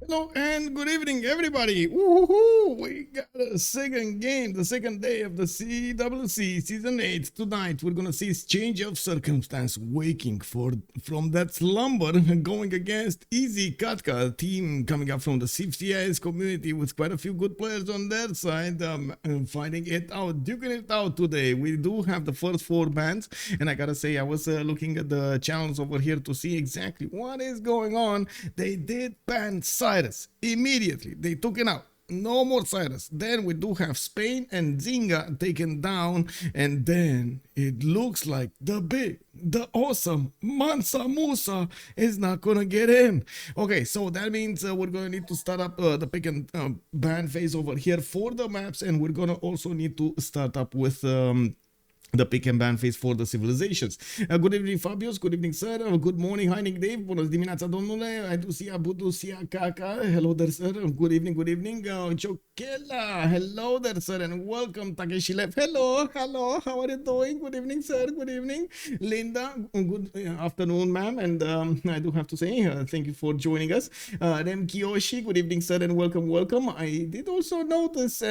Hello and good evening, everybody. Woohoo! We got a second game, the second day of the CWC Season 8. Tonight, we're gonna see change of circumstance, waking from that slumber, going against Easy Katka, a team coming up from the Civ6 community with quite a few good players on their side, fighting it out, duking it out today. We do have the first 4 bans, and I gotta say, I was looking at the channels over here to see exactly what is going on. They did ban Cyrus immediately. They took it out. No more Cyrus. Then we do have Spain and Zinga taken down, and then it looks like the awesome Mansa Musa is not gonna get in. Okay, so that means we're gonna need to start up the pick and ban phase over here for the maps, and we're gonna also need to start up with the pick and ban phase for the civilizations. Good evening, Fabius. Good evening, sir. Good morning, Heining Dave. Bună dimineața, domnule. I do see Abudu, see Kaka. Hello there, sir. Good evening, good evening. Jokela. Hello there, sir, and welcome, Takeshi Left. Hello, hello. How are you doing? Good evening, sir. Good evening. Linda, good afternoon, ma'am. And I do have to say, thank you for joining us. Rem Kiyoshi, good evening, sir, and welcome, welcome. I did also notice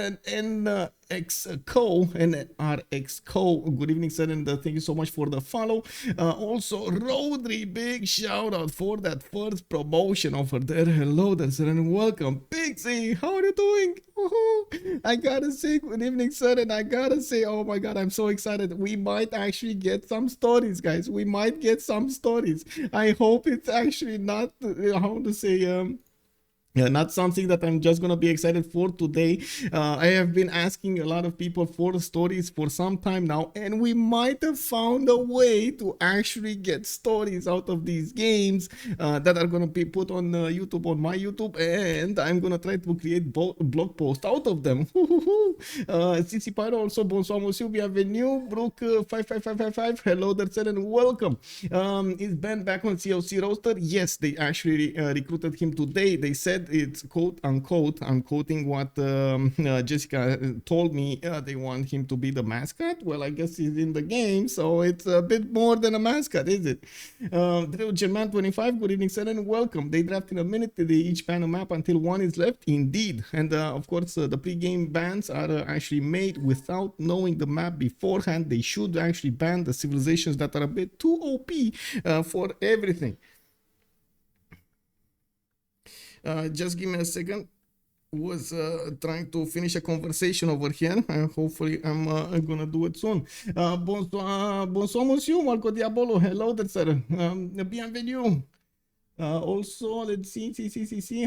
XCO and RXCO. Good evening, sir, and thank you so much for the follow. Also, Rodri, big shout out for that first promotion over there. Hello there, sir, and welcome. Pixie, how are you doing? I gotta say, good evening, sir, and I gotta say, oh my god, I'm so excited. We might actually get some stories, guys. We might get some stories. I hope it's actually not, how to say, not something that I'm just gonna be excited for today. I have been asking a lot of people for stories for some time now, and we might have found a way to actually get stories out of these games that are gonna be put on YouTube, on my YouTube, and I'm gonna try to create blog posts out of them. Cici Pyro, also bonsoir monsieur, bienvenue. Brook 55555, hello there, sir, and welcome. Is Ben back on COC roster? Yes, they actually recruited him today. They said it's quote unquote, I'm quoting what Jessica told me, they want him to be the mascot. Well, I guess he's in the game, so it's a bit more than a mascot, is it? German 25, good evening, sir, and welcome. They draft in a minute. They each ban a map until one is left. Indeed. And of course, the pre-game bans are actually made without knowing the map beforehand. They should actually ban the civilizations that are a bit too OP for everything. Just give me a second. Was trying to finish a conversation over here. Hopefully I'm gonna do it soon. Bonsoir, monsieur Marco Diabolo. Hello there, sir. Bienvenue. Also, let's see,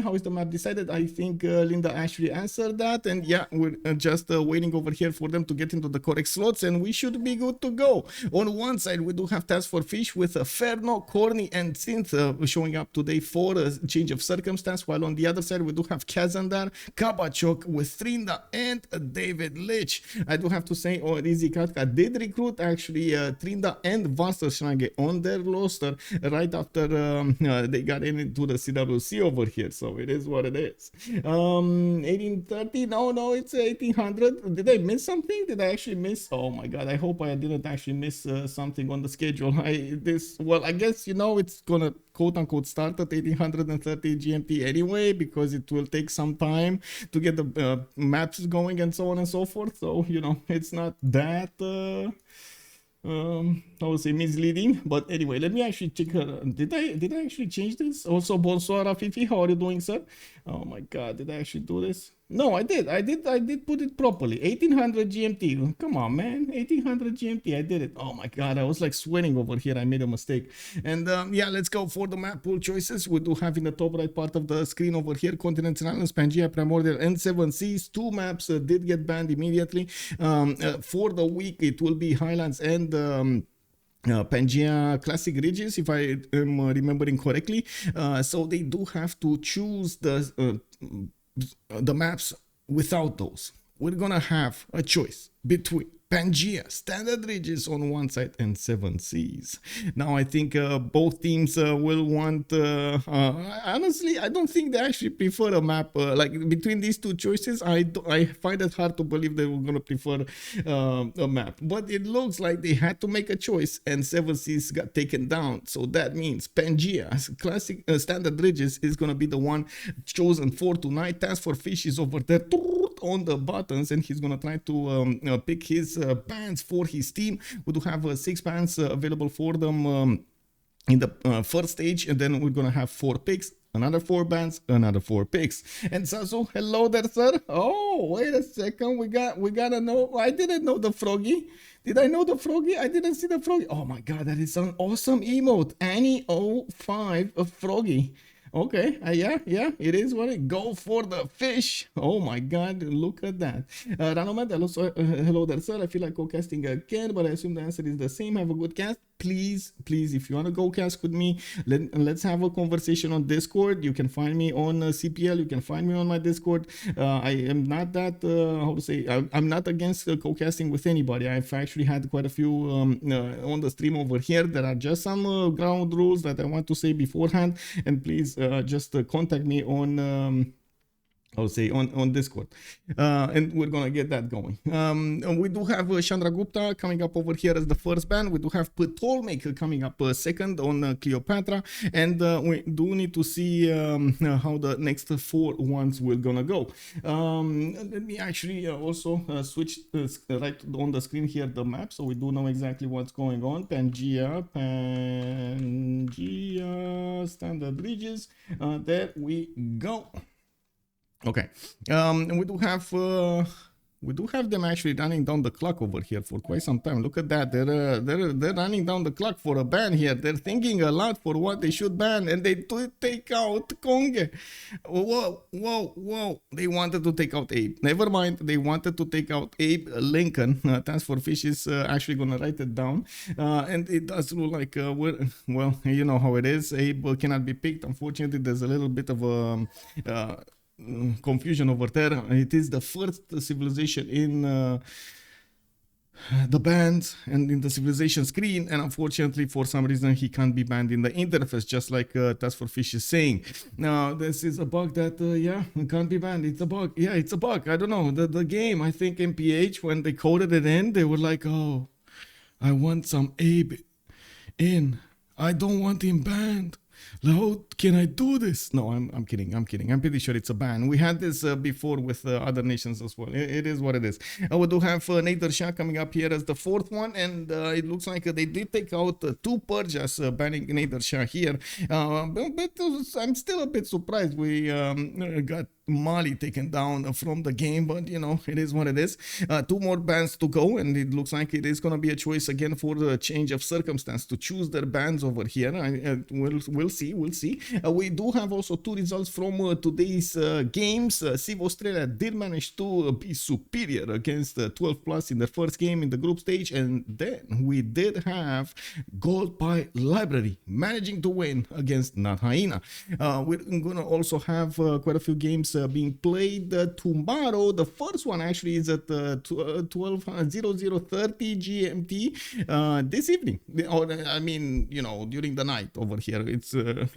how is the map decided? I think Linda actually answered that, and yeah, we're just waiting over here for them to get into the correct slots, and we should be good to go. On one side, we do have TaskForceFish with Ferno, Khornie, and Cynth showing up today for a change of circumstance, while on the other side, we do have Kazandar, Kabachok with Trynda, and David Lich. I do have to say, Easy Katka did recruit actually Trynda and Wasserschlange on their roster right after they got into the CWC over here, so it is what it is. 1830, no, it's 1800. Did I miss something? Did I actually miss? Oh my god, I hope I didn't actually miss something on the schedule. Well, I guess, you know, it's gonna quote unquote start at 1830 GMT anyway, because it will take some time to get the maps going and so on and so forth, so you know, it's not that I would say misleading, but anyway, let me actually check her. Did I actually change this? Also, bonsoir Rafifi, how are you doing, sir? Oh my god, did I actually do this? No, I did put it properly. 1800 GMT. Come on, man. 1800 GMT. I did it. Oh my god, I was like sweating over here. I made a mistake. And yeah, let's go for the map pool choices. We do have in the top right part of the screen over here Continents and Islands, Pangea, Primordial, and 7 Seas. 2 maps did get banned immediately. For the week, it will be Highlands and Pangea Classic Regions, if I am remembering correctly. So they do have to choose the maps without those. We're gonna have a choice between Pangea, standard ridges on one side and 7 seas. Now I think both teams will want, honestly, I don't think they actually prefer a map, like between these two choices, I find it hard to believe they were going to prefer a map. But it looks like they had to make a choice and 7 seas got taken down. So that means Pangea, classic standard ridges, is going to be the one chosen for tonight. TaskForceFish is over there on the buttons and he's gonna try to pick his bands for his team. We do have 6 bands available for them in the first stage, and then we're gonna have 4 picks, another 4 bands, another 4 picks. And Sasu, hello there, sir. Oh, wait a second, we gotta know. I didn't know the froggy. Did I know the froggy? I didn't see the froggy. Oh my god, that is an awesome emote. Annie 05 a froggy. Okay, yeah, it is what it. Go for the fish. Oh my god, look at that. Ranomed, hello there, sir. I feel like co-casting again, but I assume the answer is the same. Have a good cast. Please, if you want to go cast with me, let's have a conversation on Discord. You can find me on CPL. You can find me on my Discord. I am not that, how to say, I'm not against co-casting with anybody. I've actually had quite a few on the stream over here. There are just some ground rules that I want to say beforehand. And please just contact me on I'll say on Discord, and we're gonna get that going. And we do have Chandra Gupta coming up over here as the first band. We do have Ptolemy coming up second on Cleopatra, and we do need to see how the next 4 ones will gonna go. Let me actually also switch right on the screen here the map, so we do know exactly what's going on. Pangea, standard ridges. There we go. Okay, and we do have them actually running down the clock over here for quite some time. Look at that, they're running down the clock for a ban here. They're thinking a lot for what they should ban, and they do take out Kongo. Whoa! They wanted to take out Abe. Never mind, they wanted to take out Abe Lincoln. TaskForceFish is actually gonna write it down, and it does look like well, you know how it is. Abe cannot be picked. Unfortunately, there's a little bit of a confusion over there. It is the first civilization in the band and in the civilization screen, and unfortunately for some reason he can't be banned in the interface, just like TaskForceFish is saying. Now this is a bug that yeah, it can't be banned. It's a bug. Yeah, it's a bug. I don't know, the game, I think MPH, when they coded it in, they were like, oh, I want some Abe in, I don't want him banned. How can I do this? No, I'm kidding. I'm pretty sure it's a ban. We had this before with other nations as well. It is what it is. We do have Nader Shah coming up here as the 4th one, and it looks like they did take out 2 purges, banning Nader Shah here. But I'm still a bit surprised we got Mali taken down from the game, but you know, it is what it is. 2 more bans to go, and it looks like it is going to be a choice again for the change of circumstance to choose their bans over here. We'll see. We do have also 2 results from today's games. Civ Australia did manage to be superior against 12 plus in the first game in the group stage, and then we did have Gold Pie Library managing to win against Not Hyena. We're going to also have quite a few games being played tomorrow. The first one actually is at 00:30 GMT this evening, or I mean, you know, during the night over here. It's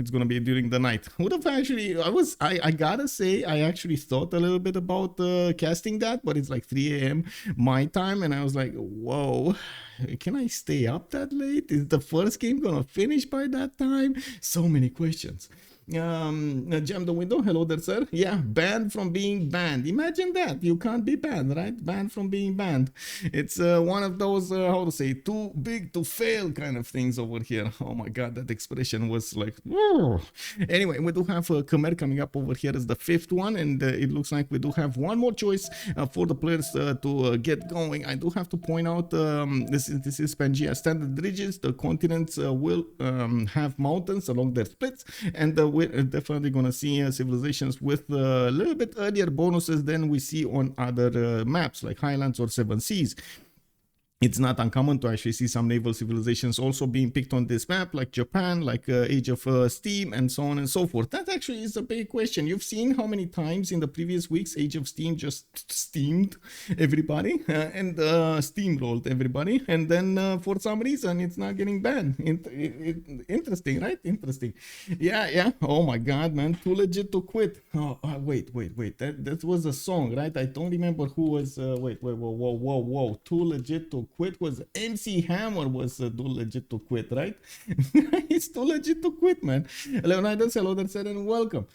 gonna be during the night. Would have actually, I gotta say, I actually thought a little bit about casting that, but it's like 3 a.m. my time, and I was like, whoa, can I stay up that late? Is the first game gonna finish by that time? So many questions. Jam the window. Hello there, sir. Yeah, banned from being banned. Imagine that. You can't be banned, right? Banned from being banned. It's one of those how to say, too big to fail kind of things over here. Oh my god, that expression was like, whoa. Anyway, we do have Khmer coming up over here as the 5th one, and it looks like we do have one more choice for the players to get going. I do have to point out this is Pangea standard ridges. The continents will have mountains along their splits, and we're definitely gonna see civilizations with a little bit earlier bonuses than we see on other maps like Highlands or 7 Seas. it's not uncommon to actually see some naval civilizations also being picked on this map, like Japan, like Age of Steam, and so on and so forth. That actually is a big question. You've seen how many times in the previous weeks Age of Steam just steamed everybody and steamrolled everybody, and then for some reason it's not getting banned. Interesting, right? Interesting. Yeah. Oh my God, man, too legit to quit. Oh, wait. That was a song, right? I don't remember who was. Whoa. Too legit to quit was MC Hammer was too legit to quit, right? It's too legit to quit, man. Leonidas, hello there, said, and welcome.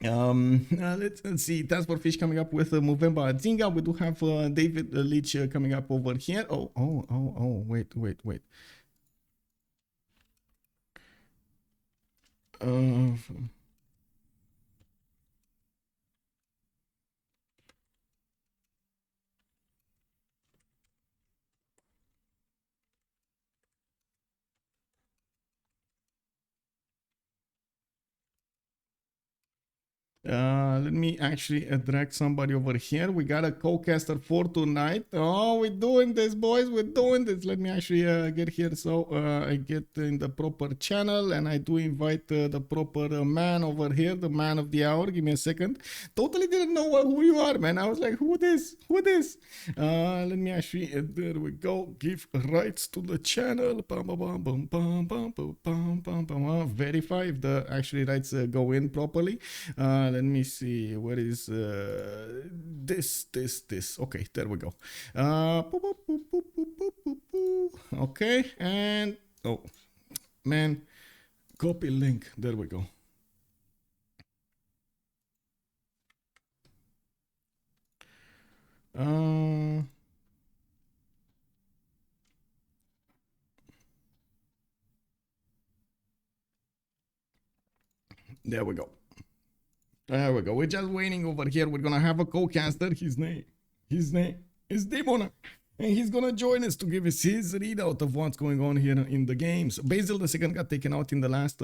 Let's see. TaskForceFish coming up with Mvemba Zinga. We do have David Lich coming up over here. Oh, wait. Let me actually drag somebody over here. We got a co-caster for tonight. Oh, we're doing this, boys. We're doing this. Let me actually get here so I get in the proper channel, and I do invite the proper man over here, the man of the hour. Give me a second. Totally didn't know who you are, man. I was like, who this? Let me actually, there we go. Give rights to the channel. Verify if the actually rights go in properly. Let me see, what is this? Okay, there we go. Okay, and oh man, copy link, there we go. There we go. We're just waiting over here. We're gonna have a co-caster. His name is Demona, and he's gonna join us to give us his readout of what's going on here in the games. Basil the second got taken out in the last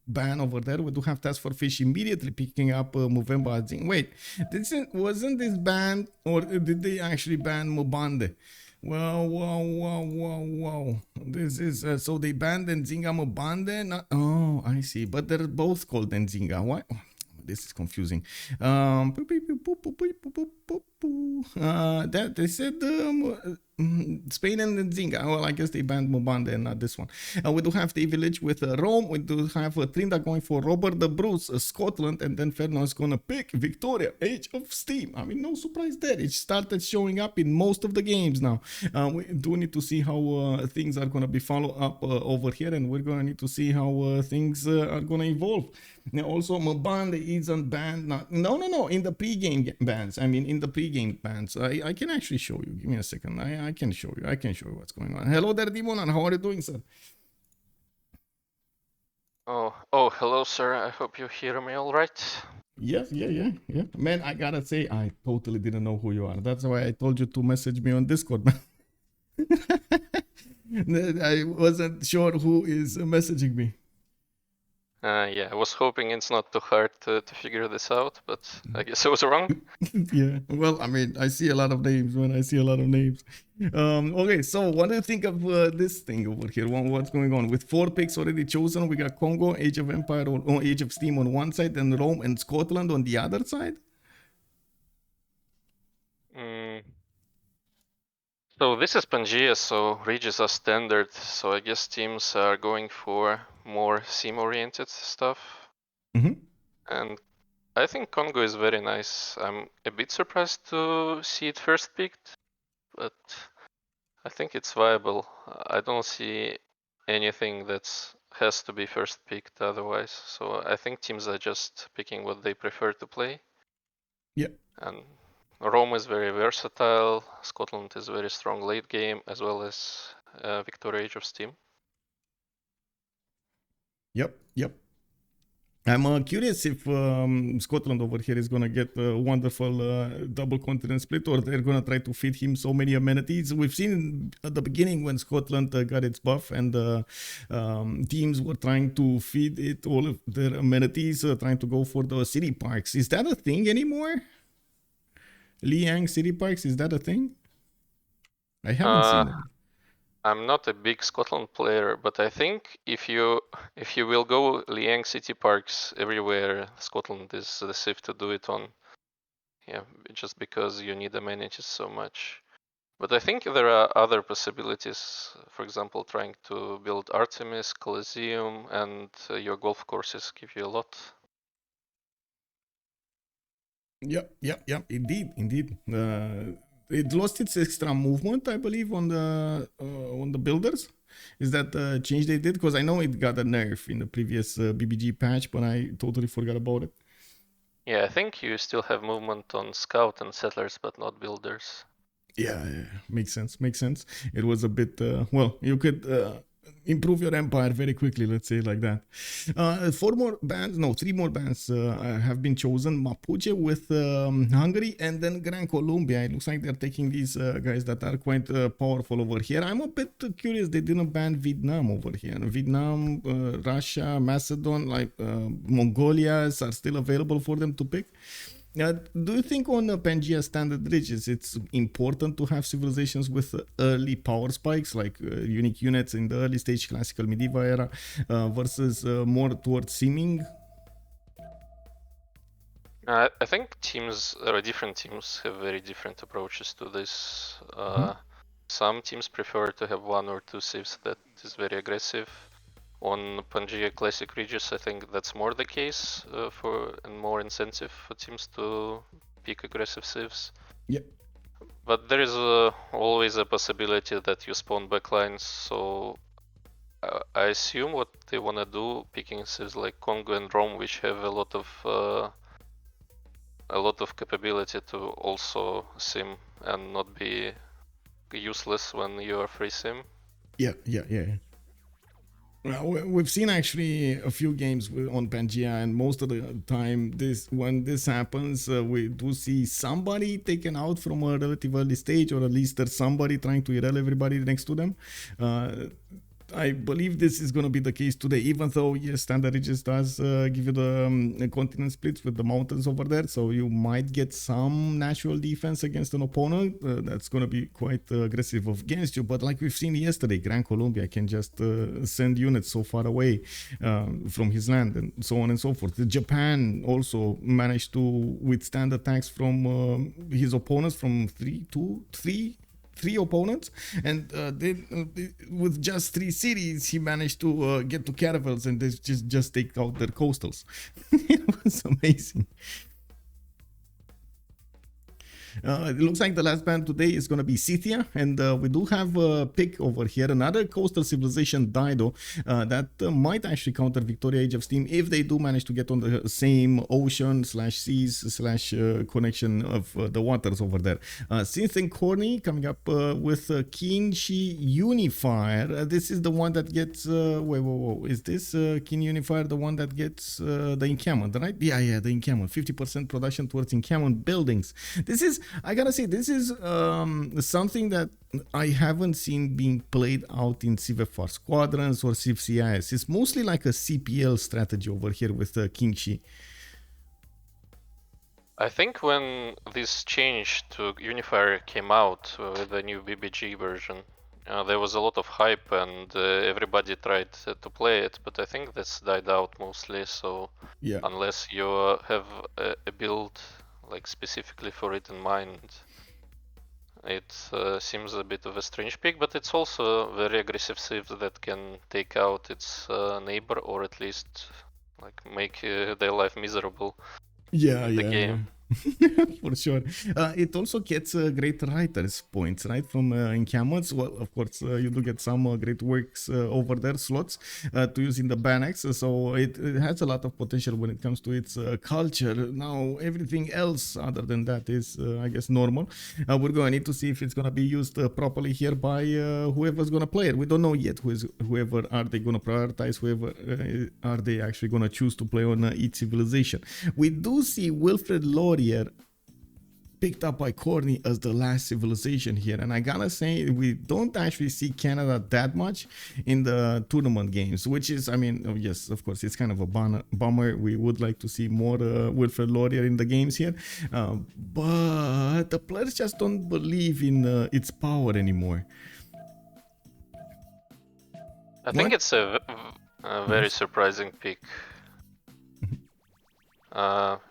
ban over there. We do have TaskForceFish immediately picking up Mvemba. Wait, wasn't this banned, or did they actually ban Mubande? Wow. This is so they banned Nzinga Mubande. Oh, I see. But they're both called Nzinga. What? This is confusing. That they said Spain and Nzinga. Well, I guess they banned Mubande and not this one. We do have the village with Rome. We do have Trynda going for Robert the Bruce, Scotland, and then Ferno is gonna pick Victoria, Age of Steam. I mean, no surprise there. It started showing up in most of the games now. We do need to see how things are gonna be followed up over here, and we're gonna need to see how things are gonna evolve. Now, also, Mubande isn't banned. No. In the pre-game bans. I mean, in the pre-game bans. I can actually show you. Give me a second. I can show you. What's going on. Hello there, Demon, and how are you doing, sir? Oh, hello, sir. I hope you hear me all right. Yes, yeah. Man, I gotta say, I totally didn't know who you are. That's why I told you to message me on Discord, man. I wasn't sure who is messaging me. Yeah, I was hoping it's not too hard to figure this out, but I guess I was wrong. Yeah, well, I mean, I see a lot of names, man. Okay, so what do you think of this thing over here? What's going on? With 4 picks already chosen, we got Kongo, Age of Empire, or Age of Steam on one side, and Rome and Scotland on the other side? So this is Pangea, so regions are standard, so I guess teams are going for more sim-oriented stuff. And I think Kongo is very nice. I'm a bit surprised to see it first picked, but I think it's viable. I don't see anything that has to be first picked otherwise. So I think teams are just picking what they prefer to play. Yeah. And Rome is very versatile. Scotland is very strong late game, as well as Victoria Age of Steam. Yep. I'm curious if Scotland over here is going to get a wonderful double continent split, or they're going to try to feed him so many amenities. We've seen at the beginning when Scotland got its buff, and teams were trying to feed it all of their amenities, trying to go for the city parks. Is that a thing anymore? Liang City Parks, is that a thing? I haven't seen them. I'm not a big Scotland player, but I think if you will go Liang City Parks everywhere, Scotland is the Civ to do it on. Yeah, just because you need amenities so much. But I think there are other possibilities. For example, trying to build Artemis, Colosseum, and your golf courses give you a lot. Yep. Indeed. It lost its extra movement, I believe, on the builders. Is that the change they did? Because I know it got a nerf in the previous BBG patch, but I totally forgot about it. Yeah, I think you still have movement on Scout and Settlers, but not Builders. Yeah, makes sense. It was a bit well, you could improve your empire very quickly, let's say it like that. Three more bands have been chosen: Mapuche with Hungary, and then Gran Colombia. It looks like they're taking these guys that are quite powerful over here. I'm a bit curious they didn't ban Vietnam over here. Vietnam, Russia, Macedon, like Mongolia are still available for them to pick. Do you think on Pangea standard ridges it's important to have civilizations with early power spikes, like unique units in the early stage classical medieval era, versus more towards seeming? I think different teams have very different approaches to this. Some teams prefer to have one or two civs that is very aggressive. On Pangea Classic Regis, I think that's more the case and more incentive for teams to pick aggressive civs. Yep. But there is always a possibility that you spawn backlines, so I assume what they want to do, picking civs like Kongo and Rome, which have a lot of capability to also sim and not be useless when you are free sim. Yeah. We've seen actually a few games on Pangea, and most of the time, when this happens, we do see somebody taken out from a relative early stage, or at least there's somebody trying to irrel everybody next to them. I believe this is going to be the case today, even though, yes, Standard Regis does give you the continent splits with the mountains over there, so you might get some natural defense against an opponent that's going to be quite aggressive against you. But like we've seen yesterday, Gran Colombia can just send units so far away from his land, and so on and so forth. Japan also managed to withstand attacks from his opponents from three opponents, and with just 3 cities he managed to get to caravels and they just take out their coastals. It was amazing. It looks like the last band today is going to be Scythia, and we do have a pick over here, another coastal civilization, Dido, that might actually counter Victoria Age of Steam if they do manage to get on the same ocean / seas / connection of the waters over there. Cynth and Khornie coming up with Qin-Shi Unifier. This is the one that gets wait, is this Qin Unifier the one that gets the encampment, right? Yeah, the encampment, 50% production towards encampment buildings. This is, I gotta say, this is something that I haven't seen being played out in Civ4 squadrons or Civ6. It's mostly like a CPL strategy over here with Qin-Shi. I think when this change to Unifier came out with the new BBG version, there was a lot of hype and everybody tried to play it, but I think that's died out mostly. So yeah, unless you have a build like specifically for it in mind, it seems a bit of a strange pick, but it's also a very aggressive civ that can take out its neighbor, or at least like make their life miserable in the game. For sure. It also gets great writers points, right, from encampments. Well, of course, you do get some great works over there, slots to use in the Banax. So it has a lot of potential when it comes to its culture. Now, everything else other than that is, I guess, normal. We're going to need to see if it's going to be used properly here by whoever's going to play it. We don't know yet whoever are they going to prioritize, whoever are they actually going to choose to play on each civilization. We do see Wilfred Laurier picked up by Khornie as the last civilization here. And I gotta say, we don't actually see Canada that much in the tournament games, which is, I mean, oh, yes, of course, it's kind of a bummer. We would like to see more Wilfred Laurier in the games here. But the players just don't believe in its power anymore. I think it's a very surprising pick.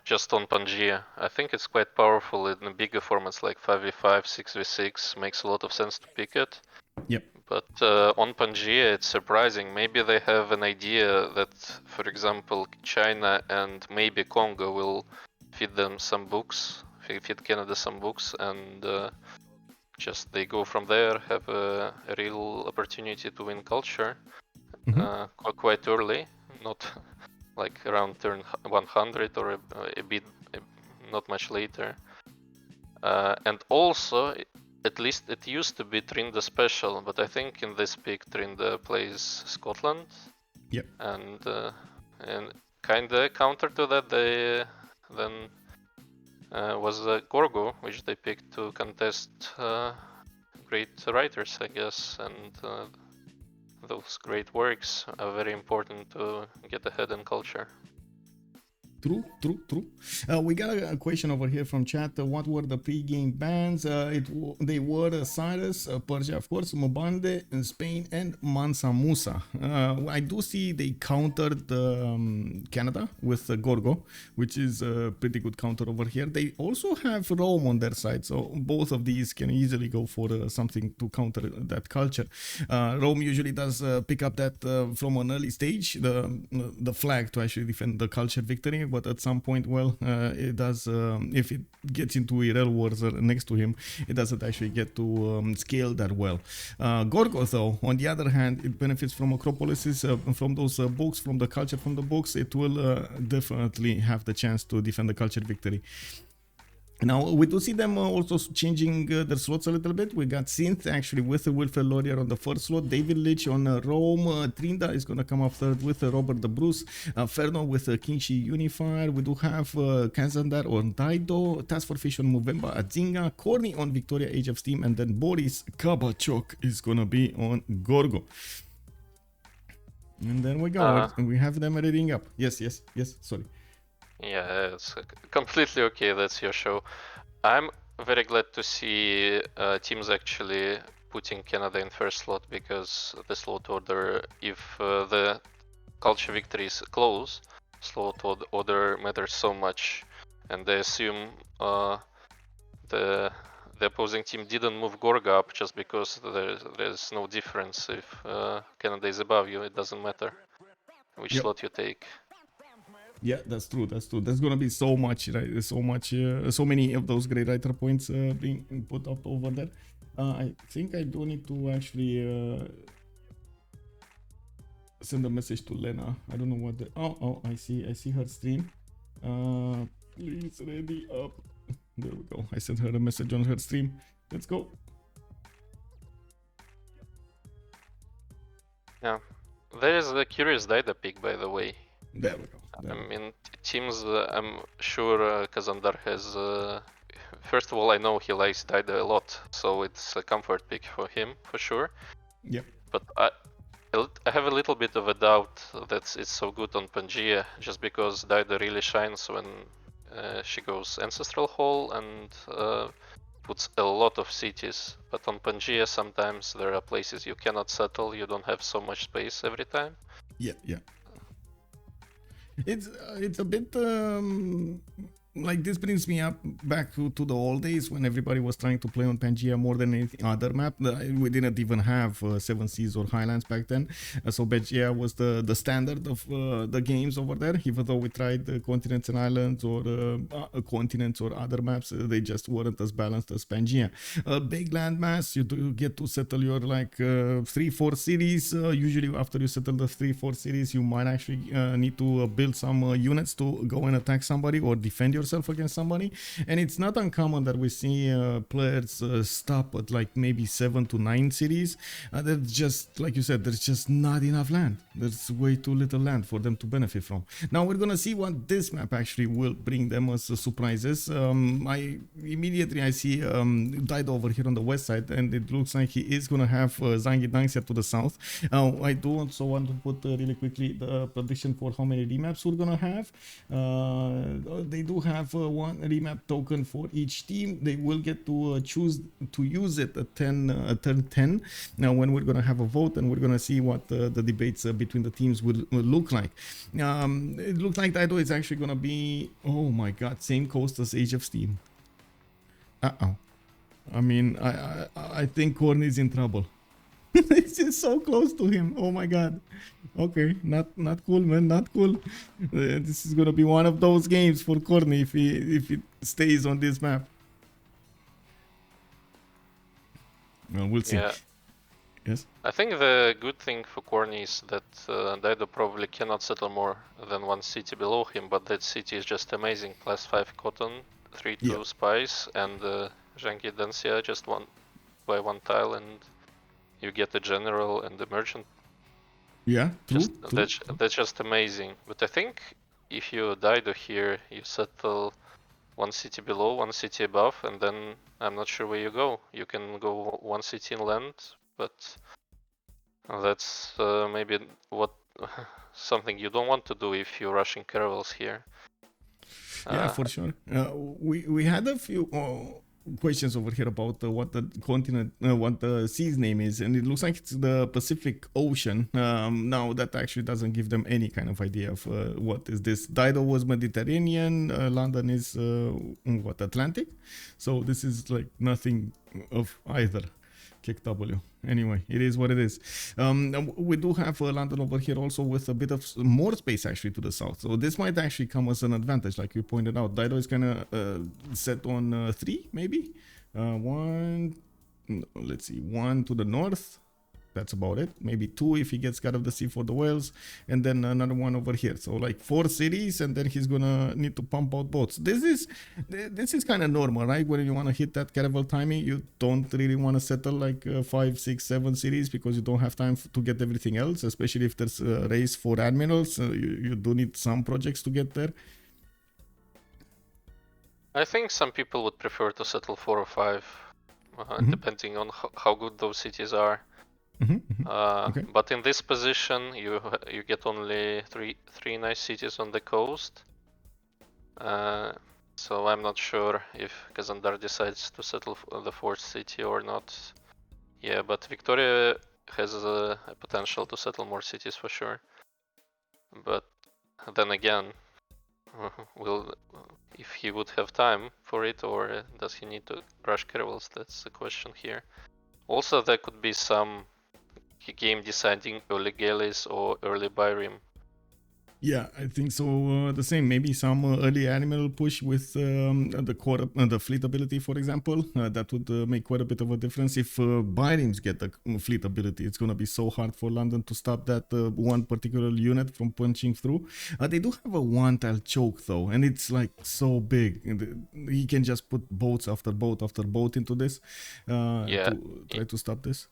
Just on Pangea. I think it's quite powerful in bigger formats like 5v5, 6v6. Makes a lot of sense to pick it. Yep. But on Pangea, it's surprising. Maybe they have an idea that, for example, China and maybe Kongo will feed them some books, feed Canada some books, and just they go from there, have a real opportunity to win culture quite early, not like around turn 100 or a bit, not much later. And also, at least it used to be Trynda special, but I think in this pick Trynda plays Scotland. Yep. And kinda counter to that, they then was Gorgo, which they picked to contest great writers, I guess, and those great works are very important to get ahead in culture. True. We got a question over here from chat. What were the pre-game bans? They were Cyrus, Persia, of course, Mobande in Spain, and Mansa Musa. I do see they countered Canada with Gorgo, which is a pretty good counter over here. They also have Rome on their side, so both of these can easily go for something to counter that culture. Rome usually does pick up that from an early stage, the flag to actually defend the culture victory. But at some point, well, it does, if it gets into a real wars next to him, it doesn't actually get to scale that well. Gorgo, though, on the other hand, it benefits from Acropolises, from those books, from the culture from the books. It will definitely have the chance to defend the culture victory. Now, we do see them also changing their slots a little bit. We got Cynth actually with Wilfred Laurier on the first slot, David Lich on Rome, Trynda is going to come up third with Robert the Bruce, Ferno with Qin-Shi Unifier. We do have Kazandar on Dido, TaskForceFish on Mvemba, Azinga, Khornie on Victoria Age of Steam, and then Boris Kabachok is going to be on Gorgo. And then we go, and we have them reading up. Yes, sorry. Yeah, it's completely okay, that's your show. I'm very glad to see teams actually putting Canada in first slot, because the slot order, if the culture victory is close, slot order matters so much, and they assume the opposing team didn't move Gorgo up just because there's no difference. If Canada is above you, it doesn't matter which slot you take. Yeah, that's true. There's gonna be so much, right? So many of those great writer points being put up over there. I think I do need to actually send a message to Lena. I don't know what the I see her stream. Please ready up. There we go. I sent her a message on her stream. Let's go. Yeah, there is the Curious Dido pick, by the way. There we go. I mean, teams, I'm sure Kazandar has... first of all, I know he likes Dido a lot, so it's a comfort pick for him, for sure. Yep. But I have a little bit of a doubt that it's so good on Pangea, just because Dido really shines when she goes Ancestral Hall and puts a lot of cities. But on Pangea, sometimes there are places you cannot settle, you don't have so much space every time. Yeah. It's a bit like, this brings me up back to the old days when everybody was trying to play on Pangea more than any other map. We didn't even have 7 Seas or Highlands back then, so Pangea was the standard of the games over there. Even though we tried continents and islands or continents or other maps, they just weren't as balanced as Pangea. Big landmass, you do get to settle your like 3-4 cities. Usually after you settle the 3-4 cities, you might actually need to build some units to go and attack somebody or defend yourself. yourself against somebody. And it's not uncommon that we see players stop at like maybe 7 to 9 cities. There's just, like you said, there's just not enough land. There's way too little land for them to benefit from. Now we're gonna see what this map actually will bring them as surprises. Immediately I see Dido over here on the west side, and it looks like he is gonna have Zangi Dangxia to the south. I do also want to put really quickly the prediction for how many remaps we're gonna have. They do have one remap token for each team. They will get to choose to use it at turn 10. Now when we're gonna have a vote, and we're gonna see what the debates between the teams will look like. It looks like Dido is actually gonna be, oh my god, same coast as Age of Steam. I mean, I think Khornie is in trouble. It's just so close to him. Oh my god. Okay, not cool, man. Not cool. This is gonna be one of those games for Khornie if he stays on this map. Well, we'll see. Yeah. Yes. I think the good thing for Khornie is that Dido probably cannot settle more than one city below him, but that city is just amazing. +5 cotton, 3-2 spice, and Zangi Dangxia just by one tile, and you get the general and the merchant. Yeah, true. That's just amazing. But I think if you Dido here, you settle one city below, one city above, and then I'm not sure where you go. You can go one city inland, but that's maybe something you don't want to do if you're rushing caravels here. Yeah, for sure. We had a few questions over here about what the continent, what the sea's name is, and it looks like it's the Pacific Ocean. Now that actually doesn't give them any kind of idea of what is this. Dido was Mediterranean, London is what, Atlantic? So this is like nothing of either. Kick W. Anyway, it is what it is. We do have London over here also with a bit of more space actually to the south. So this might actually come as an advantage, like you pointed out. Dido is kind of set on 3, maybe. Let's see, 1 to the north. That's about it. Maybe 2 if he gets God of the Sea for the whales, and then another one over here. So like 4 cities, and then he's gonna need to pump out boats. This is kind of normal, right? When you want to hit that caravel timing, you don't really want to settle like 5, 6, 7 cities because you don't have time to get everything else. Especially if there's a race for admirals, you do need some projects to get there. I think some people would prefer to settle 4 or 5, depending on how good those cities are. Okay. But in this position, you get only three nice cities on the coast. So I'm not sure if Kazandar decides to settle the 4th city or not. Yeah, but Victoria has a potential to settle more cities for sure. But then again, if he would have time for it, or does he need to rush caravels? That's the question here. Also, there could be some game deciding early galleys or early Byrim. Yeah, I think so. The same, maybe some early animal push with the fleet ability, for example. That would make quite a bit of a difference. If Byrims get the fleet ability, it's going to be so hard for London to stop that one particular unit from punching through. They do have a one-tile choke though, and it's like so big. He can just put boats after boat after boat into this to try to stop this.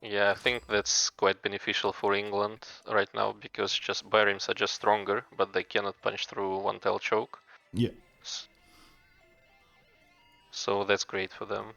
Yeah, I think that's quite beneficial for England right now because just Byrims are just stronger, but they cannot punch through one-tile choke. Yeah. So that's great for them.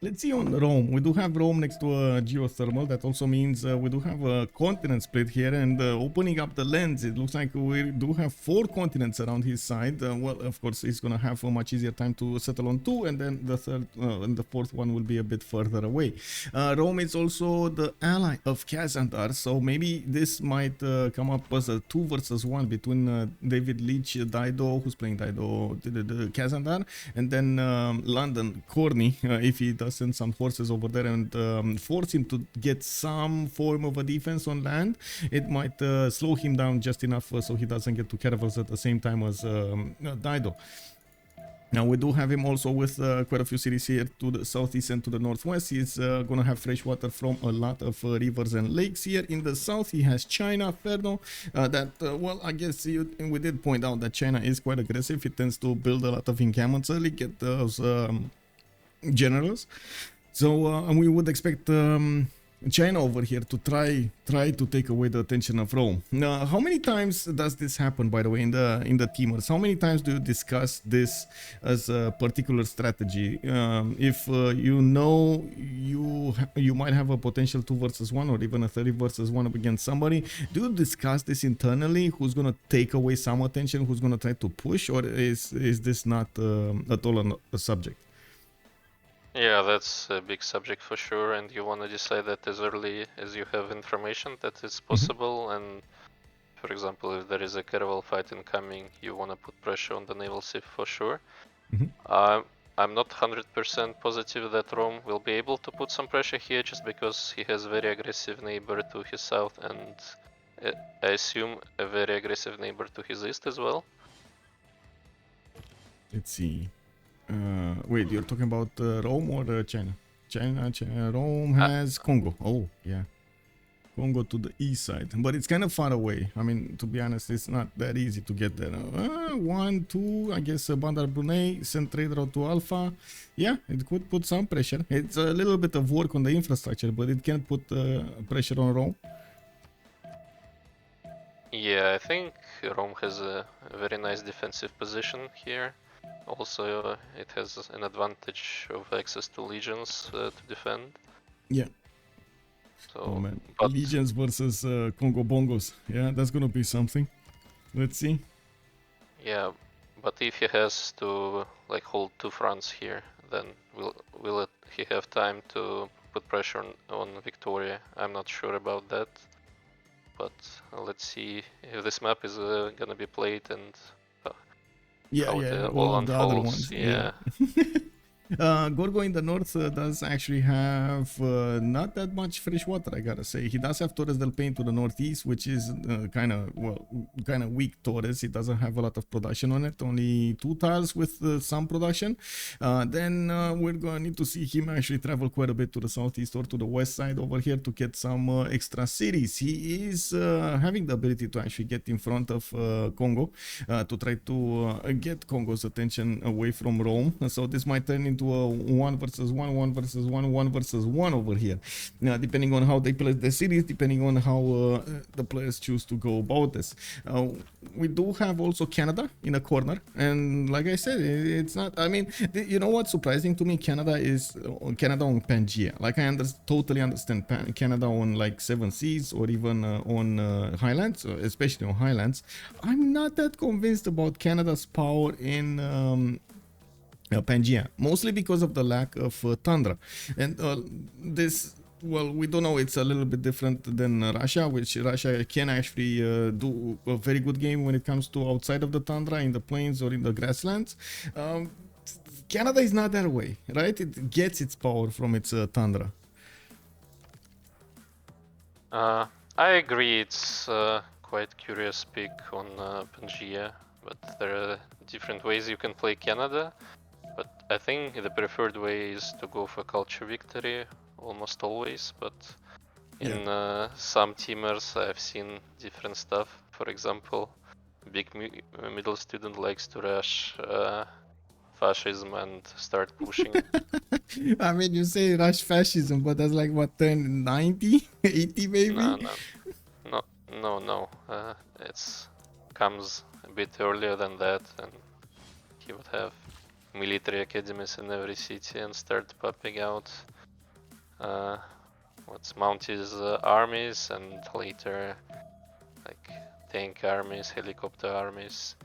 Let's see on Rome. We do have Rome next to a geothermal. That also means we do have a continent split here, and opening up the lens, it looks like we do have 4 continents around his side. Well, of course, he's gonna have a much easier time to settle on 2, and then the third and the 4th one will be a bit further away. Rome is also the ally of Kazandar, so maybe this might come up as a 2 versus 1 between David Lich, Dido, who's playing Dido, the Kazandar, and then London, Khornie, if he does send some forces over there and force him to get some form of a defense on land. It might slow him down just enough so he doesn't get to caravels at the same time as Dido. Now we do have him also with quite a few cities here to the southeast and to the northwest. He's gonna have fresh water from a lot of rivers and lakes here. In the south he has China, Ferno, well, I guess we did point out that China is quite aggressive. It tends to build a lot of encampments early, get those generals. So and we would expect China over here to try to take away the attention of Rome. Now, how many times does this happen, by the way, in the teamers? How many times do you discuss this as a particular strategy? If you know you might have a potential 2 versus 1 or even a 30 versus 1 up against somebody, do you discuss this internally? Who's gonna take away some attention? Who's gonna try to push? Or is this not at all a subject? Yeah, that's a big subject for sure, and you want to decide that as early as you have information that it's possible. And for example, if there is a caravel fight incoming, you want to put pressure on the naval ship for sure. I'm not 100% positive that Rome will be able to put some pressure here, just because he has a very aggressive neighbor to his south, and I assume a very aggressive neighbor to his east as well. Let's see. Wait, you're talking about Rome or China? China. Rome has Kongo. Oh, yeah. Kongo to the east side. But it's kind of far away. I mean, to be honest, it's not that easy to get there. 1, 2, I guess Bandar Brunei, send trader out to Alpha. Yeah, it could put some pressure. It's a little bit of work on the infrastructure, but it can put pressure on Rome. Yeah, I think Rome has a very nice defensive position here. Also, it has an advantage of access to legions to defend. Yeah. So, oh man, legions versus Congo Bongos. Yeah, that's gonna be something. Let's see. Yeah, but if he has to like hold 2 fronts here, then will he have time to put pressure on Victoria? I'm not sure about that. But let's see if this map is gonna be played and all of the other ones. Yeah. Gorgo in the north does actually have not that much fresh water, I gotta say. He does have Torres del Paine to the northeast, which is kind of weak Torres. It doesn't have a lot of production on it, only 2 tiles with some production. Then we're gonna need to see him actually travel quite a bit to the southeast or to the west side over here to get some extra cities. He is having the ability to actually get in front of Kongo to try to get Kongo's attention away from Rome. So this might turn into a 1 versus 1, 1 versus 1, 1 versus 1 over here. Now, depending on how they play the series, depending on how the players choose to go about this. We do have also Canada in a corner, and like I said, it's not. I mean, you know what's surprising to me? Canada on Pangea. Like I totally understand Canada on like 7 Seas or even on Highlands, especially on Highlands. I'm not that convinced about Canada's power in Pangea, mostly because of the lack of tundra. And this, well, we don't know, it's a little bit different than Russia, which Russia can actually do a very good game when it comes to outside of the tundra, in the plains or in the grasslands. Canada is not that way, right? It gets its power from its tundra. I agree, it's quite curious pick on Pangea, but there are different ways you can play Canada. But I think the preferred way is to go for culture victory almost always, but in some teamers I've seen different stuff. For example, big middle student likes to rush fascism and start pushing. I mean, you say rush fascism, but that's like what, turn 90, 80 maybe? No. It's comes a bit earlier than that, and he would have military academies in every city and start popping out mount his armies, and later like tank armies, helicopter armies.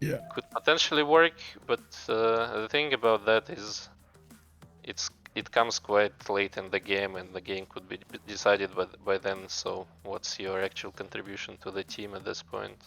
Yeah, could potentially work, but the thing about that is it comes quite late in the game, and the game could be decided by then. So what's your actual contribution to the team at this point?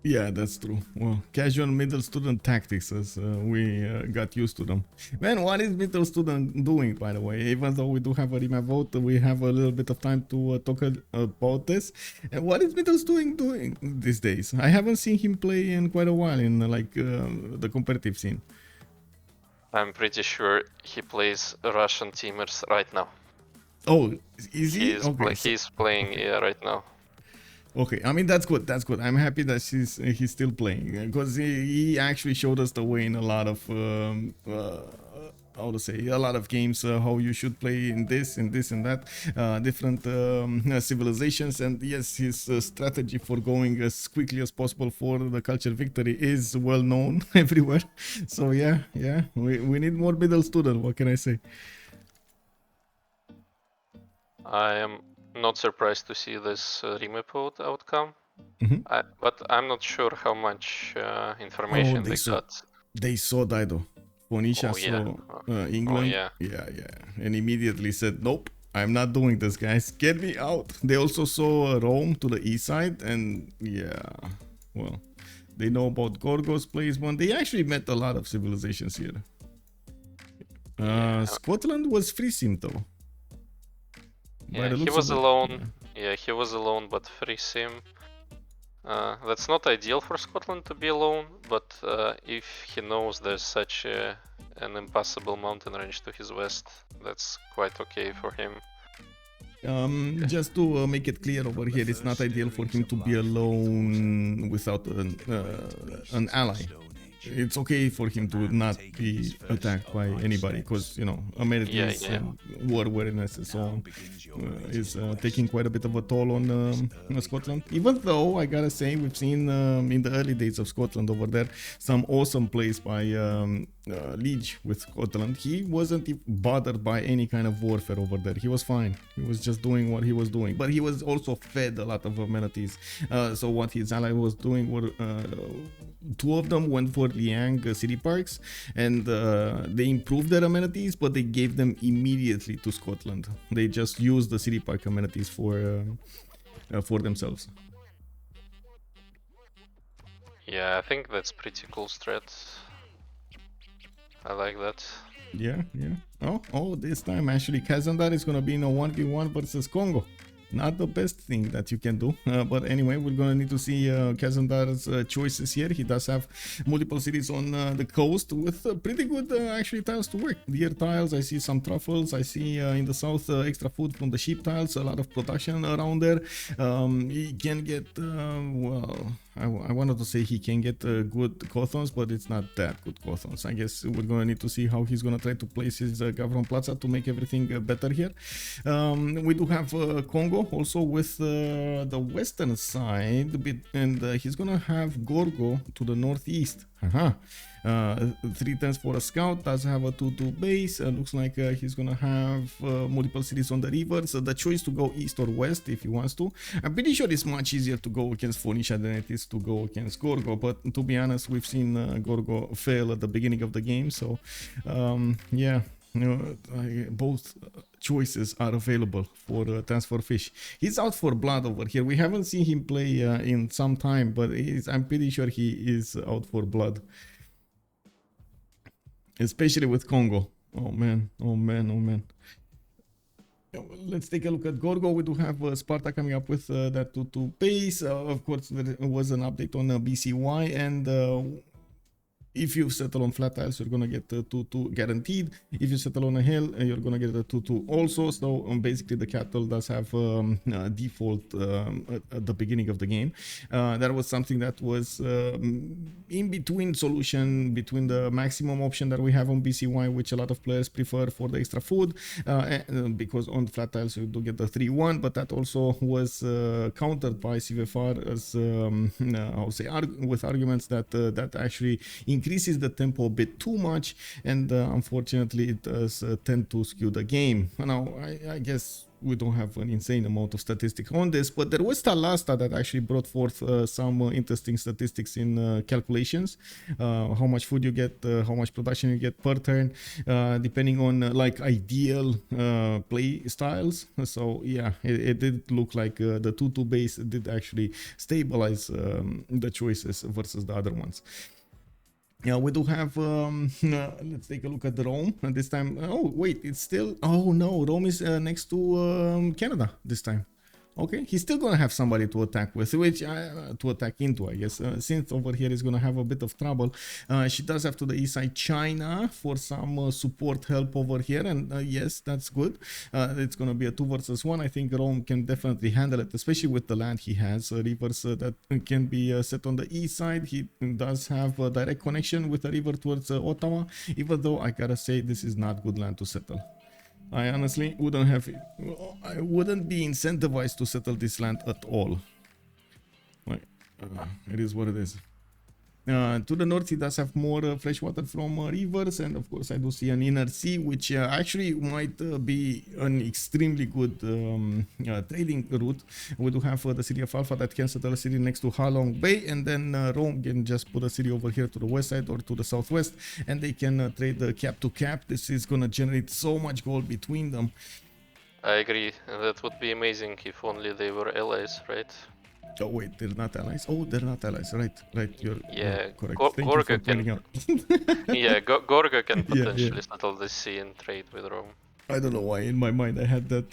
Yeah, that's true. Well, casual middle student tactics, as we got used to them. Man, what is middle student doing, by the way? Even though we do have a remap vote, we have a little bit of time to talk about this. And what is middle student doing these days? I haven't seen him play in quite a while in the competitive scene. I'm pretty sure he plays Russian teamers right now. Oh, is he? He's playing right now. Okay, I mean that's good. That's good. I'm happy that he's still playing because he actually showed us the way in a lot of how to say, a lot of games, how you should play in this and this and that, different civilizations. And yes, his strategy for going as quickly as possible for the culture victory is well known everywhere. So yeah, we need more middle student. What can I say? I am not surprised to see this remapode outcome, Mm-hmm. but I'm not sure how much information they got. They saw Dido. Fonisha saw England. Oh, yeah, and immediately said, "Nope, I'm not doing this, guys. Get me out." They also saw Rome to the east side, and yeah, well, they know about Gorgo's placement. They actually met a lot of civilizations here. Scotland was free sim though. Yeah, he was alone. Yeah, he was alone, but free sim. That's not ideal for Scotland to be alone, but if he knows there's such an impossible mountain range to his west, that's quite okay for him. Just to make it clear over here, it's not ideal for him to be alone without an ally. It's okay for him to not be attacked by anybody because, you know, amenities and war awareness and so on is taking quite a bit of a toll on Scotland. Even though I gotta say, we've seen in the early days of Scotland over there some awesome plays by Lich with Scotland. He wasn't bothered by any kind of warfare over there. He was fine. He was just doing what he was doing, but he was also fed a lot of amenities. So what his ally was doing were two of them went for Liang city parks, and they improved their amenities, but they gave them immediately to Scotland. They just used the city park amenities for themselves. Yeah, I think that's pretty cool strat. I like that. Yeah. Oh, this time actually Kazandar is gonna be in a 1v1 versus Kongo. Not the best thing that you can do, but anyway, we're gonna need to see Kazandar's choices here. He does have multiple cities on the coast with pretty good actually tiles to work. Deer tiles, I see some truffles, I see in the south extra food from the sheep tiles, a lot of production around there. He can get, well, I wanted to say he can get good Cothons, but it's not that good Cothons. I guess we're gonna need to see how he's gonna try to place his Gavron Plaza to make everything better here. We do have Kongo also with the western side, and he's gonna have Gorgo to the northeast. 3 turns for a scout, does have a 2-2 base. Looks like he's gonna have multiple cities on the river, so the choice to go east or west if he wants to. I'm pretty sure it's much easier to go against Fonisha than it is to go against Gorgo, but to be honest, we've seen Gorgo fail at the beginning of the game, so yeah, you know, both choices are available for TaskForceFish. He's out for blood over here. We haven't seen him play in some time, but I'm pretty sure he is out for blood, especially with Kongo. Oh man. Let's take a look at Gorgo. We do have Sparta coming up with that 2-2 base. Of course, there was an update on BCY, and if you settle on flat tiles, you're gonna get the 2-2 guaranteed. If you settle on a hill, you're gonna get a 2-2 also. So basically, the cattle does have default at the beginning of the game. That was something that was in between solution between the maximum option that we have on BCY, which a lot of players prefer for the extra food, because on flat tiles you do get the 3-1, but that also was countered by CVFR as I'll say with arguments that that actually increases the tempo a bit too much, and unfortunately it does tend to skew the game. Now I guess we don't have an insane amount of statistics on this, but there was Talasta that actually brought forth some interesting statistics in calculations, how much food you get, how much production you get per turn, depending on like ideal play styles. So yeah, it did look like the 2-2 base did actually stabilize the choices versus the other ones. Yeah, we do have, let's take a look at Rome, and this time, oh wait, it's still, oh no, Rome is next to Canada this time. Okay, he's still gonna have somebody to attack with, which to attack into, I guess. Cynth over here is gonna have a bit of trouble. She does have to the east side China for some support help over here, and yes, that's good. It's gonna be a 2 versus 1. I think Rome can definitely handle it, especially with the land he has. Rivers that can be set on the east side. He does have a direct connection with the river towards Ottawa, even though I gotta say this is not good land to settle. I honestly wouldn't have, I wouldn't be incentivized to settle this land at all. Like, it is what it is. To the north, he does have more fresh water from rivers, and of course I do see an inner sea, which actually might be an extremely good trading route. We do have the city of Alpha that can settle a city next to Halong Bay, and then Rome can just put a city over here to the west side or to the southwest, and they can trade cap to cap. This is gonna generate so much gold between them. I agree, and that would be amazing if only they were allies, right? Oh wait, they're not allies. Oh, they're not allies. Right. You're correct. Thank Gorgo you for pointing out. Yeah, Gorgo can potentially settle the sea and trade with Rome. I don't know why in my mind I had that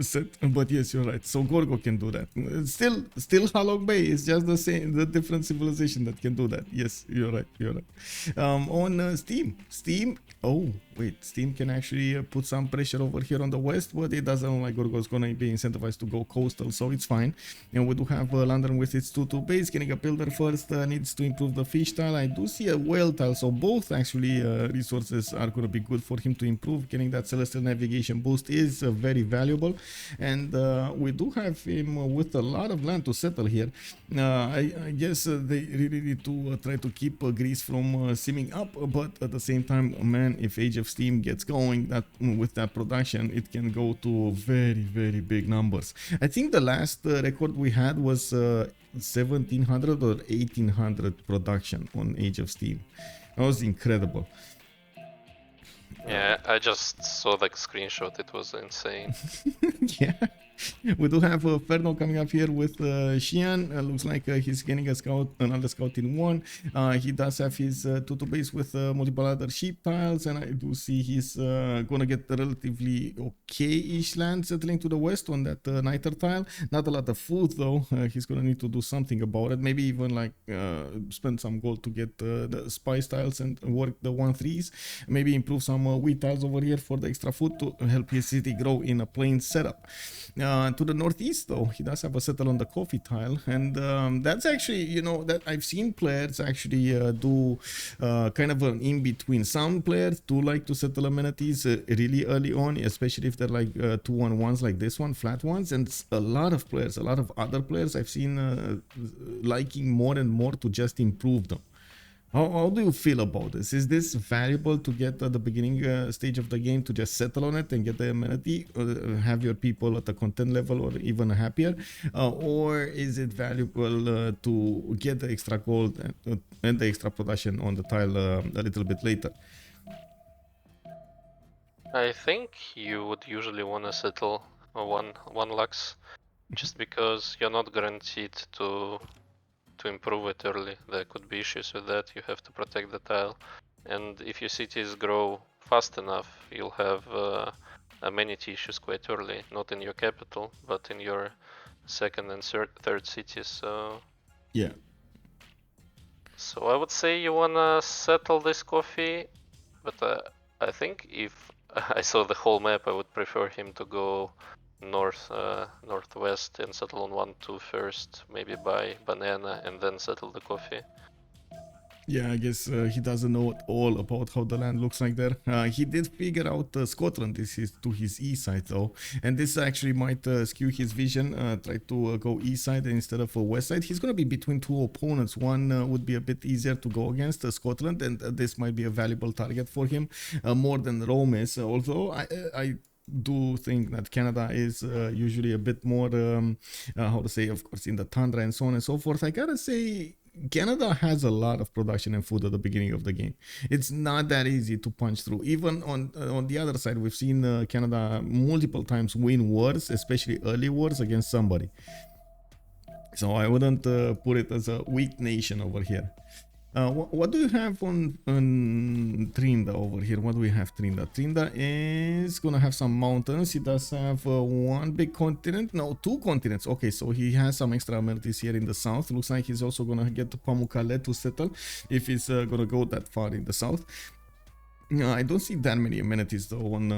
set, but yes, you're right. So Gorgo can do that. Still Halong Bay is just the same, the different civilization that can do that. Yes, you're right. On Steam. Oh wait, Steam can actually put some pressure over here on the west, but it doesn't look like Gorgo is gonna be incentivized to go coastal, so it's fine. And we do have London with its 2-2 base. Getting a builder first needs to improve the fish tile. I do see a whale tile, so both actually resources are gonna be good for him to improve. Getting that celestial navigation boost is very valuable, and we do have him with a lot of land to settle here. I guess they really need to try to keep Greece from seeming up, but at the same time, man, if Age of Steam gets going, that with that production, it can go to very big numbers. I think the last record we had was 1700 or 1800 production on Age of Steam. That was incredible. Yeah, I just saw the screenshot, it was insane. Yeah. We do have Ferno coming up here with Xian. Looks like he's getting a scout, another scout in one. He does have his 2-2 base with multiple other sheep tiles, and I do see he's gonna get a relatively okay-ish land settling to the west on that niter tile. Not a lot of food though. He's gonna need to do something about it. Maybe even like spend some gold to get the spice tiles and work the 1-3s. Maybe improve some wheat tiles over here for the extra food to help his city grow in a plain setup. To the northeast though, he does have a settle on the coffee tile, and that's actually, you know, that I've seen players actually do kind of an in-between. Some players do like to settle amenities really early on, especially if they're like 2-on-1s like this one, flat ones, and a lot of other players I've seen liking more and more to just improve them. How do you feel about this? Is this valuable to get at the beginning stage of the game to just settle on it and get the amenity, have your people at a content level or even happier? Or is it valuable to get the extra gold and the extra production on the tile a little bit later? I think you would usually want to settle one lux, just because you're not guaranteed to improve it early. There could be issues with that. You have to protect the tile, and if your cities grow fast enough, you'll have amenity issues quite early, not in your capital but in your second and third cities. So yeah, so I would say you wanna settle this coffee, but I think if I saw the whole map, I would prefer him to go northwest and settle on 1-2 first, maybe buy banana and then settle the coffee. Yeah, I guess he doesn't know at all about how the land looks like there. He did figure out Scotland is to his east side though, and this actually might skew his vision. Try to go east side instead of west side. He's going to be between two opponents. One would be a bit easier to go against, Scotland, and this might be a valuable target for him, more than Rome is. Although I do think that Canada is usually a bit more, how to say, of course, in the tundra and so on and so forth. I gotta say, Canada has a lot of production and food at the beginning of the game. It's not that easy to punch through. Even on the other side, we've seen Canada multiple times win wars, especially early wars against somebody. So I wouldn't put it as a weak nation over here. What do you have on Trynda over here? What do we have, Trynda? Trynda is gonna have some mountains. He does have one big continent. No, two continents. Okay, so he has some extra amenities here in the south. Looks like he's also gonna get to Pamukkale to settle if he's gonna go that far in the south. I don't see that many amenities though on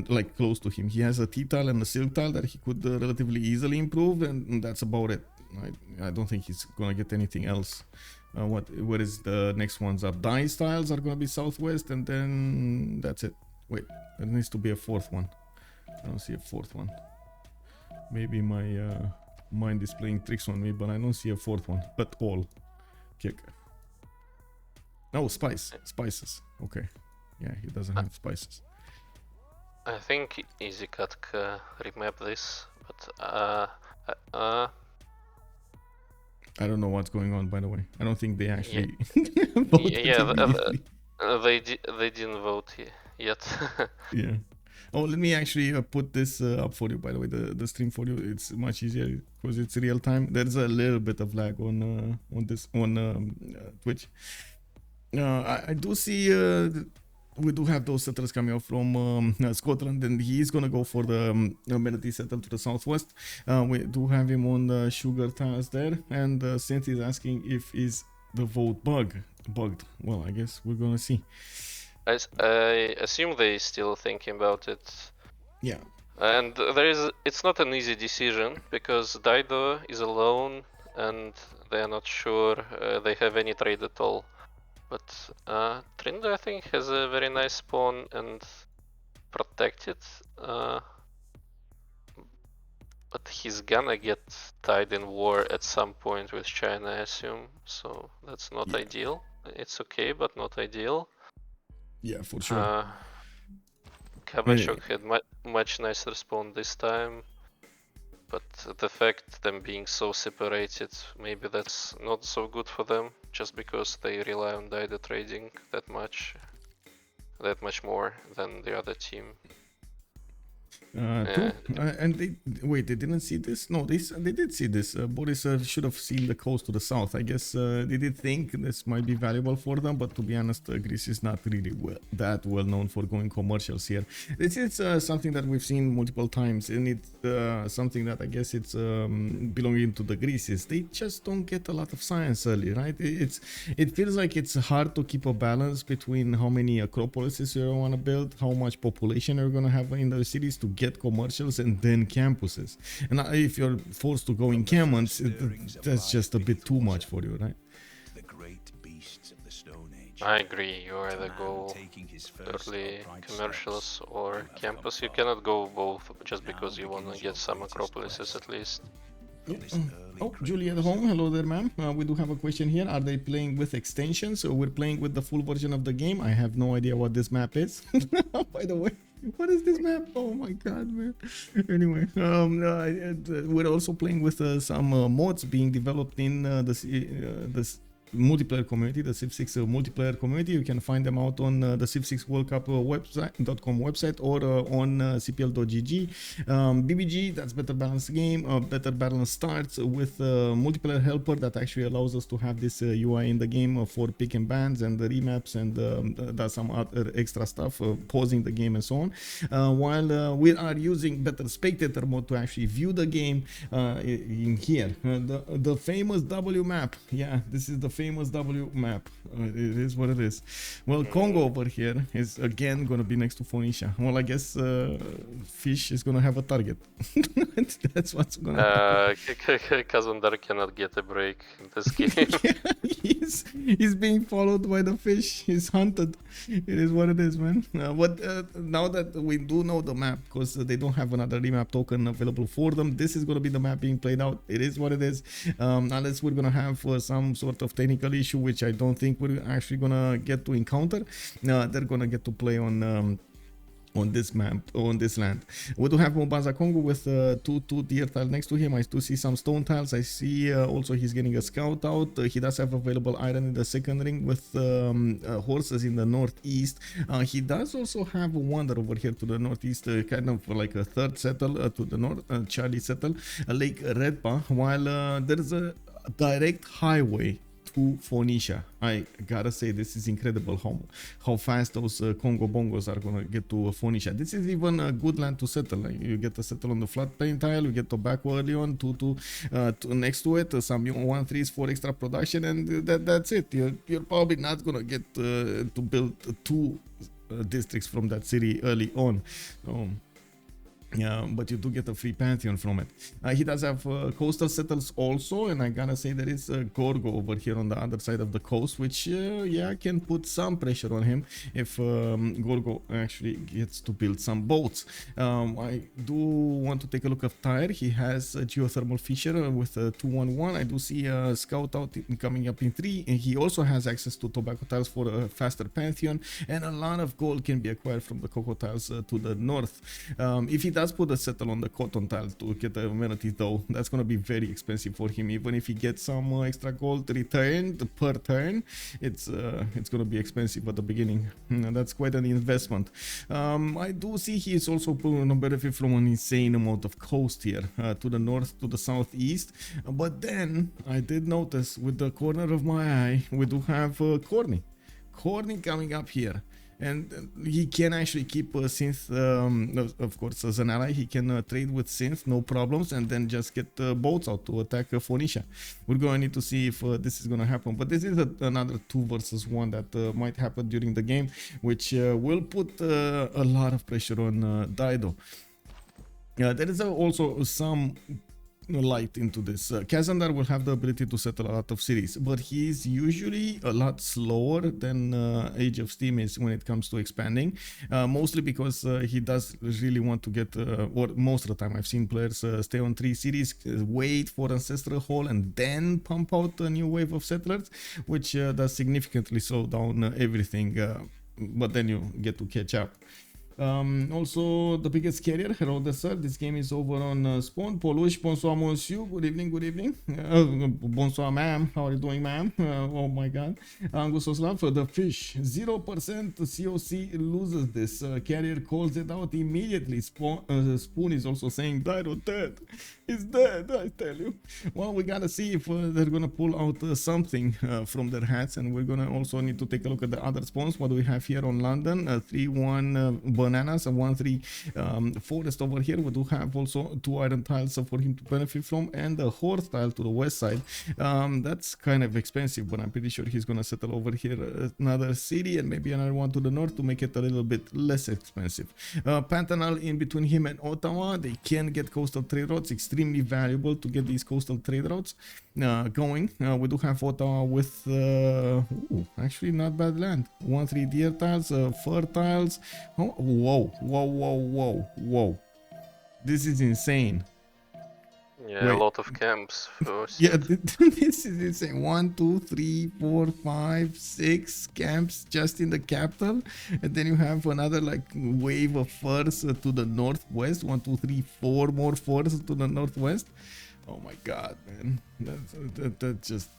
like close to him. He has a tea tile and a silk tile that he could relatively easily improve, and that's about it. I don't think he's gonna get anything else. What is the next ones up? Dye styles are gonna be southwest, and then that's it. Wait, there needs to be a fourth one. I don't see a fourth one. Maybe my mind is playing tricks on me, but I don't see a fourth one at all. Kick. Oh, spices. Okay, yeah, he doesn't have spices. I think Easy Katka remap this, but I don't know what's going on, by the way. I don't think they actually they didn't vote yet. Yeah. Oh, let me actually put this up for you, by the way, the stream for you. It's much easier because it's real time. There's a little bit of lag on Twitch. I do see we do have those settlers coming out from Scotland, and he's gonna go for the amenity settle to the southwest. We do have him on the sugar tiles there, and Cynth is asking if is the vote bugged. Well, I guess we're gonna see. I assume they still thinking about it. Yeah. And it's not an easy decision because Dido is alone and they are not sure they have any trade at all. But Trynda, I think, has a very nice spawn and protected. But he's gonna get tied in war at some point with China, I assume. So that's not ideal. It's okay, but not ideal. Yeah, for sure. Kabachok had much nicer spawn this time. But the fact them being so separated, maybe that's not so good for them, just because they rely on Dido trading that much more than the other team. And they didn't see this? No, they did see this. Boris should have seen the coast to the south. I guess they did think this might be valuable for them, but to be honest, Greece is not really that well known for going commercials here. This is something that we've seen multiple times, and it's something that I guess it's belonging to the Greece. They just don't get a lot of science early, right? It feels like it's hard to keep a balance between how many acropolises you want to build, how much population you're going to have in the cities to get commercials, and then campuses. And if you're forced to go in camps, that's just a bit too much for you, right? I agree. You either go early commercials or campus. You cannot go both just because you want to get some acropolises at least. Oh, Julie at home. Hello there, ma'am. We do have a question here. Are they playing with extensions, or we're playing with the full version of the game? I have no idea what this map is. By the way, what is this map? Oh my god, man. Anyway, we're also playing with some mods being developed in this multiplayer community, the Civ6 multiplayer community. You can find them out on the Civ6 World Cup website.com website, or on cpl.gg. BBG, that's Better Balance Game. Better Balance starts with a multiplayer helper that actually allows us to have this UI in the game for pick and bans and the remaps, and does some other extra stuff, pausing the game and so on. While we are using Better Spectator mode to actually view the game in here. The famous W map. Yeah, this is the famous W map. It is what it is. Well, Kongo over here is again gonna be next to Phoenicia. Well, I guess Fish is gonna have a target. That's what's gonna happen. Kazandar cannot get a break in this game. Yeah, he's being followed by the fish. He's hunted. It is what it is, man. But now that we do know the map, because they don't have another remap token available for them, this is gonna be the map being played out. It is what it is. Unless we're gonna have some sort of technical issue, which I don't think we're actually gonna get to encounter. They're gonna get to play on this map, on this land. We do have Mvemba Kongo with two tier tiles next to him. I do see some stone tiles. I see also he's getting a scout out. He does have available iron in the second ring with horses in the northeast. He does also have a wander over here to the northeast, kind of like a third settle to the north, Charlie settle, Lake Redpa, while there is a direct highway to Phoenicia. I gotta say, this is incredible how fast those Kongo bongos are gonna get to Phoenicia. This is even a good land to settle. Like, you get to settle on the floodplain tile, you get tobacco early on, two next to it, some 1-3s for extra production, and that's it. You're probably not gonna get to build two districts from that city early on. So, yeah, but you do get a free pantheon from it. He does have coastal settles also, and I gotta say there is Gorgo over here on the other side of the coast, which yeah, can put some pressure on him if Gorgo actually gets to build some boats. I do want to take a look at Tyre. He has a geothermal fisher with a 2-1-1. I do see a scout out coming up in 3, and he also has access to tobacco tiles for a faster pantheon, and a lot of gold can be acquired from the cocoa tiles to the north. If he does put a settle on the cotton tile to get the amenities, though, that's going to be very expensive for him. Even if he gets some extra gold returned per turn, it's going to be expensive at the beginning. That's quite an investment. I do see he is also going to benefit from an insane amount of coast here to the north, to the southeast. But then I did notice with the corner of my eye, we do have Khornie coming up here. And he can actually keep Cynth, of course, as an ally. He can trade with Cynth, no problems, and then just get boats out to attack Phoenicia. We're going to need to see if this is going to happen. But this is another 2 versus 1 that might happen during the game, which will put a lot of pressure on Dido. There is also some light into this. Kazandar will have the ability to settle a lot of cities, but he's usually a lot slower than Age of Steam is when it comes to expanding, mostly because he does really want to get, or most of the time I've seen players stay on 3 cities, wait for Ancestral Hall, and then pump out a new wave of settlers, which does significantly slow down everything, but then you get to catch up. Also, the biggest carrier, hello there, sir. This game is over on Spawn. Polush, bonsoir, monsieur. Good evening, good evening. Bonsoir, ma'am. How are you doing, ma'am? Oh my god. Angus Oslav for the fish. 0% CoC loses this. Carrier calls it out immediately. Spoon is also saying, Dido dead. He's dead, I tell you. Well, we gotta see if they're gonna pull out something from their hats, and we're gonna also need to take a look at the other spawns. What do we have here on London? 3-1 bananas, a 1-3 forest over here. We do have also 2 iron tiles for him to benefit from, and a horse tile to the west side. That's kind of expensive, but I'm pretty sure he's gonna settle over here another city and maybe another one to the north to make it a little bit less expensive. Pantanal in between him and Ottawa. They can get coastal trade routes. Extremely valuable to get these coastal trade routes going. We do have Ottawa with actually not bad land. 1-3 deer tiles, fur tiles. Oh, whoa. This is insane. Yeah, wait. A lot of camps. Yeah, this is insane. 1, 2, 3, 4, 5, 6 camps just in the capital, and then you have another like wave of furs to the northwest. 1, 2, 3, 4 more furs to the northwest. Oh my god, man, that's just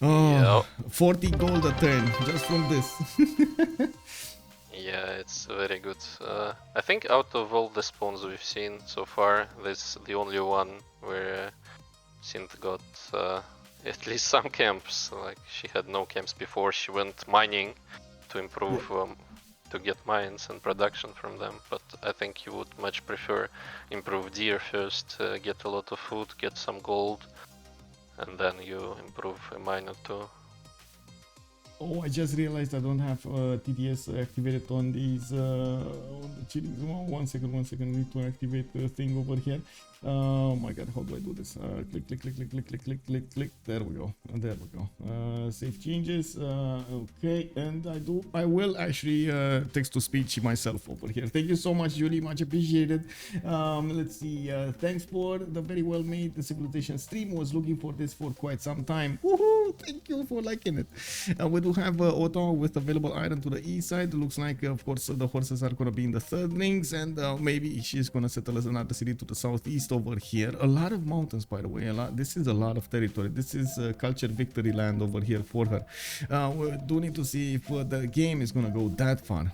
yeah. 40 gold a turn just from this. Yeah, it's very good. I think out of all the spawns we've seen so far, this is the only one where Cynth got at least some camps. Like, she had no camps before. She went mining to improve, to get mines and production from them. But I think you would much prefer improve deer first, get a lot of food, get some gold, and then you improve a mine or 2. Oh, I just realized I don't have TTS activated on these on the chilies. One second. I need to activate the thing over here. Oh my god, how do I do this? Click. There we go. Save changes. Okay, and I will actually text to speech myself over here. Thank you so much, Julie. Much appreciated. Let's see. Thanks for the very well made the Civilization stream. Was looking for this for quite some time. Woohoo! Thank you for liking it. We do have Ottawa with available iron to the east side. Looks like, of course, the horses are gonna be in the third rings, and maybe she's gonna settle as another city to the southeast over here. A lot of mountains, by the way. This is a lot of territory. This is culture victory land over here for her. We do need to see if the game is gonna go that far.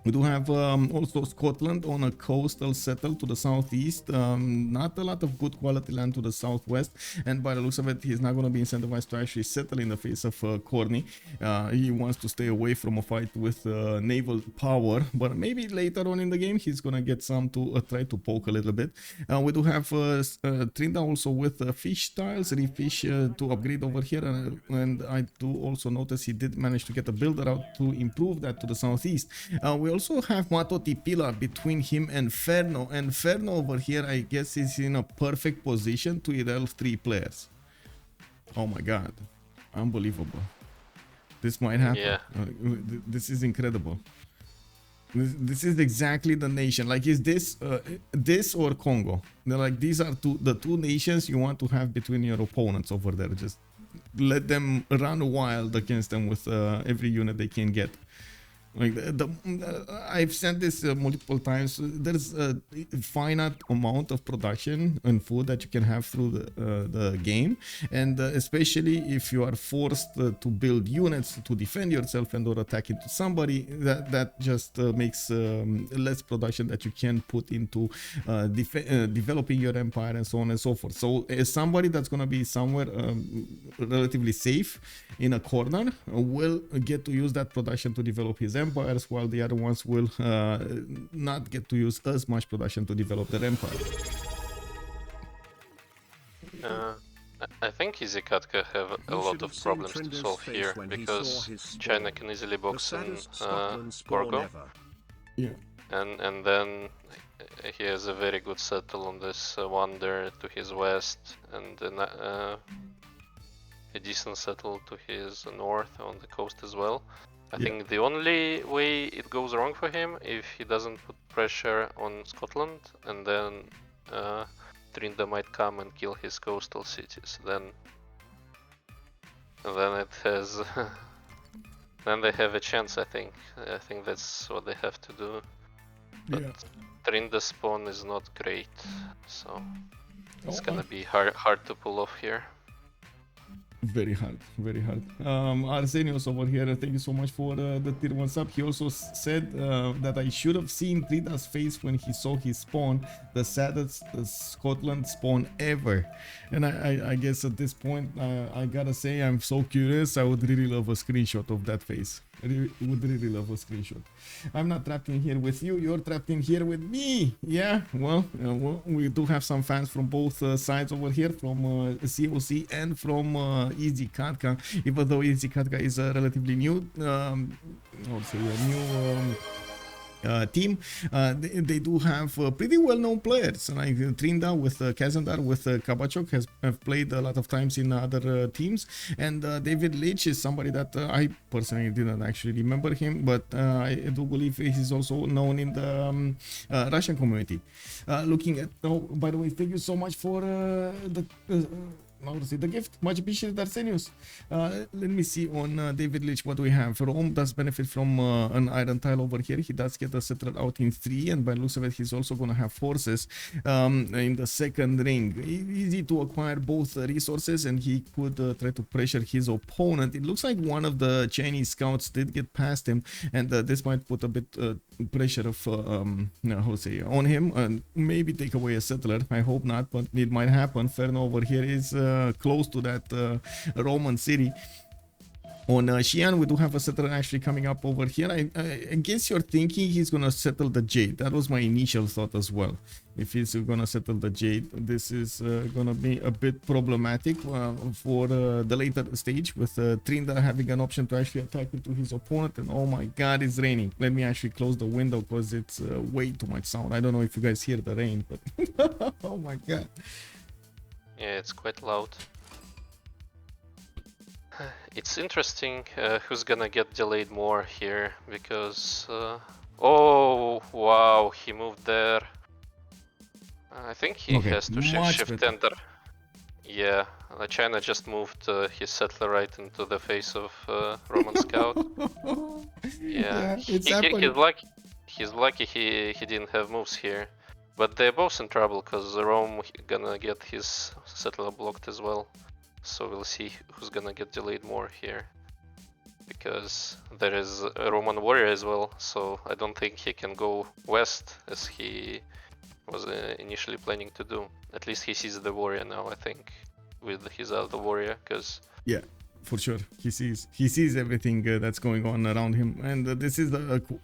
We do have also Scotland on a coastal settle to the southeast. Not a lot of good quality land to the southwest. And by the looks of it, he's not going to be incentivized to actually settle in the face of Khornie. He wants to stay away from a fight with naval power. But maybe later on in the game, he's going to get some to try to poke a little bit. We do have Trynda also with fish tiles, refish to upgrade over here. And I do also notice he did manage to get a builder out to improve that to the southeast. We also have Mato Tipila between him and Ferno, and Ferno over here I guess is in a perfect position to irrel 3 players. Oh my god, unbelievable. This might happen. Yeah. This is incredible. This is exactly the nation. Like, is this this or Kongo? They're like, these are the two nations you want to have between your opponents over there. Just let them run wild against them with every unit they can get. Like I've said this multiple times. There's a finite amount of production and food that you can have through the game, and especially if you are forced to build units to defend yourself and or attack into somebody, that just makes less production that you can put into developing your empire and so on and so forth. So as somebody that's gonna be somewhere relatively safe in a corner will get to use that production to develop his empires, while the other ones will not get to use as much production to develop their empire. I think Easy Katka have a lot of problems to solve here, because China can easily box in Gorgo. Yeah. And then he has a very good settle on this wonder to his west, and then a decent settle to his north on the coast as well. I think the only way it goes wrong for him if he doesn't put pressure on Scotland, and then Trynda might come and kill his coastal cities. Then it has then they have a chance. I think that's what they have to do. But Trynda's spawn is not great, so it's gonna be hard to pull off here. Very hard, very hard. Arsenios over here, thank you so much for the tier 1 sub. He also said that I should have seen Trynda's face when he saw his spawn, the saddest Scotland spawn ever. And I guess at this point, I gotta say, I'm so curious. I would really love a screenshot of that face. I would really love a screenshot. I'm not trapped in here with you, you're trapped in here with me. Yeah, well, we do have some fans from both sides over here, from COC and from Easy Katka, even though Easy Katka is a relatively new, I would say a new team. They do have pretty well-known players like Trynda with Kazandar, with Kabachok have played a lot of times in other teams, and David Lich is somebody that I personally didn't actually remember him, but I do believe he's also known in the Russian community. Looking at, oh, by the way, thank you so much for the gift, much appreciated, Arsenius. Let me see on David Lich what we have. Rome does benefit from an iron tile over here. He does get a settler out in 3, and by the looks of it, he's also going to have forces in the second ring. Easy to acquire both resources, and he could try to pressure his opponent. It looks like one of the Chinese scouts did get past him, and this might put a bit pressure of on him, and maybe take away a settler. I hope not, but it might happen. Ferno over here is close to that Roman city. On Xi'an, we do have a settler actually coming up over here. I guess you're thinking he's gonna settle the Jade. That was my initial thought as well. If he's gonna settle the Jade, this is gonna be a bit problematic for the later stage, with Trynda having an option to actually attack into his opponent. And oh my god, it's raining. Let me actually close the window because it's way too much sound. I don't know if you guys hear the rain, but oh my god. Yeah, it's quite loud. It's interesting who's gonna get delayed more here, because oh wow, he moved there. I think he has to shift enter. Yeah, China just moved his settler right into the face of Roman scout. Yeah, he's lucky he didn't have moves here. But they're both in trouble, because Rome gonna get his settler blocked as well. So we'll see who's gonna get delayed more here. because there is a Roman warrior as well, so I don't think he can go west as he was initially planning to do. At least he sees the warrior now, I think, with his other warrior, because yeah, for sure, he sees everything that's going on around him, and this is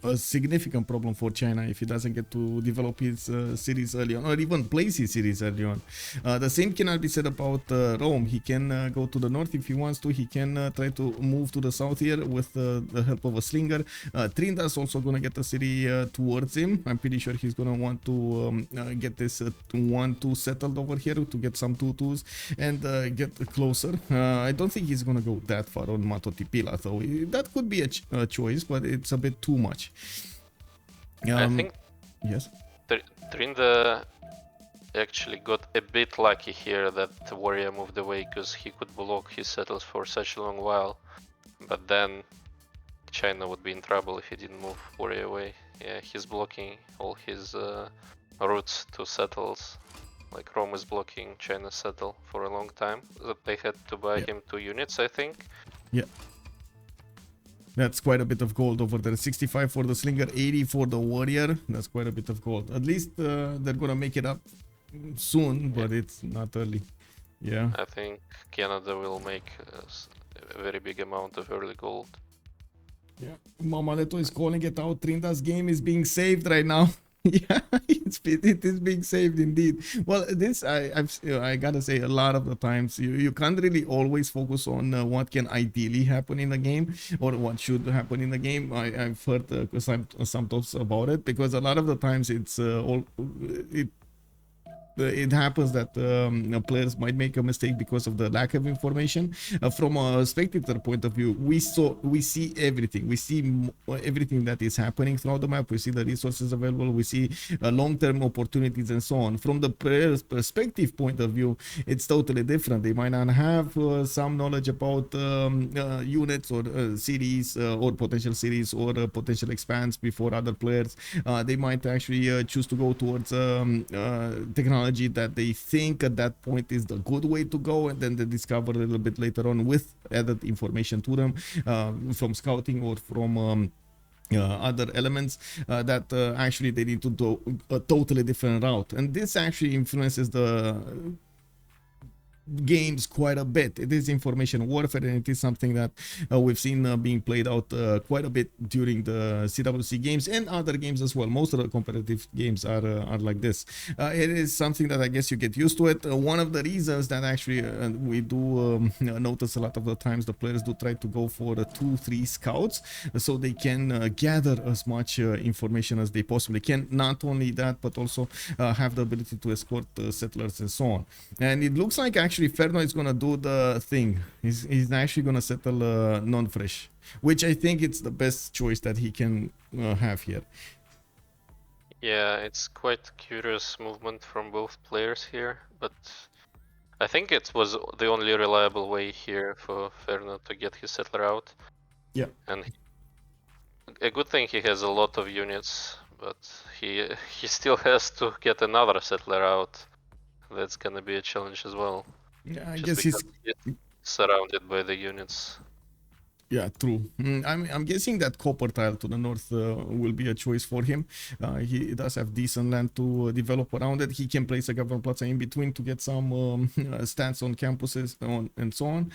a significant problem for China if he doesn't get to develop his cities early on, or even place his cities early on. The same cannot be said about Rome. He can go to the north if he wants to. He can try to move to the south here with the help of a slinger. Trynda is also gonna get a city towards him. I'm pretty sure he's gonna want to get this 1-2 settled over here to get some 2-2s and get closer. I don't think he's gonna go that far on Matotipila, though. That could be a choice, but it's a bit too much. I think yes, Trynda actually got a bit lucky here that the warrior moved away, because he could block his settles for such a long while, but then China would be in trouble if he didn't move warrior away. Yeah, he's blocking all his routes to settles. Like Rome is blocking China's settle for a long time. That they had to buy him 2 units, I think. Yeah. That's quite a bit of gold over there. 65 for the slinger, 80 for the warrior. That's quite a bit of gold. At least they're gonna make it up soon, but it's not early. Yeah. I think Canada will make a very big amount of early gold. Yeah. Mamaleto is calling it out. Trynda's game is being saved right now. Yeah, it is being saved indeed. Well, this I gotta say, a lot of the times you can't really always focus on what can ideally happen in the game or what should happen in the game. I've heard some talks about it, because a lot of the times it's it happens that players might make a mistake because of the lack of information. From a spectator point of view, we see everything. We see everything that is happening throughout the map. We see the resources available. We see long-term opportunities and so on. From the player's perspective point of view, it's totally different. They might not have some knowledge about units or cities or potential cities or potential expands before other players. They might actually choose to go towards technology that they think at that point is the good way to go, and then they discover a little bit later on with added information to them from scouting or from other elements that actually they need to do a totally different route, and this actually influences the games quite a bit. It is information warfare, and it is something that we've seen being played out quite a bit during the CWC games and other games as well. Most of the competitive games are like this. It is something that I guess you get used to it. One of the reasons that actually we do notice a lot of the times the players do try to go for 2-3 scouts so they can gather as much information as they possibly can. Not only that, but also have the ability to escort settlers and so on. And it looks like actually Ferno is gonna do the thing. He's actually gonna settle non-fresh, which I think it's the best choice that he can have here. Yeah, it's quite curious movement from both players here, but I think it was the only reliable way here for Ferno to get his settler out. Yeah. And a good thing he has a lot of units, but he still has to get another settler out. That's gonna be a challenge as well. Yeah, I guess he's surrounded by the units. Yeah, true. I'm guessing that copper tile to the north will be a choice for him. He does have decent land to develop around it. He can place a government plaza in between to get some stats on campuses and so on.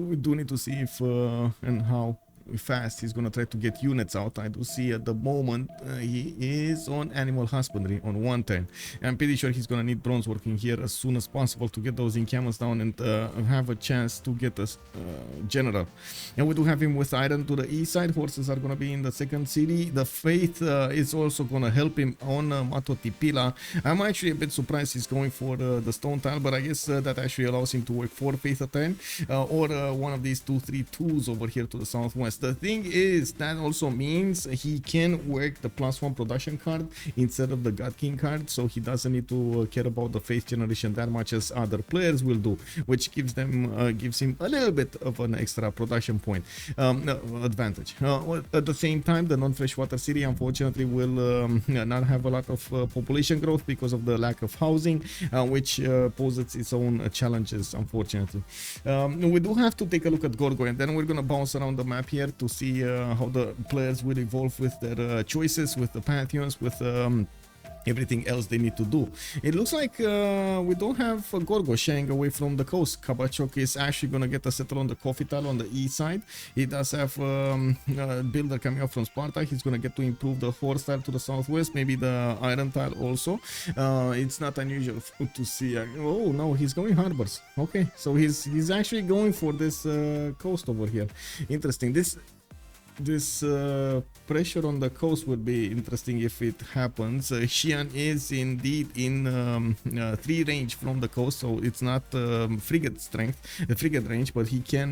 We do need to see if and how fast he's gonna try to get units out. I do see at the moment he is on animal husbandry on 110. I'm pretty sure he's gonna need bronze working here as soon as possible to get those encampments down and have a chance to get a general. And we do have him with iron to the east side. Horses are gonna be in the second city. The faith is also gonna help him on Matotipila. I'm actually a bit surprised he's going for the stone tile, but I guess that actually allows him to work 4 faith at a time or one of these 2-3-2s over here to the southwest. The thing is, that also means he can work the +1 production card instead of the God King card, so he doesn't need to care about the faith generation that much as other players will do, which gives him a little bit of an extra production point advantage. At the same time, the non-freshwater city unfortunately will not have a lot of population growth because of the lack of housing, which poses its own challenges, unfortunately. We do have to take a look at Gorgo, and then we're gonna bounce around the map here. here to see how the players will evolve with their choices, with the pantheons, with everything else they need to do. It looks like we don't have Gorgo shying away from the coast. Kabachok is actually gonna get a settle on the coffee tile on the east side. He does have a builder coming up from Sparta. He's gonna get to improve the horse tile to the southwest, maybe the iron tile also. It's not unusual to see. Oh no, he's going harbors. Okay, so he's actually going for this coast over here. Interesting. This pressure on the coast would be interesting if it happens. Xi'an is indeed in 3 range from the coast, so it's not frigate strength, frigate range, but he can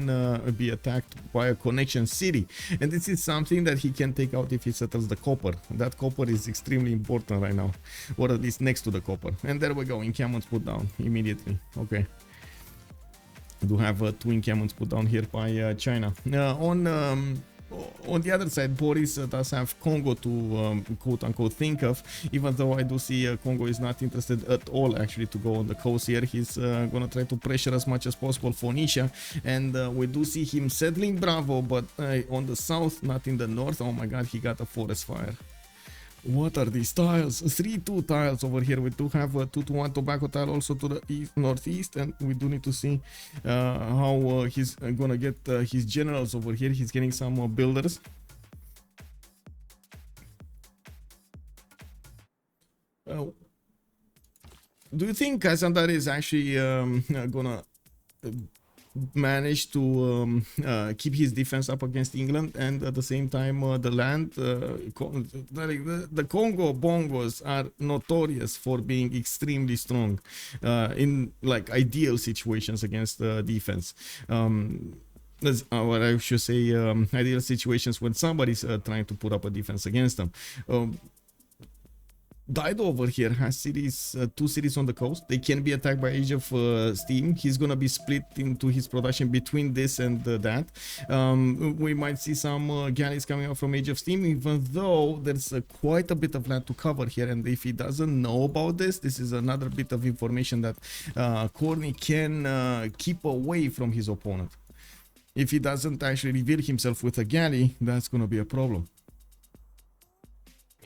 be attacked by a connection city, and this is something that he can take out if he settles the copper. That copper is extremely important right now, or at least next to the copper. And there we go, encampments put down immediately. Okay, we do have 2 encampments put down here by China. On the other side, Boris does have Kongo to quote-unquote think of, even though I do see Kongo is not interested at all actually to go on the coast here. He's gonna try to pressure as much as possible for Nisha, and we do see him settling Bravo, but on the south, not in the north. Oh my god, he got a forest fire. What are these tiles? 3-2 tiles over here. We do have a 2-1 tobacco tile also to the east, northeast, and we do need to see how he's gonna get his generals over here. He's getting some builders. Do you think Kazandar is actually gonna managed to keep his defense up against England, and at the same time the land, the Congo Bongos are notorious for being extremely strong in like ideal situations against defense. What I should say, ideal situations when somebody's trying to put up a defense against them. Dido over here has cities, 2 cities on the coast. They can be attacked by Age of Steam. He's gonna be split into his production between this and that. We might see some galleys coming out from Age of Steam, even though there's quite a bit of land to cover here. And if he doesn't know about this, this is another bit of information that Khornie can keep away from his opponent. If he doesn't actually reveal himself with a galley, that's gonna be a problem.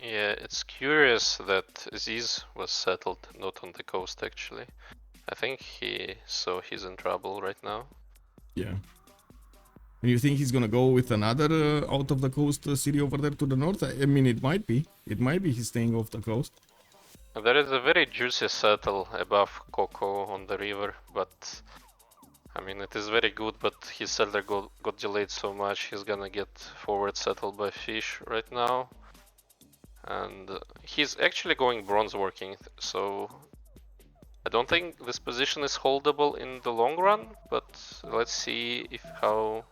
Yeah, it's curious that Ziz was settled not on the coast actually. I think he's in trouble right now. Yeah. And you think he's gonna go with another out of the coast city over there to the north? I mean, it might be. It might be he's staying off the coast. There is a very juicy settle above CoC on the river, but I mean it is very good, but his settler got delayed so much he's gonna get forward settled by fish right now. And he's actually going bronze working, so I don't think this position is holdable in the long run, but let's see if for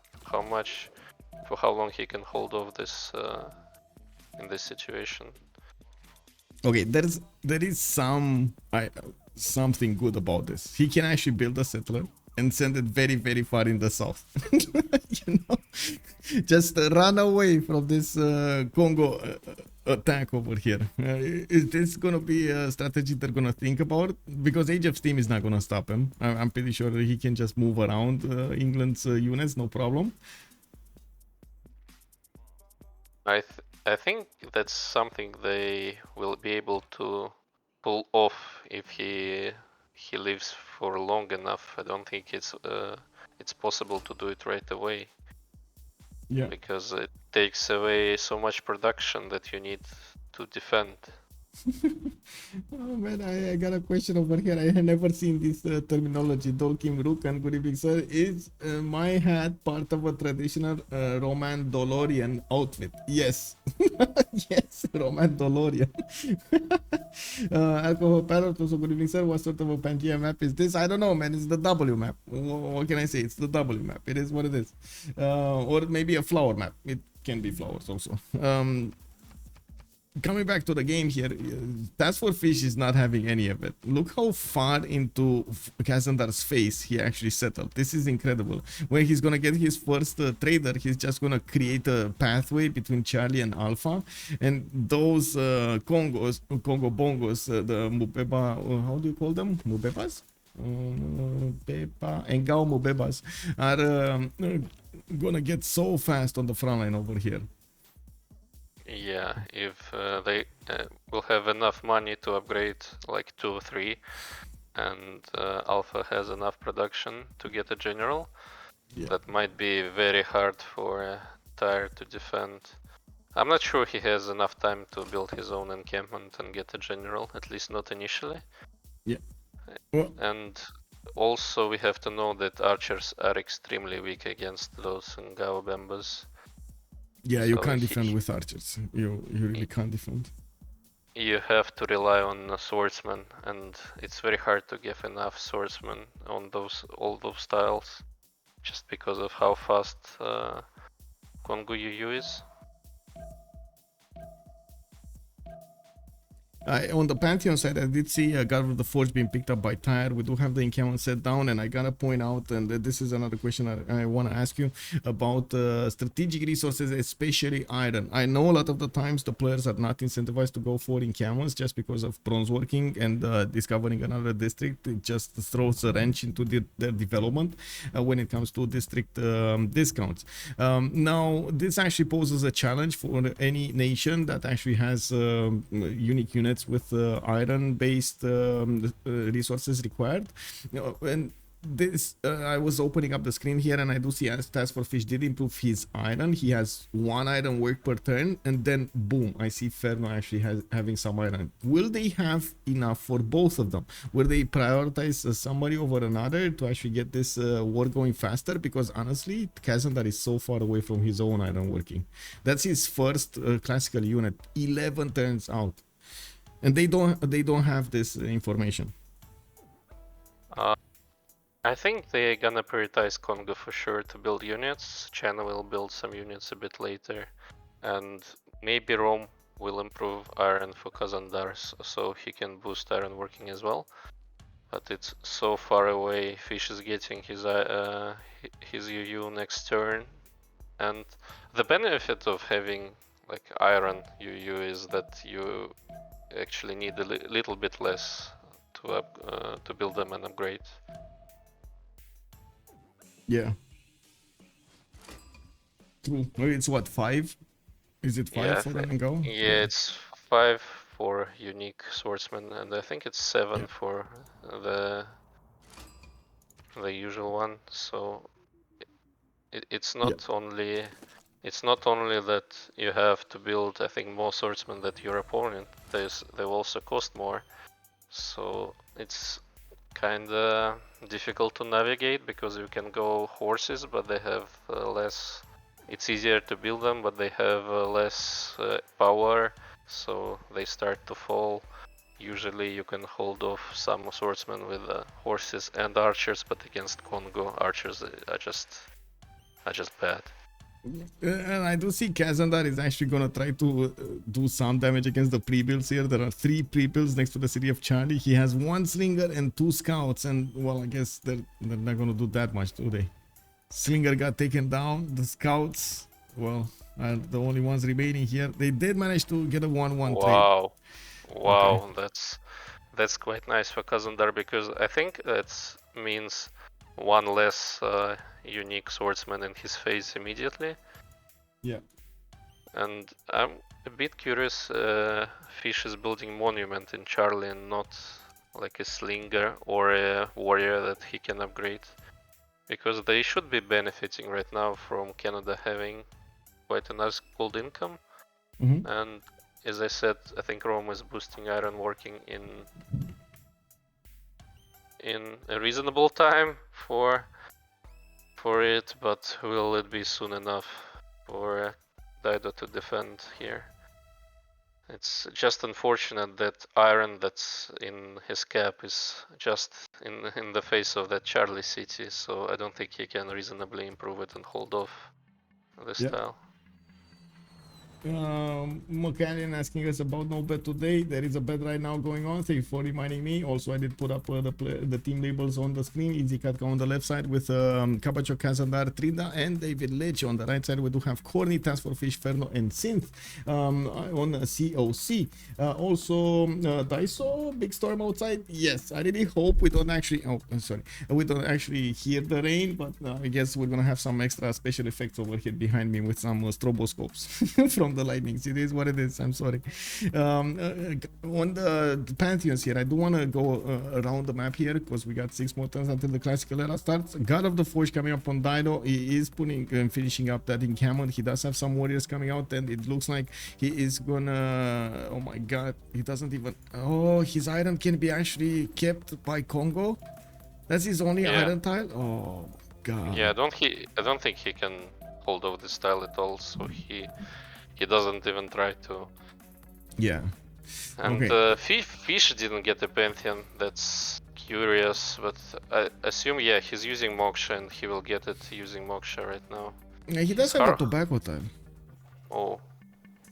how long he can hold off this in this situation. Okay, there is something good about this. He can actually build a settler and send it very, very far in the south. You know, just run away from this Congo attack over here. Is this gonna be a strategy they're gonna think about? Because Age of Steam is not gonna stop him. I'm pretty sure he can just move around England's units, no problem. I think that's something they will be able to pull off if he lives for long enough. I don't think it's possible to do it right away. Yeah. Because it takes away so much production that you need to defend. Oh man, I got a question over here. I had never seen this terminology. Dolkim Rook, and good evening, sir. Is my hat part of a traditional Roman Dolorian outfit? Yes. Yes, Roman Dolorian. Alcohol Parrot, also good evening, sir. What sort of a Pangea map is this? I don't know, man. It's the W map. What can I say? It's the W map. It is what it is. Or maybe a flower map. It can be flowers also. Coming back to the game here, TaskForceFish is not having any of it. Look how far into Kazandar's face he actually settled. This is incredible. When he's gonna get his first trader, he's just gonna create a pathway between Charlie and Alpha, and those Congo Bongos, the Mvemba, how do you call them? Mvembas? Engao Mvembas are gonna get so fast on the front line over here. Yeah, if they will have enough money to upgrade like 2 or 3, and Alpha has enough production to get a general, that might be very hard for Tyre to defend. I'm not sure he has enough time to build his own encampment and get a general, at least not initially. Yeah. Well, and also we have to know that archers are extremely weak against those Ngao Bembas. Yeah, you can't defend with archers. You really can't defend. You have to rely on swordsmen, and it's very hard to get enough swordsmen on all those tiles, just because of how fast Kongo UU is. On the Pantheon side, I did see God of the Forge being picked up by Tyre. We do have the encampment set down, and I gotta point out, and this is another question I want to ask you about strategic resources, especially iron. I know a lot of the times the players are not incentivized to go for encampments just because of bronze working and discovering another district. It just throws a wrench into their development when it comes to district discounts. Now, this actually poses a challenge for any nation that actually has unique units with iron-based resources required. And this, I was opening up the screen here, and I do see TaskForceFish did improve his iron. He has 1 iron work per turn, and then boom, I see Ferno actually having some iron. Will they have enough for both of them? Will they prioritize somebody over another to actually get this war going faster? Because honestly, Kazandar is so far away from his own iron working. That's his first classical unit, 11 turns out. And they don't have this information. I think they're gonna prioritize Kongo for sure to build units. China will build some units a bit later, and maybe Rome will improve iron for Kazandar so he can boost iron working as well. But it's so far away. Fish is getting his UU next turn, and the benefit of having like iron UU is that you actually need a little bit less to build them and upgrade. Yeah. True. It's what, 5? Is it 5 for them and go? Yeah, it's 5 for unique swordsman, and I think it's 7 for the usual one. So it's not only that you have to build, I think, more swordsmen than your opponent. They also cost more. So it's kinda difficult to navigate because you can go horses, but they have less. It's easier to build them, but they have less power, so they start to fall. Usually you can hold off some swordsmen with horses and archers, but against Kongo, archers are just bad. And I do see Kazandar is actually gonna try to do some damage against the pre-builds here. There are 3 pre-builds next to the city of Charlie. He has 1 slinger and 2 scouts, and well, I guess they're not gonna do that much, do they? Slinger got taken down. The scouts, well, are the only ones remaining here. They did manage to get a 1-1 trade. Wow, okay. That's quite nice for Kazandar, because I think that means 1 less unique swordsman in his face immediately. Yeah. And I'm a bit curious, Fish is building monument in Charlie and not like a slinger or a warrior that he can upgrade, because they should be benefiting right now from Canada having quite a nice gold income. And as I said, I think Rome is boosting iron working in a reasonable time for it, but will it be soon enough for Dido to defend here? It's just unfortunate that iron that's in his cap is just in the face of that Charlie city, so I don't think he can reasonably improve it and hold off this tile. Mccallion asking us about no bet today. There is a bet right now going on. Thank you for reminding me. Also, I did put up the team labels on the screen. Easy Katka on the left side with Kabacho, Kazandar, Trynda, and David Lich. On the right side, we do have Khornie, TaskForceFish, Ferno, and Cynth on CoC. Also, Daiso, big storm outside. Yes, I really hope we don't actually. Oh, I'm sorry. We don't actually hear the rain, but I guess we're gonna have some extra special effects over here behind me with some stroboscopes from the lightnings. It is what it is. I'm sorry. On the pantheons here, I do want to go around the map here because we got 6 more turns until the classical era starts. God of the Forge coming up on Dido. He is putting and finishing up that encampment. He does have some warriors coming out, and it looks like he is gonna. Oh my god, he doesn't even. Oh, his iron can be actually kept by Kongo. That's his only iron tile. Oh my god. Yeah, I don't think he can hold off this tile at all. So he doesn't even try to. Yeah. And Fish didn't get a Pantheon. That's curious, but I assume he's using Moksha and he will get it using Moksha right now. Yeah, he does have a tobacco tile. Oh,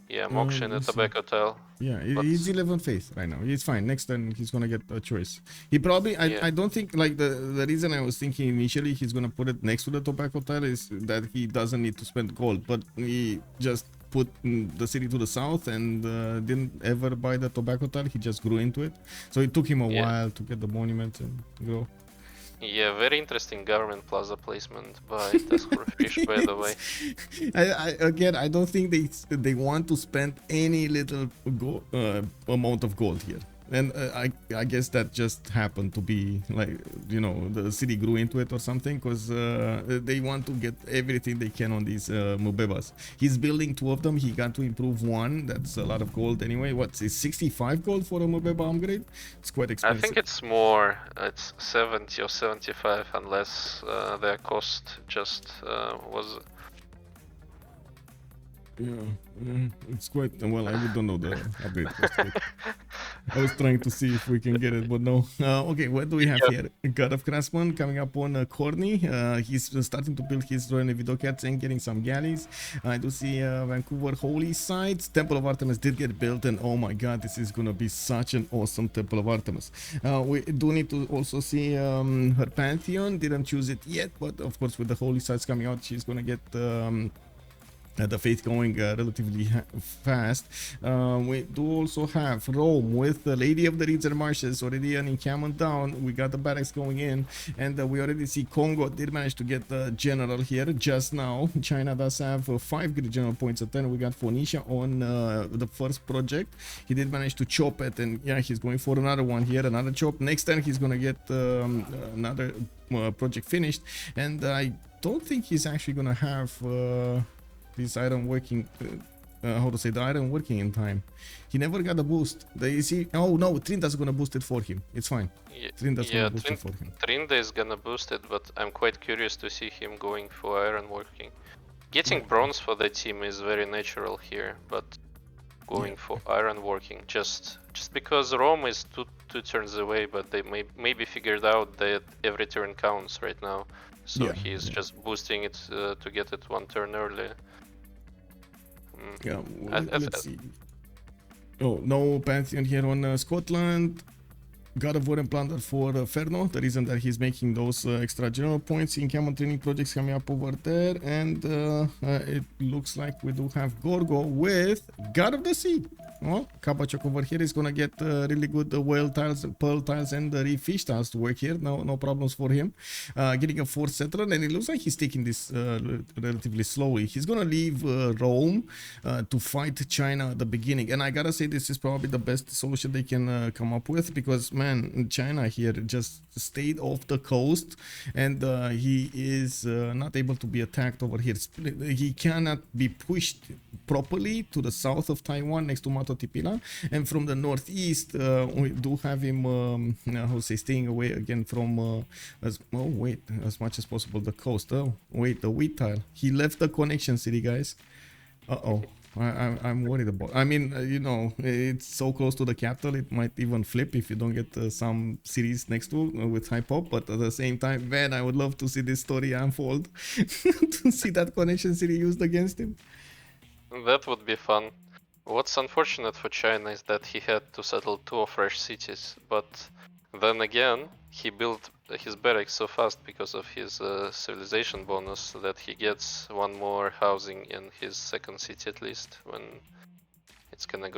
yeah, Moksha and a tobacco tile. Yeah, he's 11 faith right now. He's fine. Next turn he's gonna get a choice. He probably I don't think like the reason I was thinking initially he's gonna put it next to the tobacco tile is that he doesn't need to spend gold, but he just put the city to the south and didn't ever buy the tobacco tile. He just grew into it, so it took him a while to get the monument and grow. Yeah, very interesting government plaza placement by TaskForceFish, by the way. I don't think they want to spend any little amount of gold here. And I guess that just happened to be like, you know, the city grew into it or something, because they want to get everything they can on these Mvembas. He's building 2 of them. He got to improve 1. That's a lot of gold anyway. What's it, 65 gold for a Mvemba upgrade? It's quite expensive. I think it's more. It's 70 or 75 unless their cost just was... Yeah, it's quite well. I don't know the upgrade cost. I was trying to see if we can get it, but no. Okay, what do we have here? God of Craftsman coming up on Khornie. He's starting to build his drone video cats and getting some galleys. I do see Vancouver Holy Sites. Temple of Artemis did get built, and oh my god, this is gonna be such an awesome Temple of Artemis. We do need to also see her Pantheon. Didn't choose it yet, but of course with the Holy Sites coming out, she's gonna get the faith going relatively fast. We do also have Rome with the Lady of the Reeds and Marshes, already an encampment down. We got the barracks going in, and we already see Kongo did manage to get the general here just now. China does have 5 grid general points at 10. We got Phoenicia on the first project. He did manage to chop it, and yeah, he's going for another one here, another chop. Next turn he's gonna get another project finished, and I don't think he's actually gonna have this iron working, how to say, the iron working in time. He never got a boost. You see, oh no, Trynda's gonna boost it for him. It's fine. Trynda's gonna boost it for him. Trynda is gonna boost it, but I'm quite curious to see him going for iron working. Getting bronze for the team is very natural here, but going for iron working just because Rome is two turns away, but they maybe figured out that every turn counts right now, so he's just boosting it to get it 1 turn early. Yeah, let's see. Oh, no Pantheon here on Scotland. God of War and Plunder for Ferno. The reason that he's making those extra general points. Encampment training projects coming up over there. And it looks like we do have Gorgo with God of the Sea. Oh, Kabachok over here is gonna get really good whale tiles, pearl tiles, and reef fish tiles to work here. No problems for him. Getting a 4th settler, and it looks like he's taking this relatively slowly. He's gonna leave Rome to fight China at the beginning, and I gotta say this is probably the best solution they can come up with, because man, China here just stayed off the coast, and he is not able to be attacked over here. He cannot be pushed properly to the south of Taiwan next to Matotipila, and from the northeast we do have him how to say, staying away again from as much as possible the coast. Oh wait, the wheat tile, he left the connection city, guys. I'm worried about. I mean, you know, it's so close to the capital, it might even flip if you don't get some cities next to with high pop. But at the same time, man, I would love to see this story unfold, to see that connection city used against him. That would be fun. What's unfortunate for China is that he had to settle 2 fresh cities, but then again, he built his barracks so fast because of his civilization bonus that he gets 1 more housing in his second city at least, when it's gonna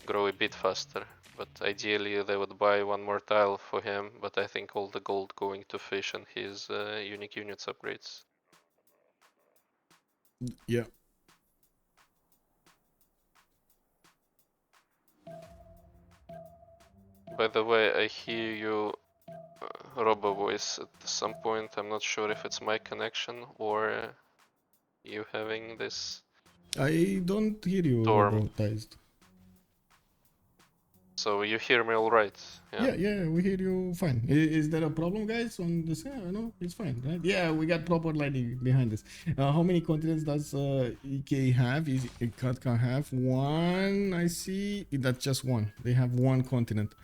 grow a bit faster. But ideally they would buy 1 more tile for him, but I think all the gold going to fish and his unique units upgrades. Yeah. By the way, I hear you robo voice at some point. I'm not sure if it's my connection or you having this I don't hear you storm. robotized. So you hear me all right? Yeah, we hear you fine. Is there a problem, guys, on this? Yeah, no, it's fine, right? Yeah, we got proper lighting behind this. How many continents does EK have? Is Katka have? One, I see. That's just one. They have one continent.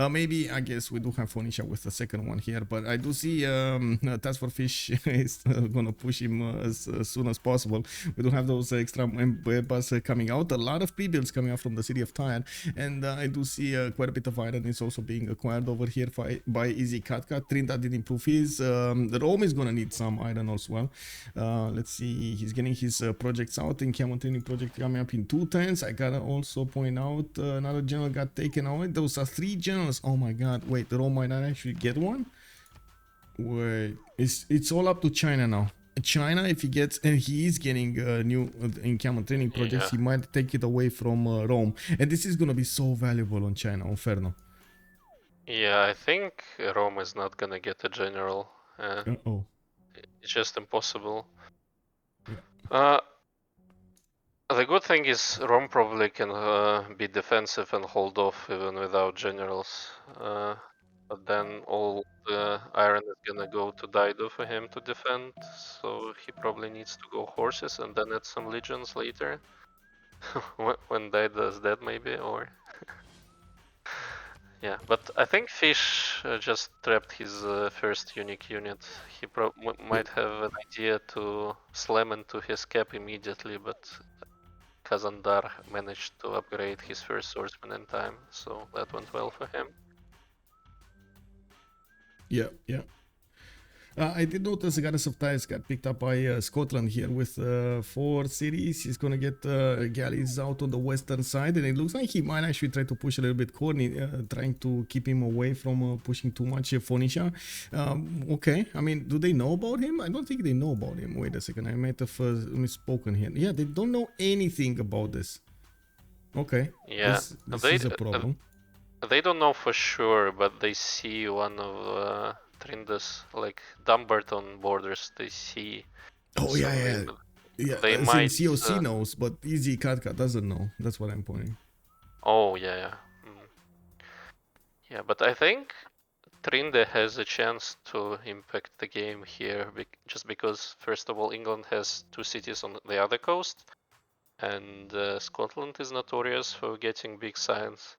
Maybe, I guess we do have Phoenicia with the second one here, but I do see TaskForceFish is gonna push him as soon as possible. We do have those extra Mvembas coming out. A lot of pre-builds coming out from the city of Tyre, and I do see quite a bit of iron is also being acquired over here by Easy Katka. Trynda did improve his. The Rome is gonna need some iron as well. Let's see, he's getting his projects out. In Camel Training project coming up in 2 turns. I gotta also point out another general got taken away. Those are 3 generals. Oh my god, wait, the Rome might not actually get one. Wait, it's all up to China now. China, if he gets, and he is getting new in Camel Training projects, he might take it away from Rome, and this is gonna be so valuable on China, on Ferno. Yeah, I think Rome is not gonna get a general. It's just impossible. Yeah. The good thing is Rome probably can be defensive and hold off even without generals. But then all the iron is gonna go to Dido for him to defend, so he probably needs to go horses and then add some legions later. when Dido is dead maybe, or... Yeah, but I think Fish just trapped his first unique unit. He might have an idea to slam into his cap immediately, but Kazandar managed to upgrade his first swordsman in time, so that went well for him. Yeah. I did notice the Goddess of Ties got picked up by Scotland here with 4 cities. He's gonna get galleys out on the western side, and it looks like he might actually try to push a little bit Khornie, trying to keep him away from pushing too much Phoenicia. Okay, I mean, do they know about him? I don't think they know about him. Wait a second, I might have misspoken here. Yeah, they don't know anything about this. Okay, yeah, this is a problem. They don't know for sure, but they see one of Trynda's like Dumbarton borders. They see. Oh yeah. They might. COC knows, but Easy Katka doesn't know. That's what I'm pointing. Oh yeah. Yeah, but I think Trynda has a chance to impact the game here, just because first of all England has 2 cities on the other coast, and Scotland is notorious for getting big signs.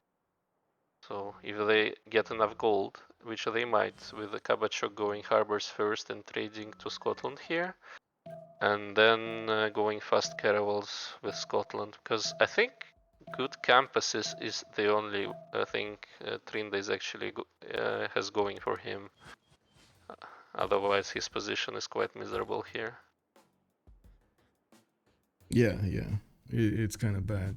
So if they get enough gold, which they might, with the Kabachok going harbors first and trading to Scotland here, and then going fast caravels with Scotland, because I think good campuses is the only thing Trynda is actually has going for him. Otherwise, his position is quite miserable here. Yeah, it's kind of bad.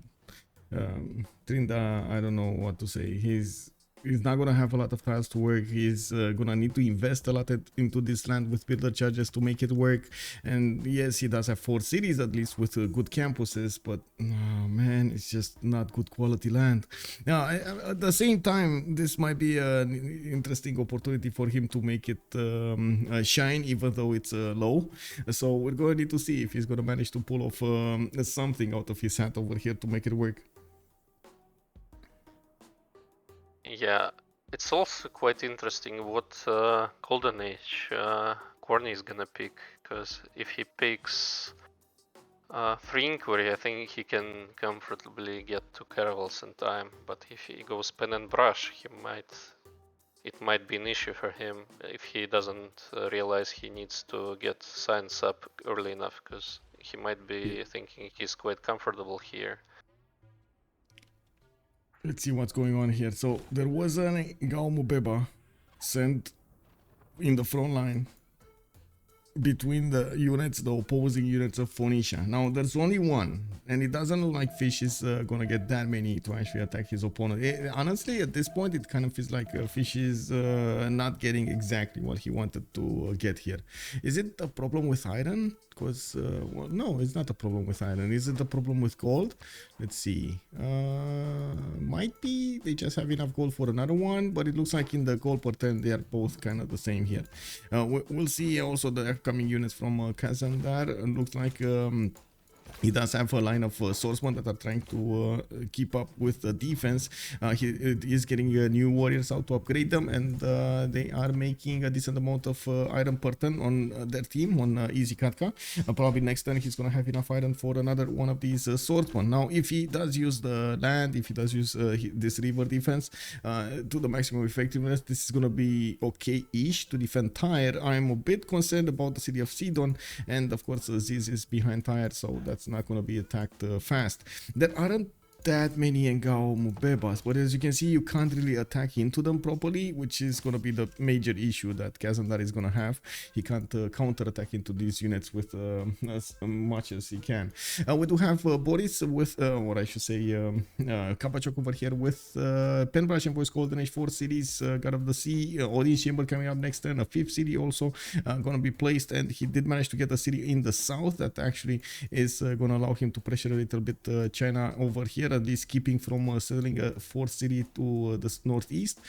Trynda, I don't know what to say. He's not gonna have a lot of tiles to work. He's gonna need to invest a lot into this land with builder charges to make it work. And yes, he does have 4 cities at least with good campuses, but man, it's just not good quality land. Now, at the same time, this might be an interesting opportunity for him to make it shine, even though it's low. So we're going to need to see if he's gonna manage to pull off something out of his hat over here to make it work. Yeah, it's also quite interesting what Golden Age Khornie is gonna pick, because if he picks 3 Inquiry, I think he can comfortably get 2 caravels in time, but if he goes Pen and Brush, it might be an issue for him if he doesn't realize he needs to get signs up early enough, because he might be thinking he's quite comfortable here. Let's see what's going on here. So there was an Mvemba sent in the front line between the units, the opposing units of Phoenicia. Now there's only one, and it doesn't look like Fish is gonna get that many to actually attack his opponent. Honestly, at this point, it kind of feels like Fish is not getting exactly what he wanted to get here. Is it a problem with iron? Because well, no, it's not a problem with iron. Is it a problem with gold? Let's see. Might be they just have enough gold for another one, but it looks like in the gold per turn they are both kind of the same here. We'll see also the upcoming units from Kazandar. It looks like he does have a line of swordsmen that are trying to keep up with the defense. He is getting new warriors out to upgrade them, and they are making a decent amount of iron per turn on their team, on easy Katka. Probably next turn he's going to have enough iron for another one of these swordsmen. Now, if he does use the land, if he does use this river defense to the maximum effectiveness, this is going to be okay-ish to defend Tyre. I'm a bit concerned about the city of Sidon, and of course Ziz is behind Tyre, so that's not going to be attacked fast. There aren't that many Engao Mvembas, but as you can see, you can't really attack into them properly, which is going to be the major issue that Kazandar is going to have. He can't counter-attack into these units with as much as he can. We do have Boris with, or I should say, Kapachok over here with Penbrush and Voice Golden Age 4 series, God of the Sea, Audience Chamber coming up next turn, a 5th city also going to be placed, and he did manage to get a city in the south that actually is going to allow him to pressure a little bit China over here, at least keeping from settling a 4th city to the northeast.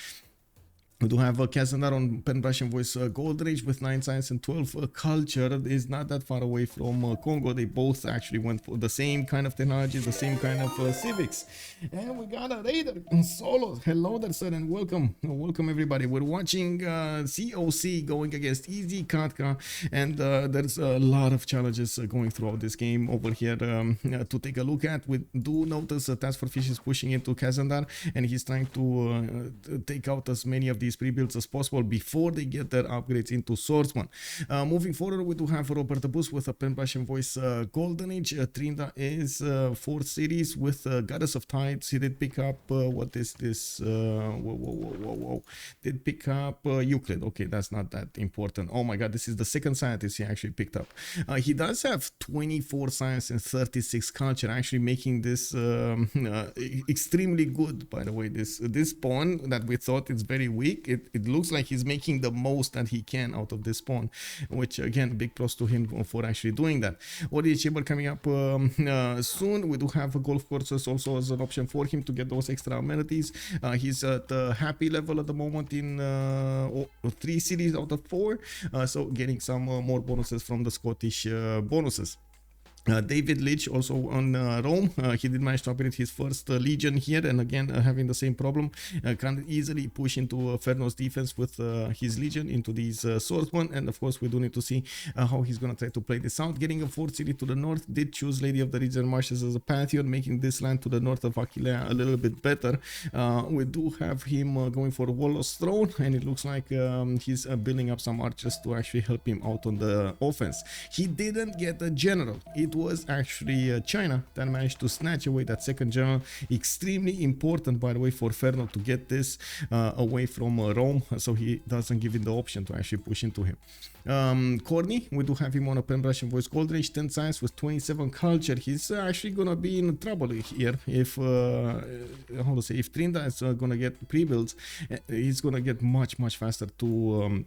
We do have Kazandar on Penbrush and Voice Gold Rage with 9 science and 12 culture. Is not that far away from Kongo. They both actually went for the same kind of technology, the same kind of Civ6. And we got a raider solo. Hello there, sir, and welcome. Welcome, everybody. We're watching CoC going against Easy Katka, and there's a lot of challenges going throughout this game over here to take a look at. We do notice TaskForceFish is pushing into Kazandar, and he's trying to take out as many of these pre-builds as possible before they get their upgrades into swordsman. Moving forward, we do have Robert the Boost with a Penbrush and Voice Golden Age. Trynda is 4th series with Goddess of Tides. He did pick up what is this? Did pick up Euclid. Okay, that's not that important. Oh my god, this is the 2nd scientist he actually picked up. He does have 24 science and 36 culture, actually making this extremely good. By the way, this pawn that we thought is very weak, it looks like he's making the most that he can out of this pawn, which again, big plus to him for actually doing that. Audience Chamber coming up soon. We do have golf courses also as an option for him to get those extra amenities. He's at the happy level at the moment in 3 cities out of 4, so getting some more bonuses from the Scottish bonuses. David Lich also on Rome. He did manage to operate his 1st legion here, and again having the same problem, can easily push into Ferno's defense with his legion into these swordsmen. And of course we do need to see how he's gonna try to play this out. Getting a 4th city to the north, did choose Lady of the Region Marshes as a pantheon, making this land to the north of Aquilea a little bit better. We do have him going for Wallow's Throne, and it looks like he's building up some archers to actually help him out on the offense. He didn't get a general. It was actually China that managed to snatch away that 2nd general. Extremely important, by the way, for Ferno to get this away from Rome, so he doesn't give him the option to actually push into him. Khornie, we do have him on a Penbrush and Voice Gold Rage, 10 science with 27 culture. He's actually gonna be in trouble here if how to say, if Trynda is gonna get pre-builds, he's gonna get much faster to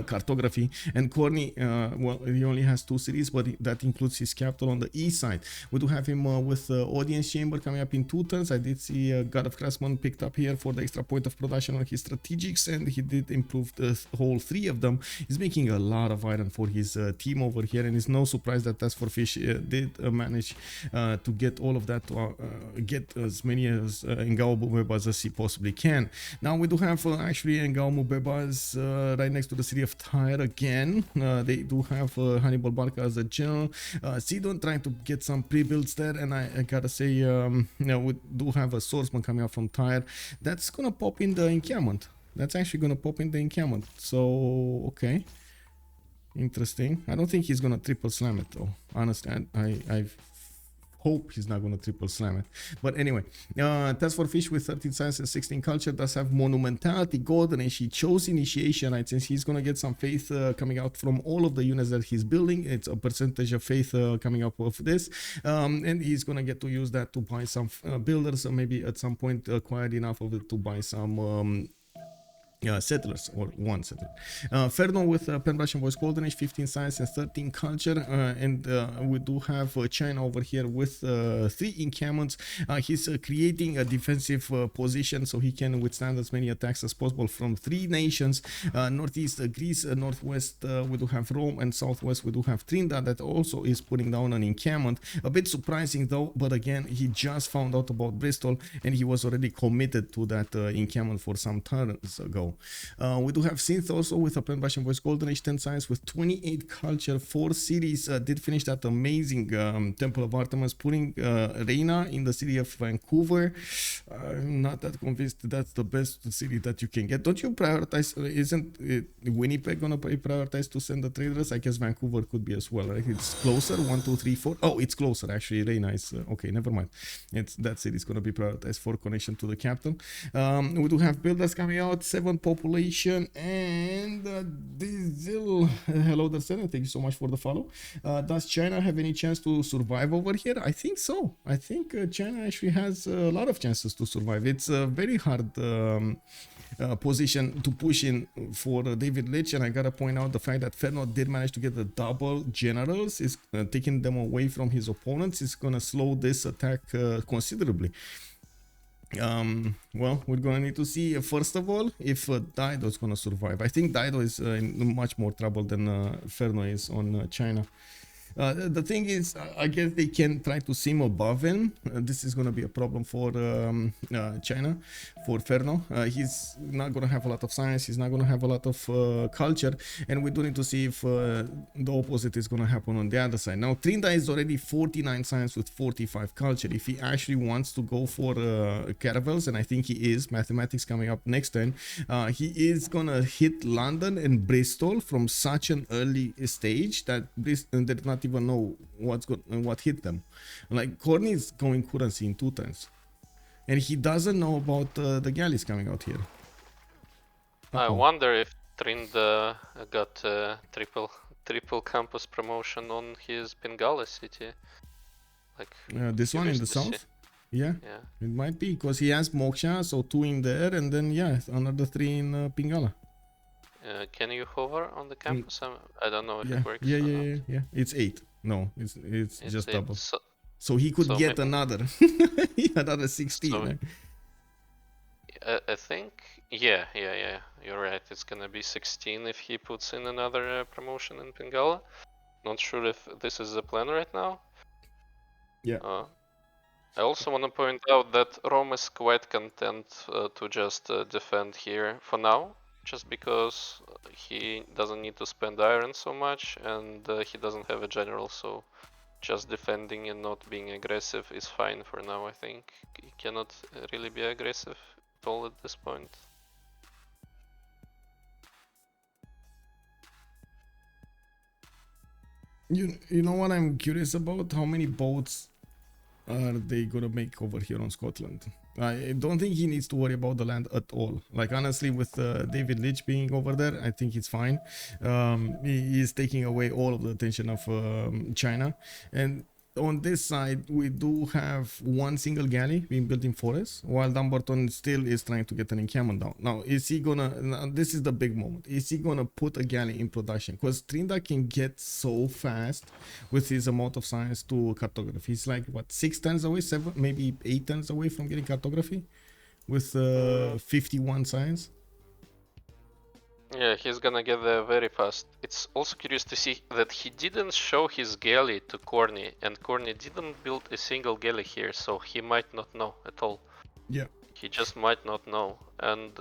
cartography. And Khornie, well, he only has 2 cities, but that includes his capital on the east side. We do have him with Audience Chamber coming up in 2 turns. I did see God of Craftsman picked up here for the extra point of production on his strategics, and he did improve the whole 3 of them. He's making a lot of iron for his team over here, and it's no surprise that TaskForceFish did manage to get all of that, to get as many as Engao Mvembas as he possibly can. Now we do have actually Engao Mvembas right next to the city of Tyre again. They do have Hannibal Barca as a general. Sidon trying to get some pre-builds there, and I gotta say, you know, we do have a swordsman coming up from Tyre. That's gonna pop in the encampment. That's actually gonna pop in the encampment. So okay. Interesting. I don't think he's gonna triple slam it though. Honestly, I hope he's not gonna triple slam it. But anyway, TaskForceFish with 13 science and 16 culture does have monumentality, golden, and she chose initiation rights, and he's gonna get some faith coming out from all of the units that he's building. It's a percentage of faith coming up of this, and he's gonna get to use that to buy some builders, or maybe at some point acquired enough of it to buy some settlers, or one settler. Ferno with Pen Russian Voice Golden Age, 15 science and 13 culture, and we do have China over here with 3 encampments. He's creating a defensive position so he can withstand as many attacks as possible from 3 nations. Northeast Greece, northwest we do have Rome, and southwest we do have Trynda that also is putting down an encampment. A bit surprising though, but again, he just found out about Bristol and he was already committed to that encampment for some turns ago. We do have Cynth also with a Pen Russian Voice Golden Age, 10 science with 28 culture, 4 cities. Did finish that amazing Temple of Artemis, putting Reina in the city of Vancouver. I'm not that convinced that's the best city that you can get. Don't you prioritize? Isn't Winnipeg gonna prioritize to send the traders? I guess Vancouver could be as well, right? It's closer. 1, 2, 3, 4. Oh, it's closer actually. Reina is okay. Never mind. It's that city is gonna be prioritized for connection to the capital. We do have builders coming out. 7 population and Diesel. Hello there, Senna. Thank you so much for the follow. Does China have any chance to survive over here? I think so. I think China actually has a lot of chances to survive. It's a very hard position to push in for David Lich, and I gotta point out the fact that Ferno did manage to get the double generals. Is taking them away from his opponents. It's gonna slow this attack considerably. Well, we're gonna need to see first of all if Dido is gonna survive. I think Dido is in much more trouble than Ferno is on China. The thing is, I guess they can try to sim above him. This is going to be a problem for China, for Ferno. He's not going to have a lot of science. He's not going to have a lot of culture. And we do need to see if the opposite is going to happen on the other side. Now, Trynda is already 49 science with 45 culture. If he actually wants to go for caravels, and I think he is, mathematics coming up next turn, he is going to hit London and Bristol from such an early stage that Bristol did not even know what hit them. Like, Khornie is going currency in 2 turns, and he doesn't know about the galleys coming out here. I wonder if Trynda got triple campus promotion on his Bengala city. Like this one in the south. Yeah, it might be because he has Moksha, so 2 in there, and then another 3 in Pingala. Can you hover on the campus? I don't know if it works. Yeah. It's 8. No, it's just 8. Double. So he could get another 16. So, right? I think, yeah. You're right. It's gonna be 16 if he puts in another promotion in Pingala. Not sure if this is the plan right now. Yeah. I also want to point out that Rome is quite content to just defend here for now. Just because he doesn't need to spend iron so much, and he doesn't have a general, so just defending and not being aggressive is fine for now. I think he cannot really be aggressive at all at this point. You know what I'm curious about? How many boats are they gonna make over here on Scotland? I don't think he needs to worry about the land at all. Like, honestly, with David Lich being over there, I think it's fine. He is taking away all of the attention of China. And on this side, we do have 1 single galley being built in forest, while Dumbarton still is trying to get an encampment down. Now, is he gonna... this is the big moment. Is he gonna put a galley in production? Because Trynda can get so fast with his amount of science to cartography. He's like, what, 6 turns away? 7, maybe 8 turns away from getting cartography? With 51 science? Yeah, he's gonna get there very fast. It's also curious to see that he didn't show his galley to Khornie, and Khornie didn't build a single galley here, so he might not know at all. Yeah. He just might not know. And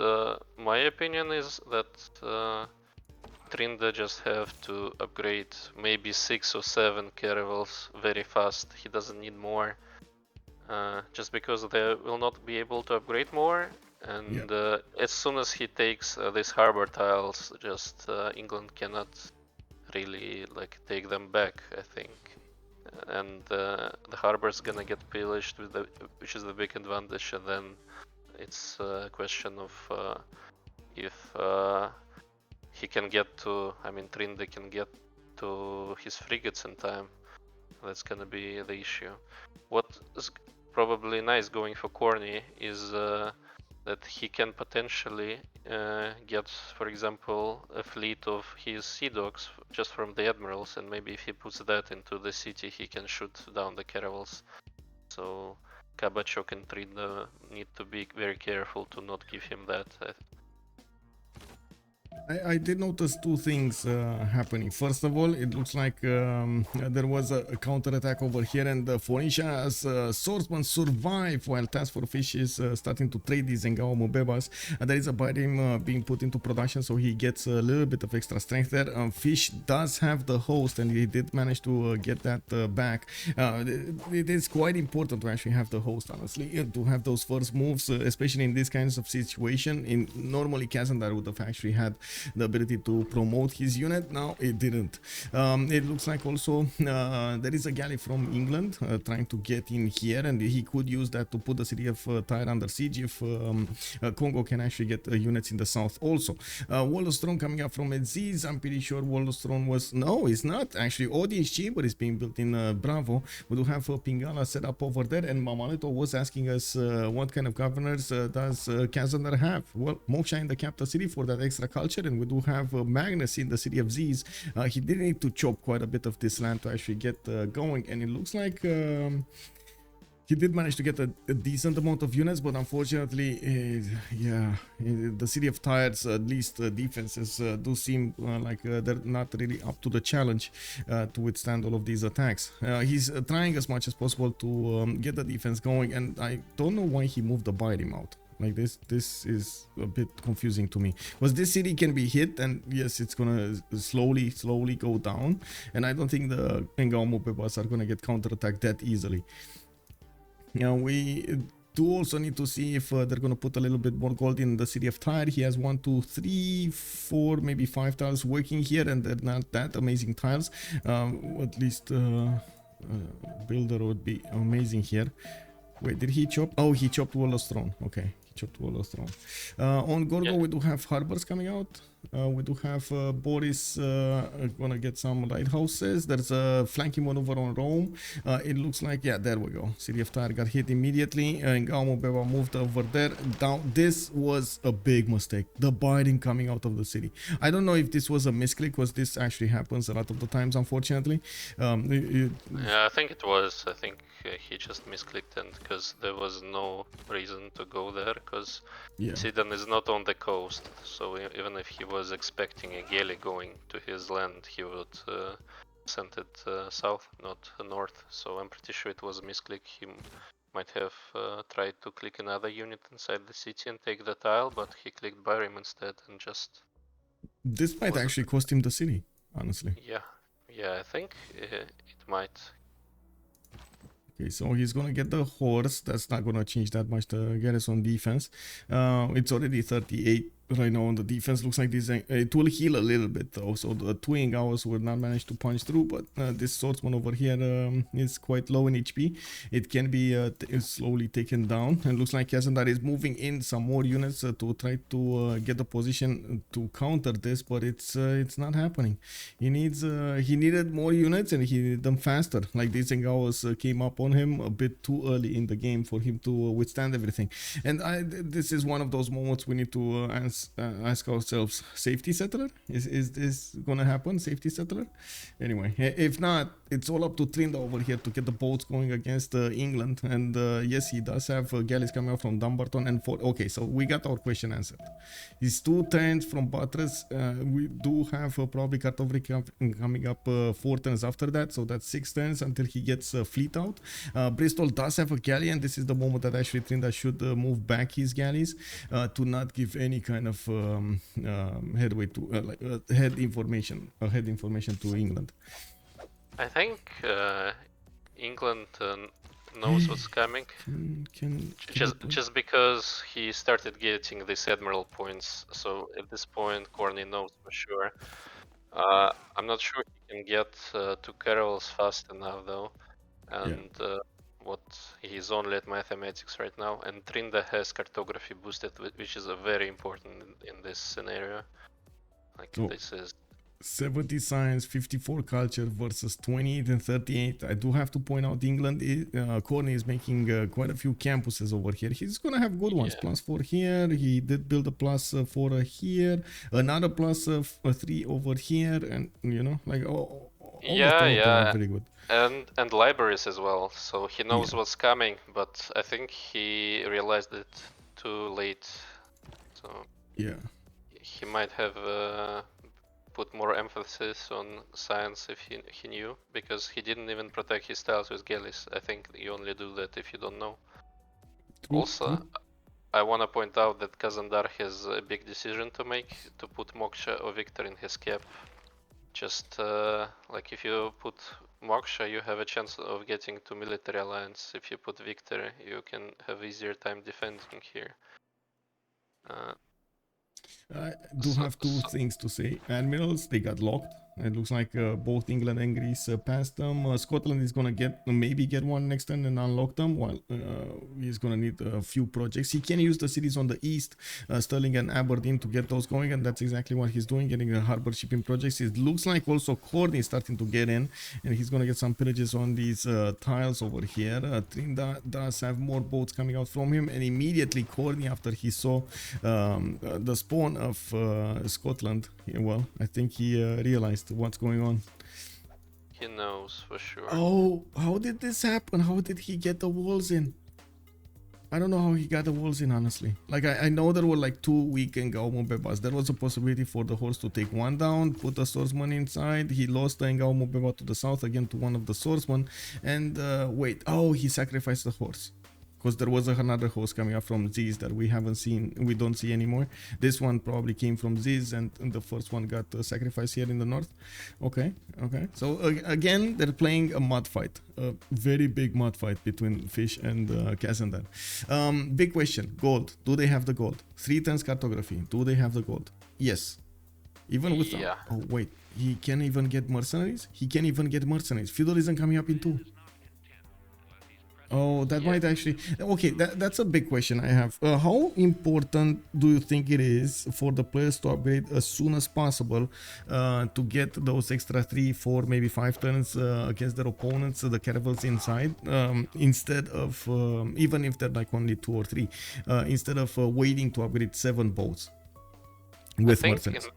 my opinion is that Trynda just have to upgrade maybe 6 or 7 caravels very fast. He doesn't need more. Just because they will not be able to upgrade more. And as soon as he takes these harbor tiles, just England cannot really like take them back, I think. And the harbor's gonna get pillaged, which is the big advantage, and then it's a question of if he can get to, I mean, Trynda can get to his frigates in time. That's gonna be the issue. What is probably nice going for Khornie is that he can potentially get, for example, a fleet of his sea dogs just from the admirals, and maybe if he puts that into the city, he can shoot down the caravels. So Kabachok and Trynda need to be very careful to not give him that. I did notice two things happening. First of all, it looks like there was a counter-attack over here, and Phoenicia's swordsman survived while TaskForceFish is starting to trade these Ngao Mvembas. There is a biome being put into production, so he gets a little bit of extra strength there. Fish does have the host, and he did manage to get that back. It is quite important to actually have the host, honestly, to have those first moves, especially in these kinds of situation. Normally, Kazandar would have actually had the ability to promote his unit. Now it didn't. It looks like also there is a galley from England trying to get in here, and he could use that to put the city of Tyre under siege if Kongo can actually get units in the south also. Wall of Throne coming up from Aziz. I'm pretty sure Wall of Throne was... No, it's not. Actually, audience chamber is being built in Bravo. We do have Pingala set up over there, and Mamalito was asking us what kind of governors does Kazandar have? Well, Moksha in the capital city for that extra culture, and we do have Magnus in the city of Ziz. He did need to chop quite a bit of this land to actually get going, and it looks like he did manage to get a decent amount of units, but unfortunately, the city of Tyre's at least defenses do seem like they're not really up to the challenge to withstand all of these attacks. He's trying as much as possible to get the defense going, and I don't know why he moved the biome out. Like this is a bit confusing to me. Was this city can be hit, and yes, it's gonna slowly go down, and I don't think the Ngao Mvembas are gonna get counterattacked that easily. Now we do also need to see if they're gonna put a little bit more gold in the city of Tyre. He has 1, 2, 3, 4, maybe 5 tiles working here, and they're not that amazing tiles. At least builder would be amazing here. Wait, did he chop? Oh, he chopped Wall of Throne. Okay, he chopped Wall of Throne. On Gorgo, we do have harbors coming out. We do have Boris gonna get some lighthouses. There's a flanking maneuver on Rome. It looks like, yeah, there we go. City of Tyre got hit immediately. Ngao Mvemba moved over there. Down. This was a big mistake. The biting coming out of the city. I don't know if this was a misclick, because this actually happens a lot of the times, unfortunately. Yeah, I think it was. I think he just misclicked, and because there was no reason to go there, because Sidon is not on the coast, so even if he was expecting a galley going to his land, he would send it south, not north. So I'm pretty sure it was a misclick. He might have tried to click another unit inside the city and take the tile, but he clicked Byrim instead and just... This might actually cost him the city, honestly. Yeah, I think it might. Okay, so he's gonna get the horse. That's not gonna change that much the garrison defense. It's already 38 right now on the defense. Looks like this it will heal a little bit though, so the twin hours will not manage to punch through, but this swordsman over here is quite low in HP. It can be slowly taken down, and looks like Kazandar is moving in some more units to try to get the position to counter this, but it's not happening. He needed more units, and he needed them faster. Like these Ngaos came up on him a bit too early in the game for him to withstand everything, and this is one of those moments we need to ask ourselves, safety settler? Is this gonna happen? Safety settler? Anyway, if not, it's all up to Trynda over here to get the boats going against England. And yes, he does have galleys coming out from Dumbarton and Fort. Okay, so we got our question answered. His 2 turns from Buttress. We do have probably Cartography coming up 4 turns after that, so that's 6 turns until he gets fleet out. Bristol does have a galley, and this is the moment that actually Trynda should move back his galleys to not give any kind of headway to head information to England. I think England knows what's coming. Just because he started getting these admiral points, so at this point Khornie knows for sure I'm not sure he can get to caravels fast enough though, and what he's only at mathematics right now. And Trynda has cartography boosted, which is a very important in this scenario. Like this is 70 science, 54 culture versus 28 and 38. I do have to point out England, Khornie is making quite a few campuses over here. He's going to have good ones. +4 here. He did build a +4 here. Another +3 over here. And, you know, like almost all of them are very good. And libraries as well. So he knows what's coming, but I think he realized it too late. So he might have put more emphasis on science if he knew, because he didn't even protect his tiles with Galleys. I think you only do that if you don't know. Also, I want to point out that Kazandar has a big decision to make, to put Moksha or Victor in his cap. Just like if you put Moksha, you have a chance of getting to military alliance. If you put Victor, you can have easier time defending here. I do have two things to say. Admirals, they got locked. It looks like both England and Greece passed them. Scotland is gonna maybe get one next turn and unlock them, while he's gonna need a few projects. He can use the cities on the east, Stirling and Aberdeen, to get those going, and that's exactly what he's doing, getting the harbor shipping projects. It looks like also Khornie is starting to get in, and he's gonna get some pillages on these tiles over here. Trynda does have more boats coming out from him, and immediately Khornie, after he saw the spawn of Scotland, well, I think he realized what's going on. He knows for sure. Oh, how did this happen? How did he get the walls in? I don't know how he got the walls in, honestly. Like, I know there were like 2 weak Ngao Mvembas. There was a possibility for the horse to take one down, put a swordsman inside. He lost the Ngao Mvemba to the south again to one of the swordsmen. And wait, oh, he sacrificed the horse. Because there was another host coming up from Ziz that we don't see anymore. This one probably came from Ziz, and the first one got sacrificed here in the north. Okay. So again, they're playing a mud fight, a very big mud fight between Fish and Kazandar. Big question: gold? Do they have the gold? 3 turns cartography. Do they have the gold? Yes. Even with oh wait, he can't even get mercenaries. Feudal isn't coming up in 2. Oh, that might actually... Okay, that's a big question I have. How important do you think it is for the players to upgrade as soon as possible to get those extra 3, 4, maybe 5 turns against their opponents, the caravels inside, instead of, even if they're like only 2 or 3, instead of waiting to upgrade 7 boats with mercenaries?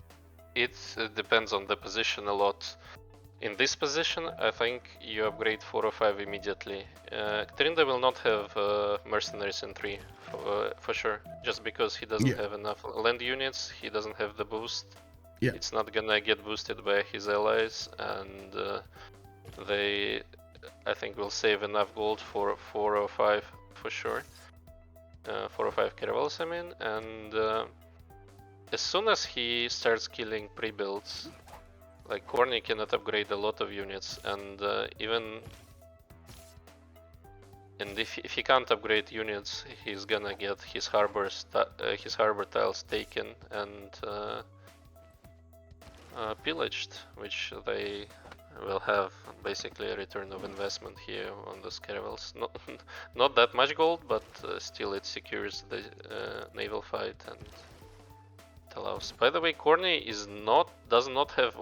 It depends on the position a lot. In this position, I think you upgrade 4 or 5 immediately. Trynda will not have mercenaries in 3 for sure, just because he doesn't have enough land units, he doesn't have the boost. It's not gonna get boosted by his allies, and they, I think, will save enough gold for 4 or 5 for sure. 4 or 5 caravels, I mean, and as soon as he starts killing pre-builds, like Khornie cannot upgrade a lot of units, and if he can't upgrade units, he's gonna get his harbor tiles taken and pillaged, which they will have basically a return of investment here on those caravels. Not that much gold, but still it secures the naval fight and allows. By the way, Khornie does not have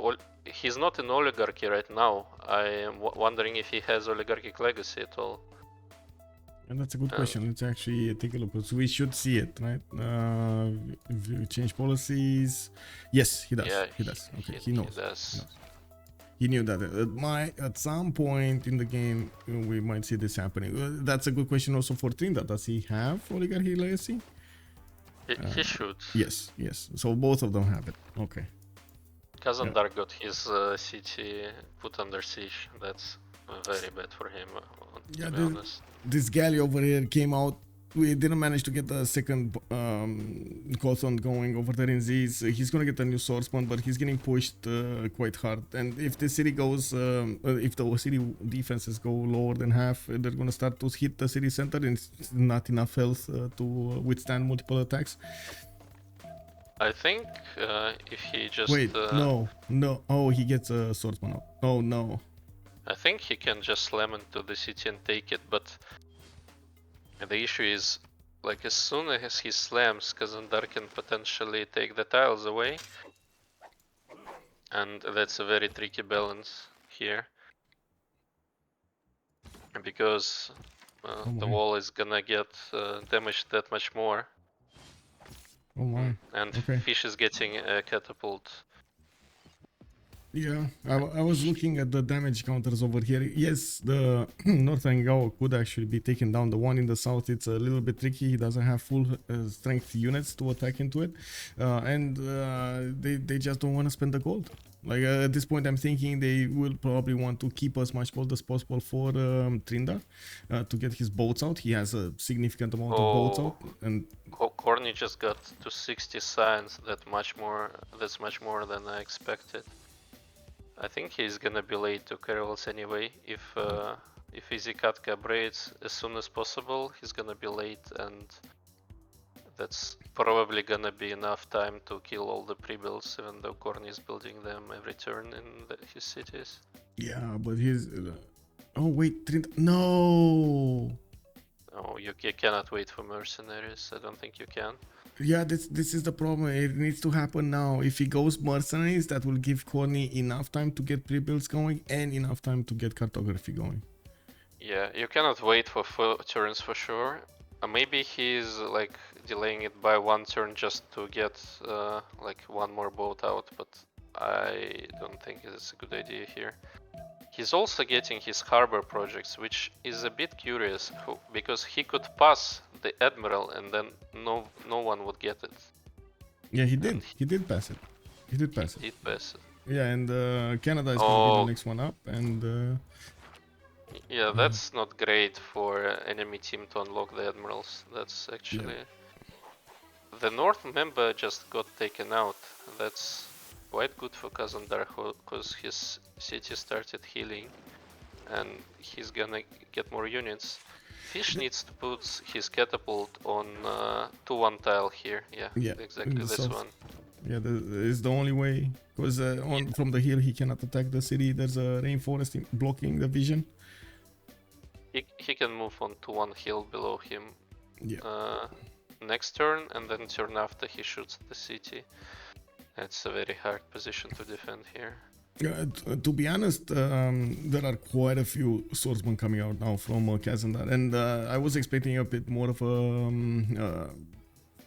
he's not in oligarchy right now. I am wondering if he has oligarchic legacy at all. And that's a good question. Let's actually take a look. So we should see it, right? Change policies. Yes, he does. Yeah, he does. Okay, he knows. He does. He knew that at some point in the game we might see this happening. That's a good question also for Trynda. Does he have oligarchy legacy? He should. Yes. So both of them have it. Okay. Kazandar got his city put under siege. That's very bad for him, to be honest. This galley over here came out. We didn't manage to get the second Cothon going over there in Z's. He's gonna get a new swordsman, but he's getting pushed quite hard. And if the city goes, if the city defenses go lower than half, they're gonna start to hit the city center, and it's not enough health to withstand multiple attacks. I think if he just... Wait, no. Oh, he gets a swordsman up. Oh, no. I think he can just slam into the city and take it, but the issue is, like, as soon as he slams, Kazandar can potentially take the tiles away. And that's a very tricky balance here. Because the wall is gonna get damaged that much more. Oh my. And Okay. Fish is getting a catapult. Yeah, I was looking at the damage counters over here. Yes, the Northern Gao could actually be taken down. The one in the south, it's a little bit tricky. He doesn't have full strength units to attack into it. And they just don't want to spend the gold. Like at this point, I'm thinking they will probably want to keep as much gold as possible for Trynda to get his boats out. He has a significant amount of boats out. And Khornie just got to 60 signs. That's much more than I expected. I think he's gonna be late to carols anyway. If Easy Katka braids as soon as possible, he's gonna be late, and that's probably gonna be enough time to kill all the pre-builds, even though Khornie is building them every turn in his cities. Yeah, but he's... oh wait, no! Oh, you cannot wait for mercenaries. I don't think you can. Yeah, this is the problem. It needs to happen now. If he goes mercenaries, that will give Khornie enough time to get pre-builds going and enough time to get cartography going. Yeah, you cannot wait for 4 turns for sure. Maybe he's like delaying it by 1 turn just to get like 1 more boat out, but I don't think it's a good idea here. He's also getting his harbor projects, which is a bit curious because he could pass the admiral and then no one would get it. Yeah, he did. He did pass it. He did pass it. Yeah, and Canada is going to be the next one up, and yeah, that's not great for enemy team to unlock the admirals. That's actually the North Mvemba just got taken out. That's quite good for Kazandar because his city started healing and he's gonna get more units. Fish needs to put his catapult on 2-1 tile here. Yeah, exactly this south one. Yeah, it's the only way, because from the hill he cannot attack the city. There's a rainforest blocking the vision. He can move on to 1 hill below him next turn, and then turn after he shoots the city. It's a very hard position to defend here. To be honest, there are quite a few swordsmen coming out now from Kazandar, and I was expecting a bit more of a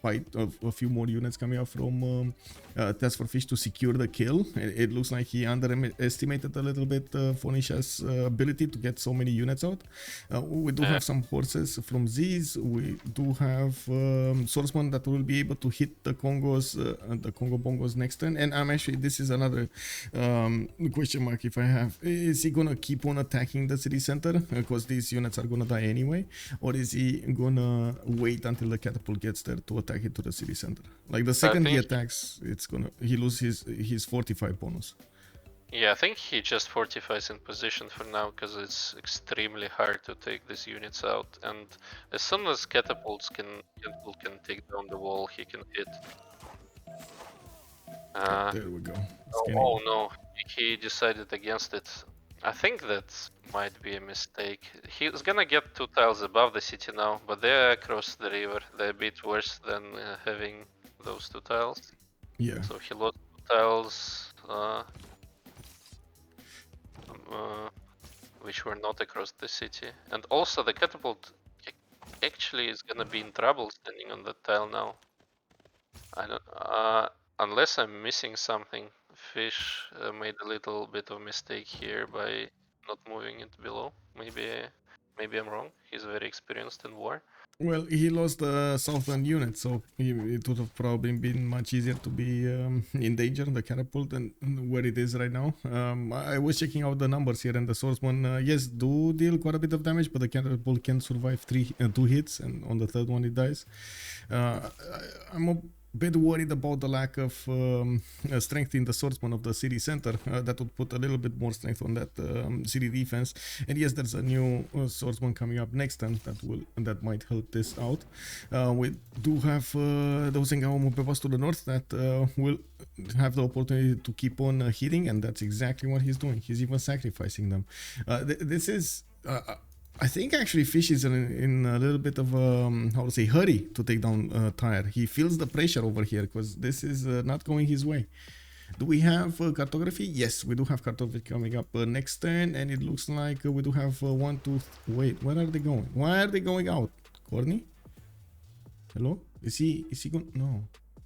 fight, of a few more units coming out from TaskForceFish to secure the kill. It looks like he underestimated a little bit Phoenicia's ability to get so many units out. We do have some horses from Z's. We do have swordsmen that will be able to hit the Congos, the Congo Bongos next turn. And I'm actually, this is another question mark if I have. Is he gonna keep on attacking the city center because these units are gonna die anyway, or is he gonna wait until the catapult gets there to attack it to the city center? Like the second he attacks, he loses his fortify bonus. Yeah, I think he just fortifies in position for now because it's extremely hard to take these units out. And as soon as catapult can take down the wall, he can hit. There we go. Oh no, he decided against it. I think that might be a mistake. He's gonna get 2 tiles above the city now, but they're across the river. They're a bit worse than having those 2 tiles. Yeah. So he lost 2 tiles, which were not across the city. And also the catapult actually is gonna be in trouble standing on that tile now. I don't, unless I'm missing something. Fish made a little bit of mistake here by not moving it below. Maybe I'm wrong. He's very experienced in war. Well, he lost the southern unit, so it would have probably been much easier to be in danger, the catapult, than where it is right now. I was checking out the numbers here, and the swordsman, yes, do deal quite a bit of damage, but the catapult can survive 2 hits, and on the 3rd one it dies. I'm a bit worried about the lack of strength in the swordsman of the city center. That would put a little bit more strength on that city defense. And yes, there's a new swordsman coming up next turn that might help this out. We do have those Mvembas to the north that will have the opportunity to keep on hitting, and that's exactly what he's doing. He's even sacrificing them. This is I think actually Fish is in a little bit of a, how to say, hurry to take down Tyre. He feels the pressure over here because this is not going his way. Do we have cartography? Yes, we do have cartography coming up next turn, and it looks like we do have one, two, wait, where are they going? Why are they going out? Khornie? Hello? Is he going? No.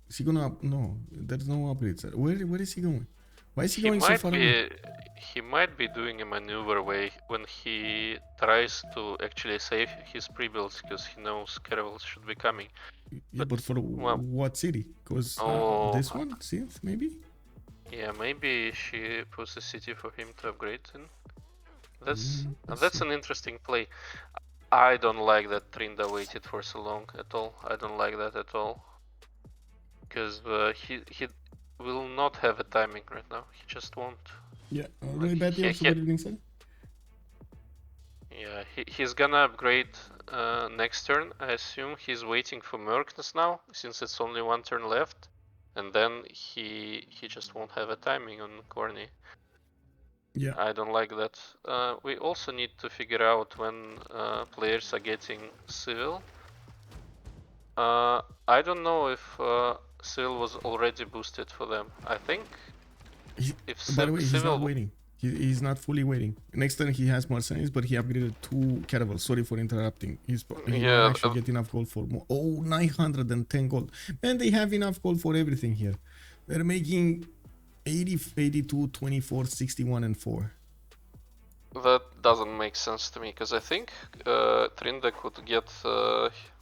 Is he gonna up? No, there's no upgrades. Where is he going? Why is he going so far away? He might be doing a maneuver way when he tries to actually save his pre-builds because he knows caravels should be coming. Yeah, but for what city? Because this one, Cynth, maybe? Yeah, maybe she puts a city for him to upgrade in. That's an interesting play. I don't like that Trynda waited for so long at all. I don't like that at all. Because he will not have a timing right now. He just won't. Yeah, really bad deal. Good evening, sir. Yeah, he's gonna upgrade next turn. I assume he's waiting for Merkness now, since it's only one turn left. And then he just won't have a timing on Khornie. Yeah. I don't like that. We also need to figure out when players are getting civil. I don't know if civil was already boosted for them. I think by the way, he's not waiting. He's not fully waiting. Next turn he has mercenaries, but he upgraded 2 caravels. Sorry for interrupting. He might actually get enough gold for more. Oh, 910 gold. Man, they have enough gold for everything here. They're making 80, 82, 24, 61, and 4. That doesn't make sense to me, because I think Trynda could get...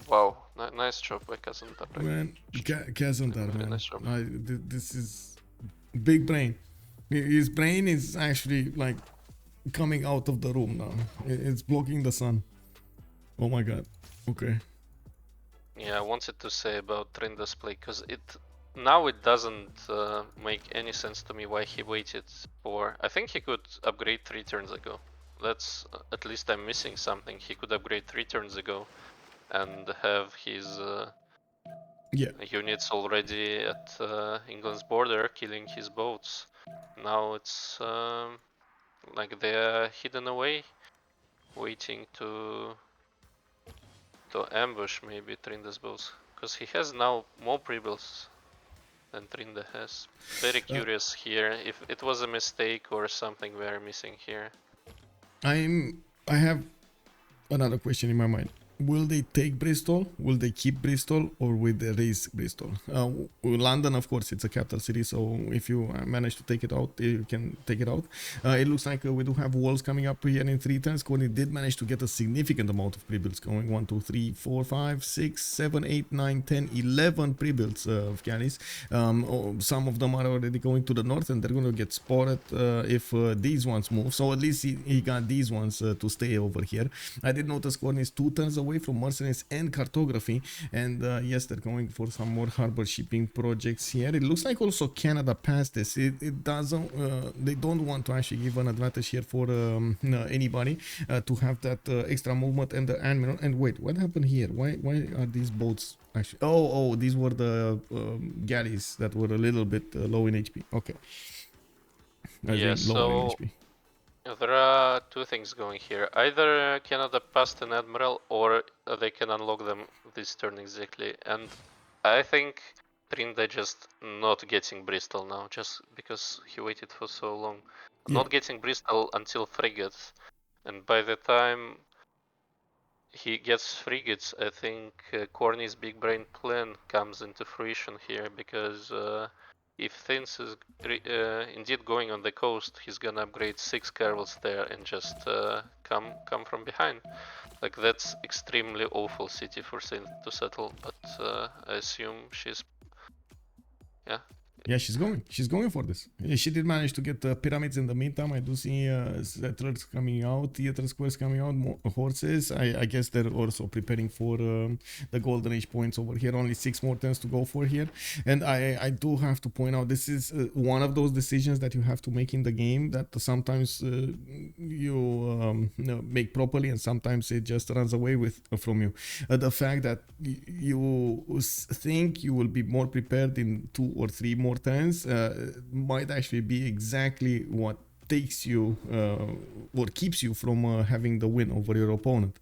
wow, nice job by Kazandar. Man, Kazandar, man. Nice job. This is big brain. His brain is actually like coming out of the room now. It's blocking the sun. Oh my god. Okay. Yeah, I wanted to say about Trynda's play, because now it doesn't make any sense to me why he waited for... I think he could upgrade 3 turns ago. That's... at least I'm missing something. He could upgrade 3 turns ago and have his units already at England's border killing his boats. Now it's like they're hidden away, waiting to ambush maybe Trynda's boats, because he has now more pre-builds than Trynda has. Very curious here if it was a mistake or something we're missing here. I have another question in my mind. Will they take Bristol? Will they keep Bristol, or will they raise Bristol? London, of course, it's a capital city, so if you manage to take it out, you can take it out. It looks like we do have walls coming up here in 3 turns. Khornie did manage to get a significant amount of pre-builds going. 1, 2, 3, 4, 5, 6, 7, 8, 9, 10, 11 pre-builds of galleys. Some of them are already going to the north, and they're going to get spotted if these ones move. So at least he got these ones to stay over here. I did notice Khornie is 2 turns away from mercenaries and cartography, and yes, they're going for some more harbor shipping projects here. It looks like also Canada passed this. It doesn't they don't want to actually give an advantage here for anybody to have that extra movement and the admiral. And wait, what happened here? Why are these boats actually... oh, these were the galleys that were a little bit low in HP. Okay. Yeah, so there are 2 things going here. Either Canada passed an admiral, or they can unlock them this turn exactly. And I think Trynda just not getting Bristol now, just because he waited for so long. Yeah. Not getting Bristol until frigates. And by the time he gets frigates, I think Khornie's big brain plan comes into fruition here, because if Thins is indeed going on the coast, he's gonna upgrade 6 caravels there and just come from behind. Like, that's extremely awful city for Cynth to settle, but I assume she's... yeah. Yeah, she's going for this. She did manage to get pyramids in the meantime. I do see settlers coming out, theater squares coming out, more horses. I guess they're also preparing for the golden age points over here. Only 6 more turns to go for here. And I do have to point out, this is one of those decisions that you have to make in the game that sometimes you make properly and sometimes it just runs away from you. The fact that you think you will be more prepared in 2 or 3 more turns might actually be exactly what takes you or keeps you from having the win over your opponent.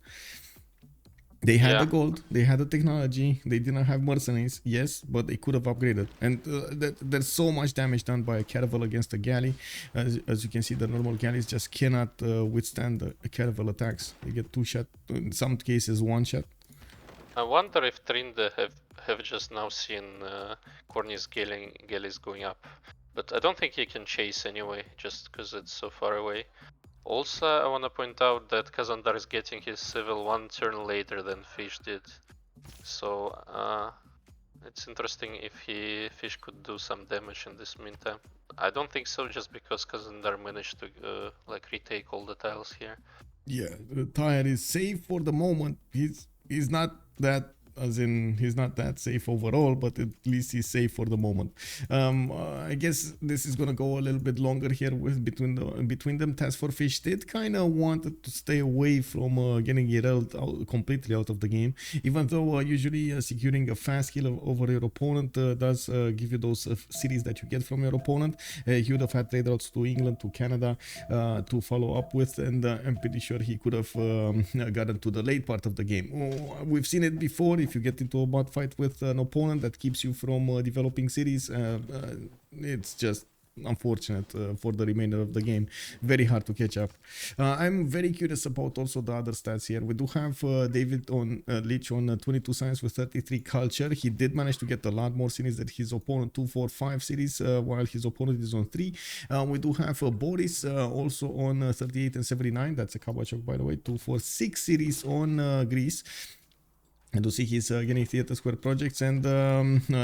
They had the gold, they had the technology, they didn't have mercenaries, yes, but they could have upgraded. And there's so much damage done by a caravel against a galley. As you can see, the normal galleys just cannot withstand the caravel attacks. They get 2 shot, in some cases 1 shot. I wonder if Trynda have just now seen Khornie's galleys going up. But I don't think he can chase anyway, just because it's so far away. Also, I want to point out that Kazandar is getting his civil 1 turn later than Fish did. So it's interesting if Fish could do some damage in this meantime. I don't think so, just because Kazandar managed to like retake all the tiles here. Yeah, the tire is safe for the moment. He's not that, as in he's not that safe overall, but at least he's safe for the moment. I guess this is gonna go a little bit longer here with between them. TaskForceFish did kind of wanted to stay away from getting it completely out of the game, even though usually securing a fast kill over your opponent does give you those cities that you get from your opponent. He would have had trade routes to England, to Canada to follow up with, and I'm pretty sure he could have gotten to the late part of the game. We've seen it before. If you get into a bot fight with an opponent that keeps you from developing cities, it's just unfortunate for the remainder of the game. Very hard to catch up. I'm very curious about also the other stats here. We do have David on Lich on 22 science with 33 culture. He did manage to get a lot more cities than his opponent, 2, 4, 5 cities, while his opponent is on 3. We do have Boris also on 38 and 79. That's a Kabachok, by the way. 2, 4, 6 cities on Greece. And to see he's getting theater square projects, and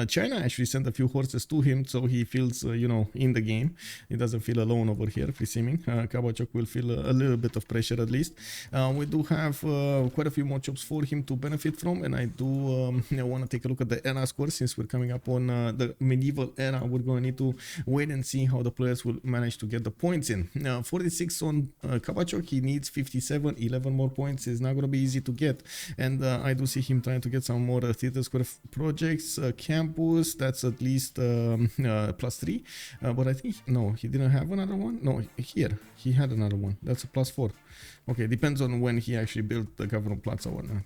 China actually sent a few horses to him, so he feels in the game. He doesn't feel alone over here, free seeming. Kabachok will feel a little bit of pressure at least. We do have quite a few more jobs for him to benefit from, and I do want to take a look at the era score. Since we're coming up on the medieval era, we're going to need to wait and see how the players will manage to get the points in. 46 on Kabachok, he needs 57, 11 more points is not going to be easy to get, and I do see him trying to get some more theater square projects. Campus, that's at least +3, but I think no, he didn't have another one. No, here he had another one. That's a +4. Okay, depends on when he actually built the government plaza or not.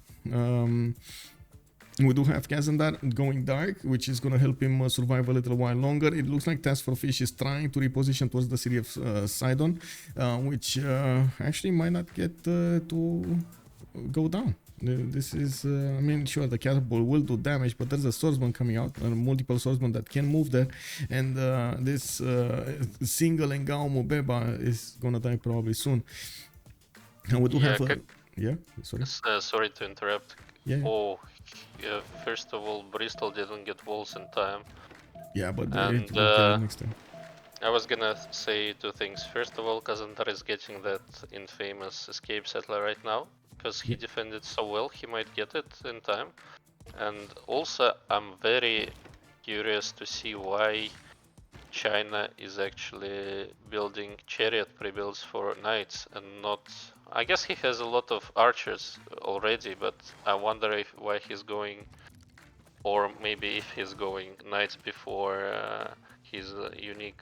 We do have Kazandar going dark, which is going to help him survive a little while longer. It looks like TaskForceFish is trying to reposition towards the city of Sidon, which actually might not get to go down. This is, I mean, sure, the catapult will do damage, but there's a swordsman coming out, multiple swordsmen that can move there, and this single Engao Mvemba is gonna die probably soon. And we do have sorry to interrupt. Yeah. Oh, yeah, first of all, Bristol didn't get walls in time. Yeah, but and next time. I was gonna say 2 things. First of all, Kazandar is getting that infamous escape settler right now, because he defended so well, he might get it in time. And also, I'm very curious to see why China is actually building chariot pre-builds for knights and not... I guess he has a lot of archers already, but I wonder why he's going, or maybe if he's going knights before his unique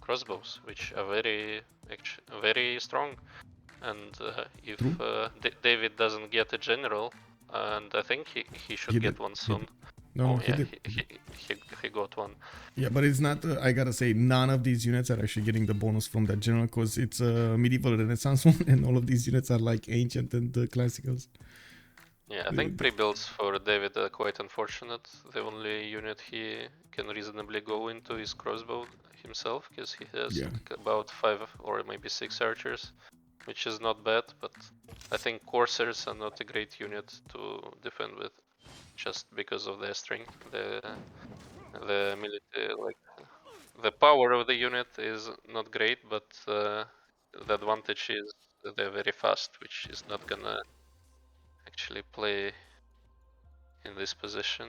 crossbows, which are very strong. And if David doesn't get a general, and I think he should get one soon. He got one. Yeah, but it's not, I gotta say, none of these units are actually getting the bonus from that general, because it's a medieval renaissance one, and all of these units are like ancient and classicals. Yeah, I think pre-builds for David are quite unfortunate. The only unit he can reasonably go into is crossbow himself, because he has about 5 or maybe 6 archers, which is not bad, but I think coursers are not a great unit to defend with, just because of their strength. The military, like the power of the unit is not great, but the advantage is that they're very fast, which is not gonna actually play in this position.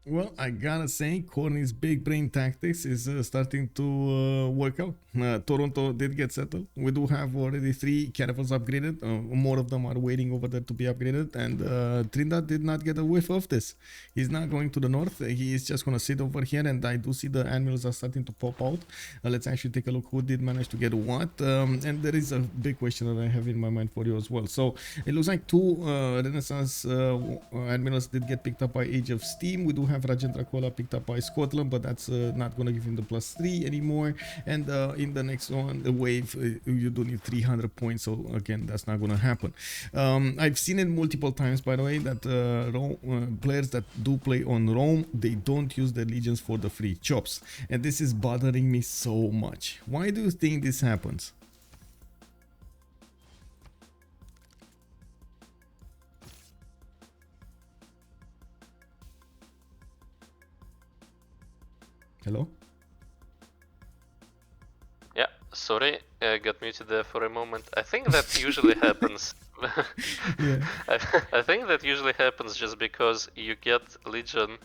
Well, I gotta say, Khornie's big brain tactics is starting to work out. Toronto did get settled. We do have already 3 caravans upgraded. More of them are waiting over there to be upgraded. And Trynda did not get a whiff of this. He's not going to the north. He is just going to sit over here. And I do see the admirals are starting to pop out. Let's actually take a look who did manage to get what. And there is a big question that I have in my mind for you as well. So it looks like 2 Renaissance admirals did get picked up by Age of Steam. We do have Rajendra Kola picked up by Scotland, but that's not going to give him the +3 anymore. And in the next one, the wave, you do need 300 points. So again, that's not going to happen. I've seen it multiple times, by the way, that players that do play on Rome, they don't use their legions for the free chops. And this is bothering me so much. Why do you think this happens? Hello? Yeah, sorry, I got muted there for a moment. I think that usually happens. Yeah. I think that usually happens just because you get Legion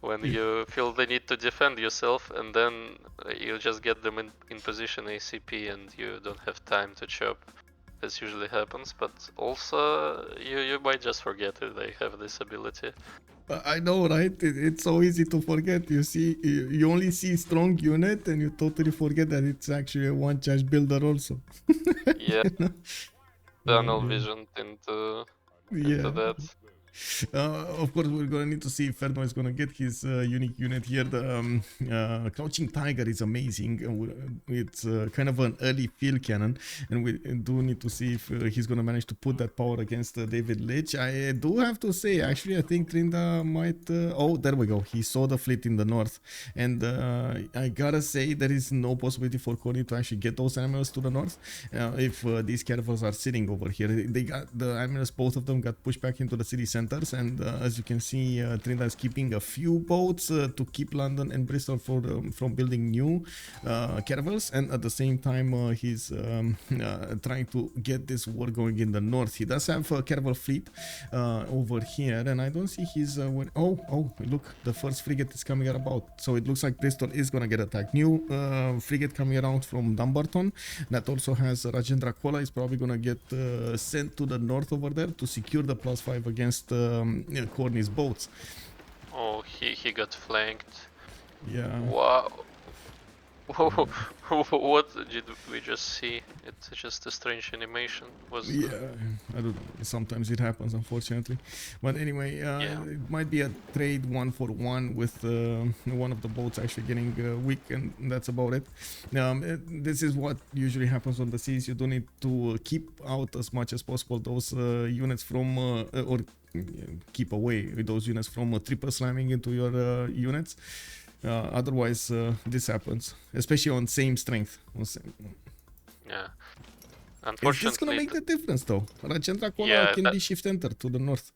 when you feel the need to defend yourself, and then you just get them in position ACP and you don't have time to chop. This usually happens, but also you might just forget that they have this ability. I know, right? It's so easy to forget. You see, you only see strong unit, and you totally forget that it's actually a one-charge builder also. Yeah, tunnel vision into that. Of course, we're gonna need to see if Ferno is gonna get his unique unit here. The Crouching Tiger is amazing. It's kind of an early field cannon, and we do need to see if he's gonna manage to put that power against David Lich. I do have to say, actually, I think Trynda might. Oh, there we go. He saw the fleet in the north, and I gotta say there is no possibility for Khornie to actually get those animals to the north. If these caravans are sitting over here, they got the animals. Both of them got pushed back into the city center. And as you can see, Trynda is keeping a few boats to keep London and Bristol from building new caravels, and at the same time he's trying to get this war going in the north. He does have a caravel fleet over here, and I don't see his oh look, the first frigate is coming about, so it looks like Bristol is gonna get attacked. New frigate coming around from Dumbarton that also has Rajendra Kola is probably gonna get sent to the north over there to secure the +5 against Khornie's boats. Oh, he got flanked. Yeah. Wow. What did we just see? It's just a strange animation. Yeah, I don't know. Sometimes it happens, unfortunately. But anyway, it might be a trade 1-for-1 with one of the boats actually getting weak, and that's about it. This is what usually happens on the seas. You don't need to keep out as much as possible those units from or keep away with those units from triple slamming into your units. Otherwise, this happens, especially on same strength. Yeah. Unfortunately, is this gonna make the difference though? Rajendra Kola can be shift enter to the north.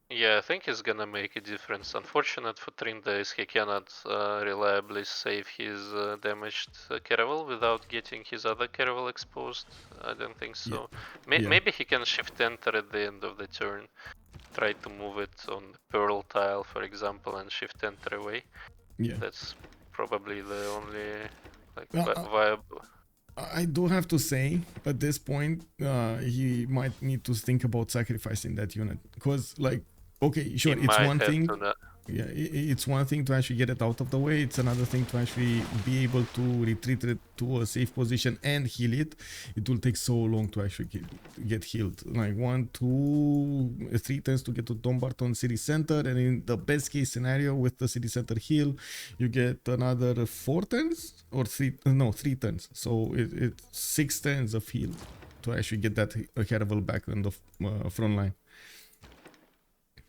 Yeah, I think it's gonna make a difference. Unfortunate for Trynda is he cannot reliably save his damaged caravel without getting his other caravel exposed. I don't think so. Maybe he can shift enter at the end of the turn. Try to move it on the pearl tile, for example, and shift enter away. Yeah. That's probably the only viable. I do have to say, at this point, he might need to think about sacrificing that unit. Because, like, okay, sure, it's one thing. Yeah, it's one thing to actually get it out of the way. It's another thing to actually be able to retreat it to a safe position and heal it. It will take so long to actually get healed. Like 1, 2, 3 turns to get to Dumbarton city center, and in the best case scenario with the city center heal, you get another 4 turns or 3 turns. So it's 6 turns of heal to actually get that caravel back on the front line.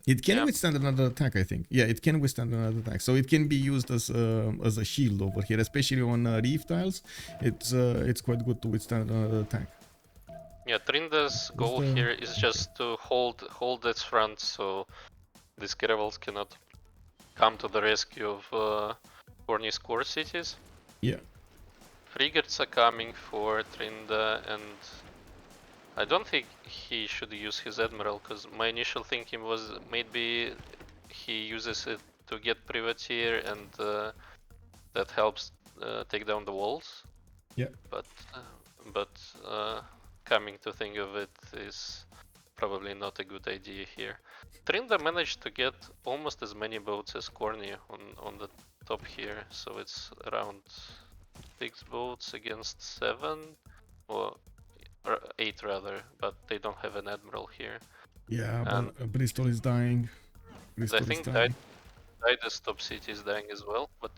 It can withstand another attack, I think. Yeah, it can withstand another attack. So it can be used as a shield over here, especially on reef tiles. It's quite good to withstand another attack. Yeah, Trynda's goal here is just to hold its front, so these caravels cannot come to the rescue of Khornie's core cities. Yeah. frigates are coming for Trynda, and I don't think he should use his admiral, because my initial thinking was maybe he uses it to get privateer, and that helps take down the walls. Yeah. But coming to think of it, is probably not a good idea here. Trynda managed to get almost as many boats as Khornie on the top here, so it's around 6 boats against 7, or 8 rather, but they don't have an admiral here. Yeah, but Bristol is dying. I think Dido's top city is dying as well, but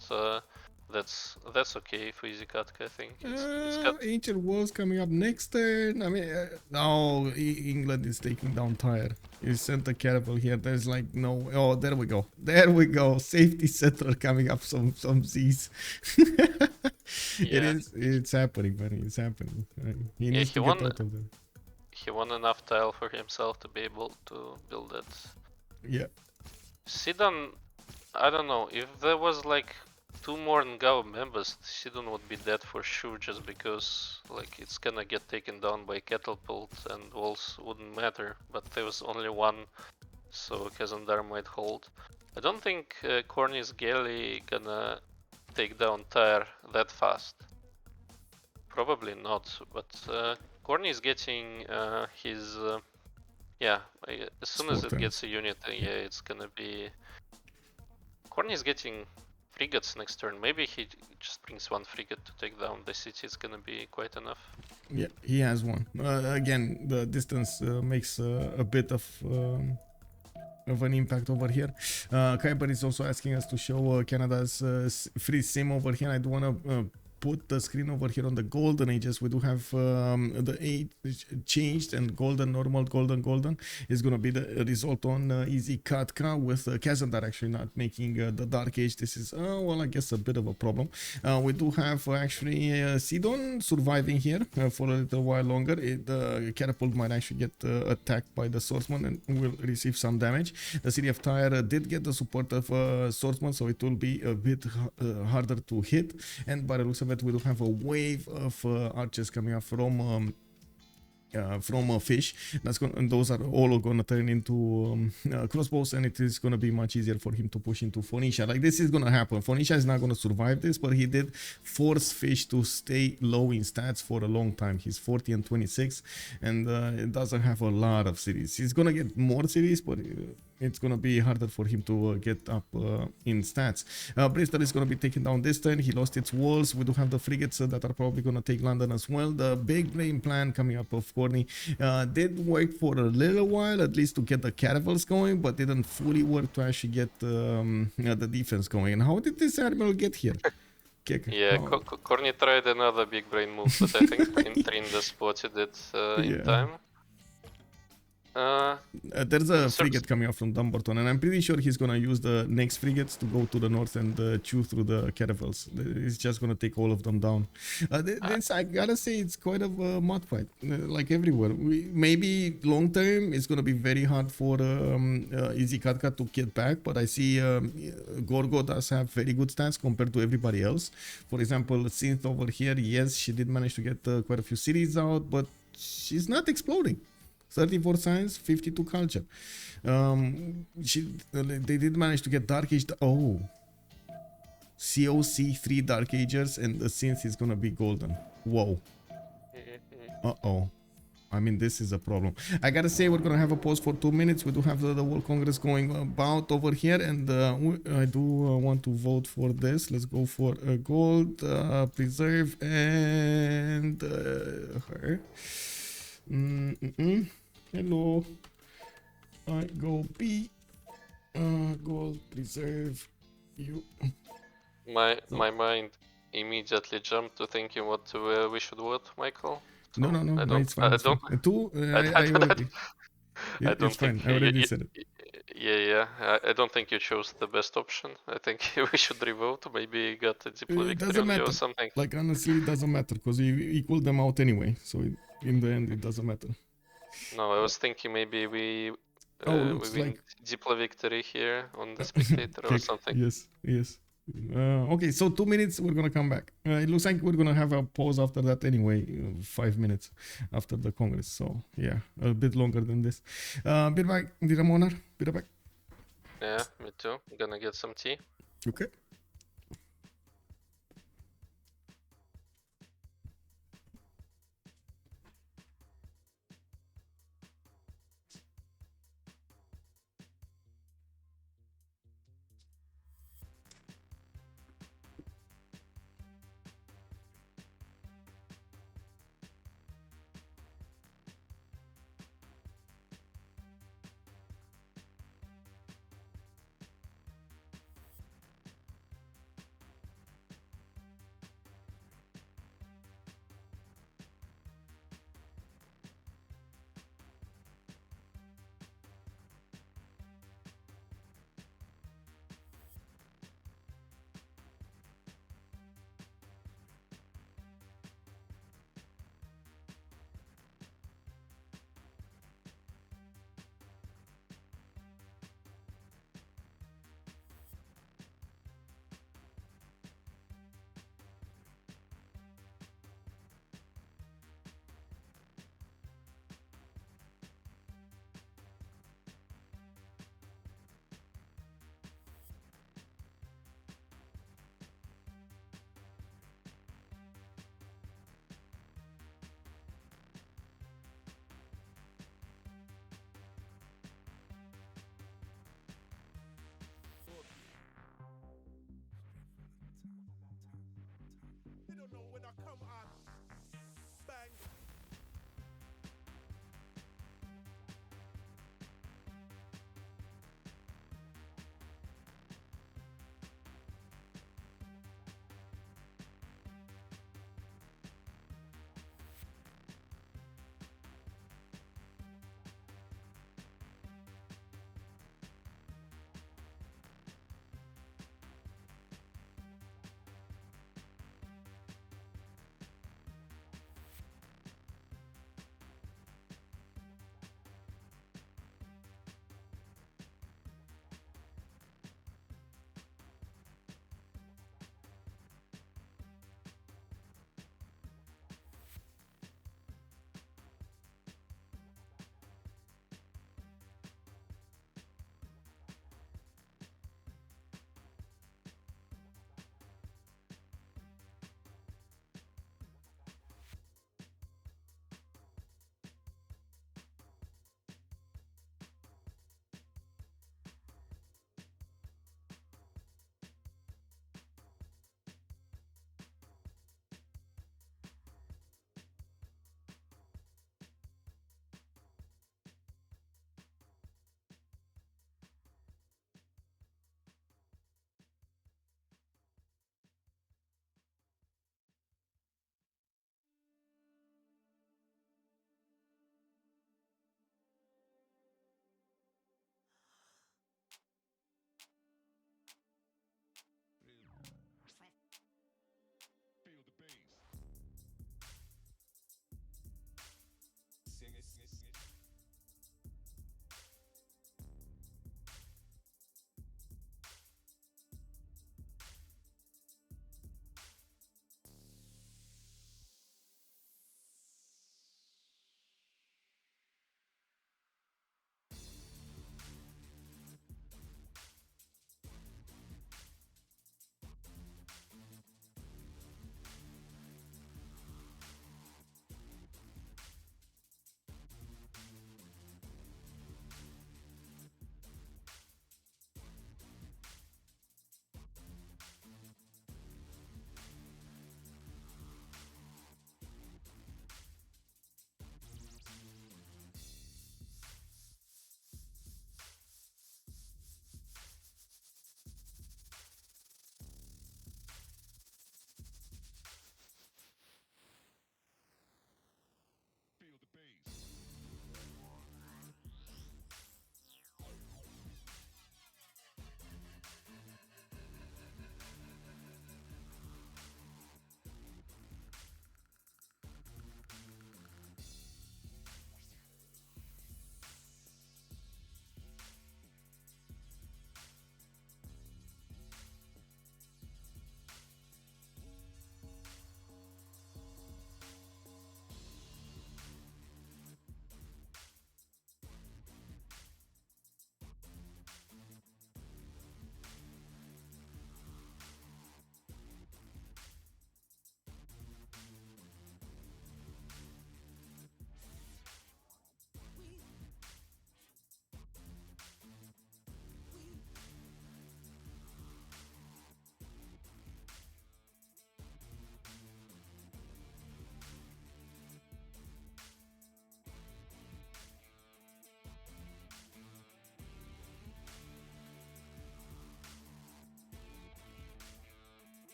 that's okay for easy Katka, I think. It's got... Ancient Wars coming up next turn. I mean, no, England is taking down Tyre. You sent a caravel here. There's like no. Oh, there we go. There we go. Safety settler coming up some seas. Yeah. It's happening, man. It's happening. He needs to get out of there. He won enough tile for himself to be able to build it. Yeah. Sidon, I don't know, if there was like 2 more Ngao members, Sidon would be dead for sure, just because like it's gonna get taken down by catapult and walls wouldn't matter, but there was only 1, so Kazandar might hold. I don't think Khornie's galley gonna take down Tyre that fast. Probably not, but Khornie is getting his... yeah, as soon as it gets a unit, yeah, it's gonna be... Khornie is getting frigates next turn. Maybe he just brings 1 frigate to take down the city. It's gonna be quite enough. Yeah, he has 1. Again, the distance makes a bit of an impact over here. Kuiper is also asking us to show Canada's free sim over here. I do want to put the screen over here on the golden ages. We do have the age changed, and golden, normal, golden is going to be the result on easy Katka, with Kazandar actually not making the dark age. This is well, I guess a bit of a problem. We do have actually Sidon surviving here for a little while longer. The catapult might actually get attacked by the swordsman and will receive some damage. The city of Tyre did get the support of swordsman, so it will be a bit harder to hit, and by the looks of it, we do have a wave of archers coming up from fish. And those are all going to turn into crossbows, and it is going to be much easier for him to push into Phoenicia. Like, this is going to happen. Phoenicia is not going to survive this, but he did force fish to stay low in stats for a long time. He's 40 and 26, and it doesn't have a lot of cities. He's going to get more cities, but it's going to be harder for him to get up in stats. Bristol is going to be taken down this turn. He lost its walls. We do have the frigates that are probably going to take London as well. The big brain plan coming up of Khornie did work for a little while, at least to get the caravels going, but didn't fully work to actually get the defense going. And how did this admiral get here? Yeah, Khornie tried another big brain move, but I think Trynda spotted it in time. There's a frigate coming up from Dumbarton, and I'm pretty sure he's gonna use the next frigates to go to the north and chew through the caravels. He's just gonna take all of them down. This, I gotta say, it's quite a mud fight, like everywhere. Maybe long term it's gonna be very hard for Easy Katka to get back, but I see Gorgo does have very good stats compared to everybody else. For example, Cynth over here, yes, she did manage to get quite a few cities out, but she's not exploding. 34 science, 52 culture. They did manage to get Dark Age. Oh, CoC 3 Dark Agers, and the Cynth is gonna be golden. Whoa. Uh-oh. I mean, this is a problem. I gotta say, we're gonna have a pause for 2 minutes. We do have the World Congress going about over here, and I do want to vote for this. Let's go for gold, preserve, and her. Hello. I go B. Gold, preserve, you. My mind immediately jumped to thinking what we should vote, Michael. So no, it's fine. I it's fine. I already said it. Yeah. I don't think you chose the best option. I think we should revote. Maybe you got a diplo victory or something. Like, honestly, it doesn't matter, because you equal them out anyway. So in the end, it doesn't matter. No, I was thinking maybe we win like... diplo victory here on the spectator or something. Yes. Okay, so 2 minutes, we're gonna come back. It looks like we're gonna have a pause after that anyway, 5 minutes after the Congress. So yeah, a bit longer than this. Be back, Ramona. Be back. Yeah, me too. I'm gonna get some tea. Okay.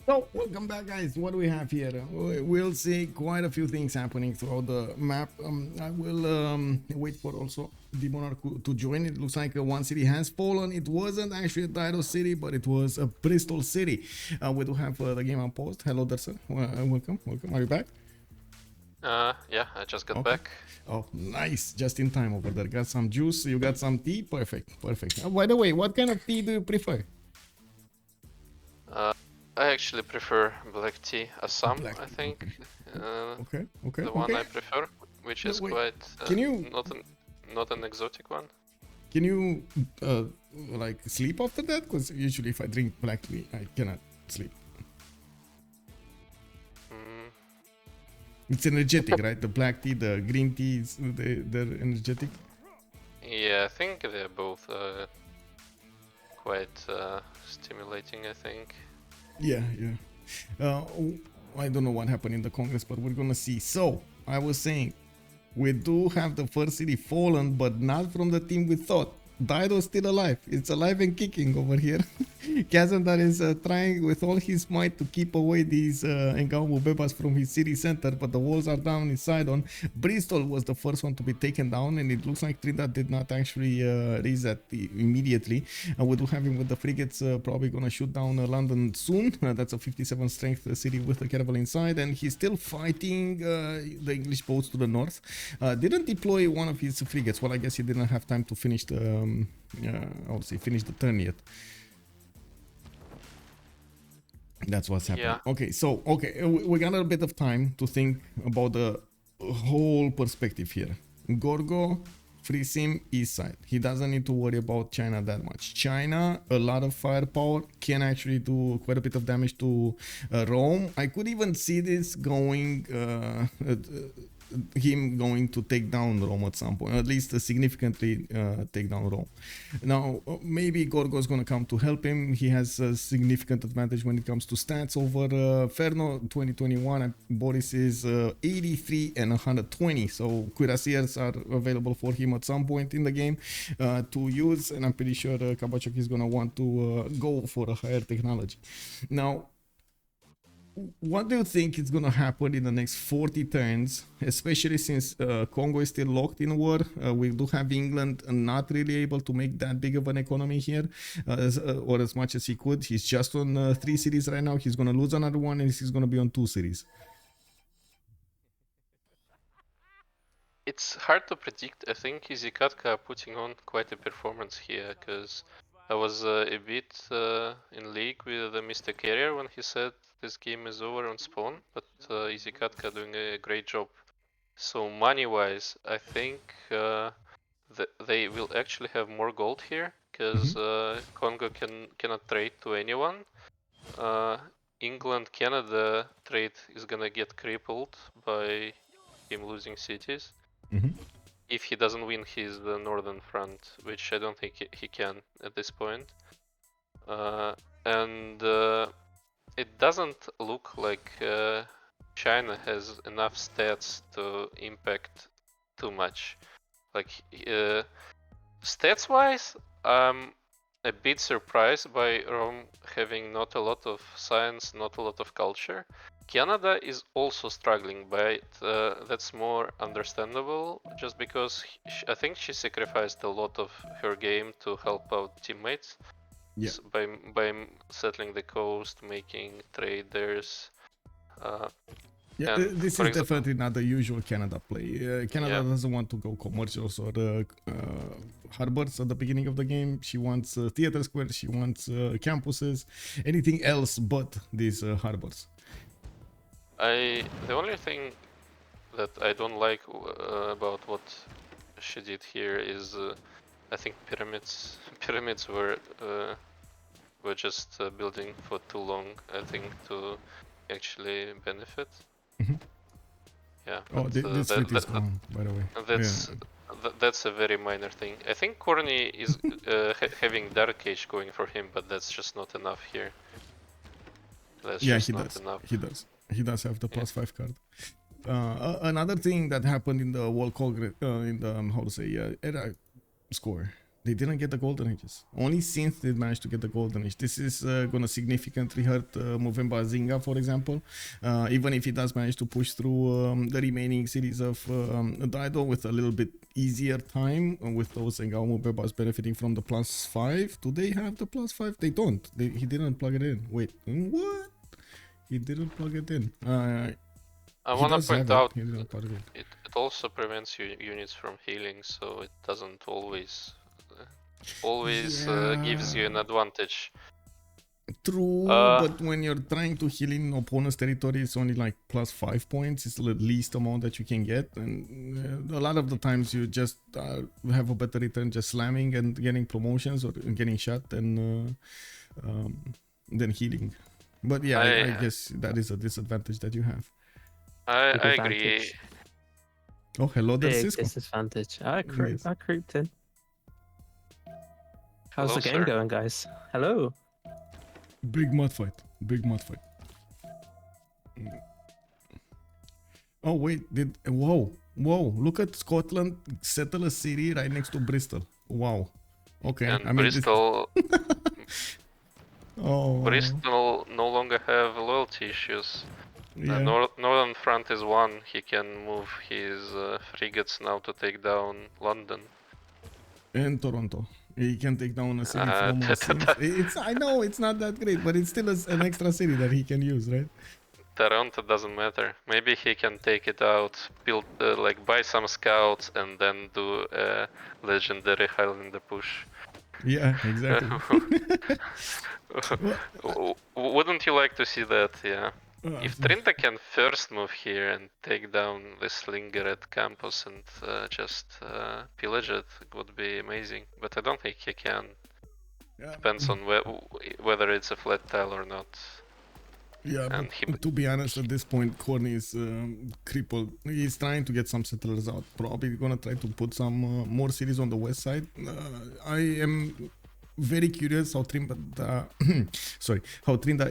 So, welcome back, guys. What do we have here? We'll see quite a few things happening throughout the map. I will wait for also the monarch to join. It looks like one city has fallen. It wasn't actually a Dido city, but it was a Bristol city. We do have the game on post. Hello there, sir. Welcome. Are you back? Yeah, I just got back. Oh, nice. Just in time over there. Got some juice. You got some tea. Perfect. By the way, what kind of tea do you prefer? I actually prefer black tea, Assam, I think. Okay. The one I prefer, which is quite can you not an exotic one. Can you like sleep after that? Because usually if I drink black tea, I cannot sleep. It's energetic, right? The black tea, the green tea, they're energetic. Yeah, I think they're both quite stimulating, I think. Yeah. I don't know what happened in the Congress, but we're gonna see. So, I was saying, we do have the first city fallen, but not from the team we thought. Dido's still alive. It's alive and kicking over here. Kazandar is trying with all his might to keep away these Mvembas from his city center, but the walls are down inside on. Bristol was the first one to be taken down, and it looks like Trynda did not actually raise that immediately. We do have him with the frigates probably gonna shoot down London soon. That's a 57 strength city with a caravel inside, and he's still fighting the English boats to the north. Didn't deploy one of his frigates. Well, I guess he didn't have time to finish the finish the turn yet. That's what's happening. Yeah. Okay, we got a bit of time to think about the whole perspective here. Gorgo, free sim, east side. He doesn't need to worry about China that much. China, a lot of firepower, can actually do quite a bit of damage to Rome. I could even see this going him going to take down Rome at some point, at least significantly take down Rome. Now, maybe Gorgo is going to come to help him. He has a significant advantage when it comes to stats over Ferno 2021, and Boris is 83 and 120, so cuirassiers are available for him at some point in the game to use, and I'm pretty sure Kabachok is going to want to go for a higher technology. Now, what do you think is going to happen in the next 40 turns, especially since Kongo is still locked in war? We do have England not really able to make that big of an economy here, or as much as he could. He's just on 3 cities right now. He's going to lose another one, and he's going to be on 2 cities. It's hard to predict. I think Katka putting on quite a performance here, because I was a bit in league with Mr. Carrier when he said this game is over on spawn, but Katka doing a great job. So money-wise, I think they will actually have more gold here, because Kongo cannot trade to anyone. England-Canada trade is gonna get crippled by him losing cities. If he doesn't win his northern front, which I don't think he can at this point. And it doesn't look like China has enough stats to impact too much. Like stats-wise, I'm a bit surprised by Rome having not a lot of science, not a lot of culture. Canada is also struggling, but that's more understandable, just because I think she sacrificed a lot of her game to help out teammates. Yeah. By settling the coast, making traders. This is definitely not the usual Canada play. Canada doesn't want to go commercials or harbors at the beginning of the game. She wants theater squares, she wants campuses, anything else but these harbors. The only thing that I don't like about what she did here is I think pyramids. Pyramids were just building for too long, I think, to actually benefit. Yeah. Oh, this fleet is gone, by the way. That's a very minor thing. I think Khornie is having Dark Age going for him, but that's just not enough here. That's just not enough. He does have the +5 card. Another thing that happened in the World Congress, in the era score, They didn't get the golden ages. Only Cynth did manage to get the golden age. This is gonna significantly hurt Mvemba Zinga, for example. Even if he does manage to push through the remaining cities of Dido with a little bit easier time with those, and Mvemba is benefiting from the +5. Do they have the +5? They don't. He didn't plug it in. Wait, what? He didn't plug it in. I want to point out it also prevents units from healing, so it doesn't always gives you an advantage. True, but when you're trying to heal in opponent's territory, it's only like +5 points. It's the least amount that you can get, and a lot of the times you just have a better return just slamming and getting promotions or getting shot than healing. But yeah, I guess that is a disadvantage that you have. I agree. Oh, hello there, Cisco. Disadvantage. I creeped in. How's the game going, guys? Hello. Big mud fight. Oh wait, whoa, look at Scotland settle a city right next to Bristol. Wow. Okay. And Bristol Bristol no longer have loyalty issues. Yeah. Northern Front is one. He can move his frigates now to take down London. And Toronto. He can take down a city from I know it's not that great, but it's still an extra city that he can use, right? Toronto doesn't matter. Maybe he can take it out, build buy some scouts, and then do a legendary Highlander push. Yeah, exactly. Wouldn't you like to see that? Yeah. If Trynda can first move here and take down the Slinger at campus and just pillage it, would be amazing. But I don't think he can. Depends on whether it's a flat tile or not. Yeah, but to be honest, at this point, Khornie is crippled. He's trying to get some settlers out. Probably gonna try to put some more cities on the west side. I am very curious how Trynda,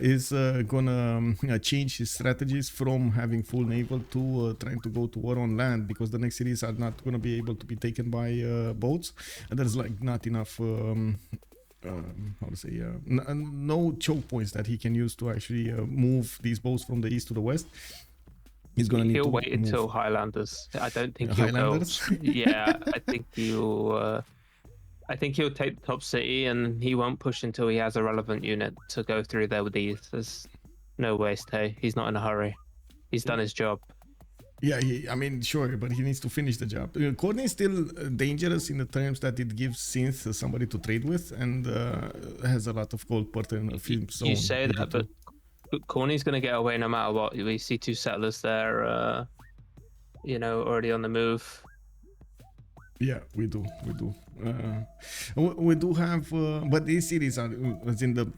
is gonna change his strategies from having full naval to trying to go to war on land, because the next cities are not gonna be able to be taken by boats, and there's not enough. No choke points that he can use to actually move these boats from the east to the west. He's gonna need to wait until Highlanders. I don't think he'll go. Yeah, I think he'll. I think he'll take the top city, and he won't push until he has a relevant unit to go through there with ease. There's no waste. Hey, he's not in a hurry. He's done his job. Yeah, sure, but he needs to finish the job. Khornie is still dangerous in the terms that it gives Cynth somebody to trade with, and has a lot of gold per turn. You say that, but Khornie's going to get away no matter what. We see 2 settlers there, already on the move. Yeah, we do. We do have, but these cities are, as in the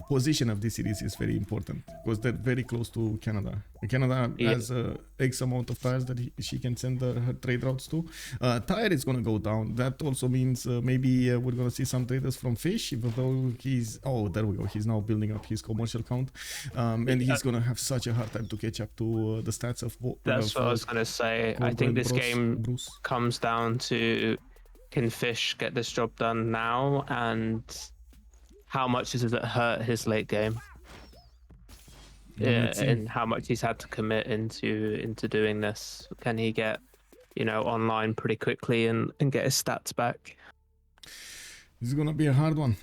position of these cities is very important, because they're very close to Canada. Canada has X amount of tires that she can send her trade routes to. Tire is going to go down. That also means maybe we're going to see some traders from Fish, even though there we go. He's now building up his commercial count, and he's going to have such a hard time to catch up to the stats of. That's what I was going to say. I think this game comes down to, can Fish get this job done now, and how much does it hurt his late game? Yeah, and how much he's had to commit into doing this. Can he get, online pretty quickly and get his stats back? It's gonna be a hard one.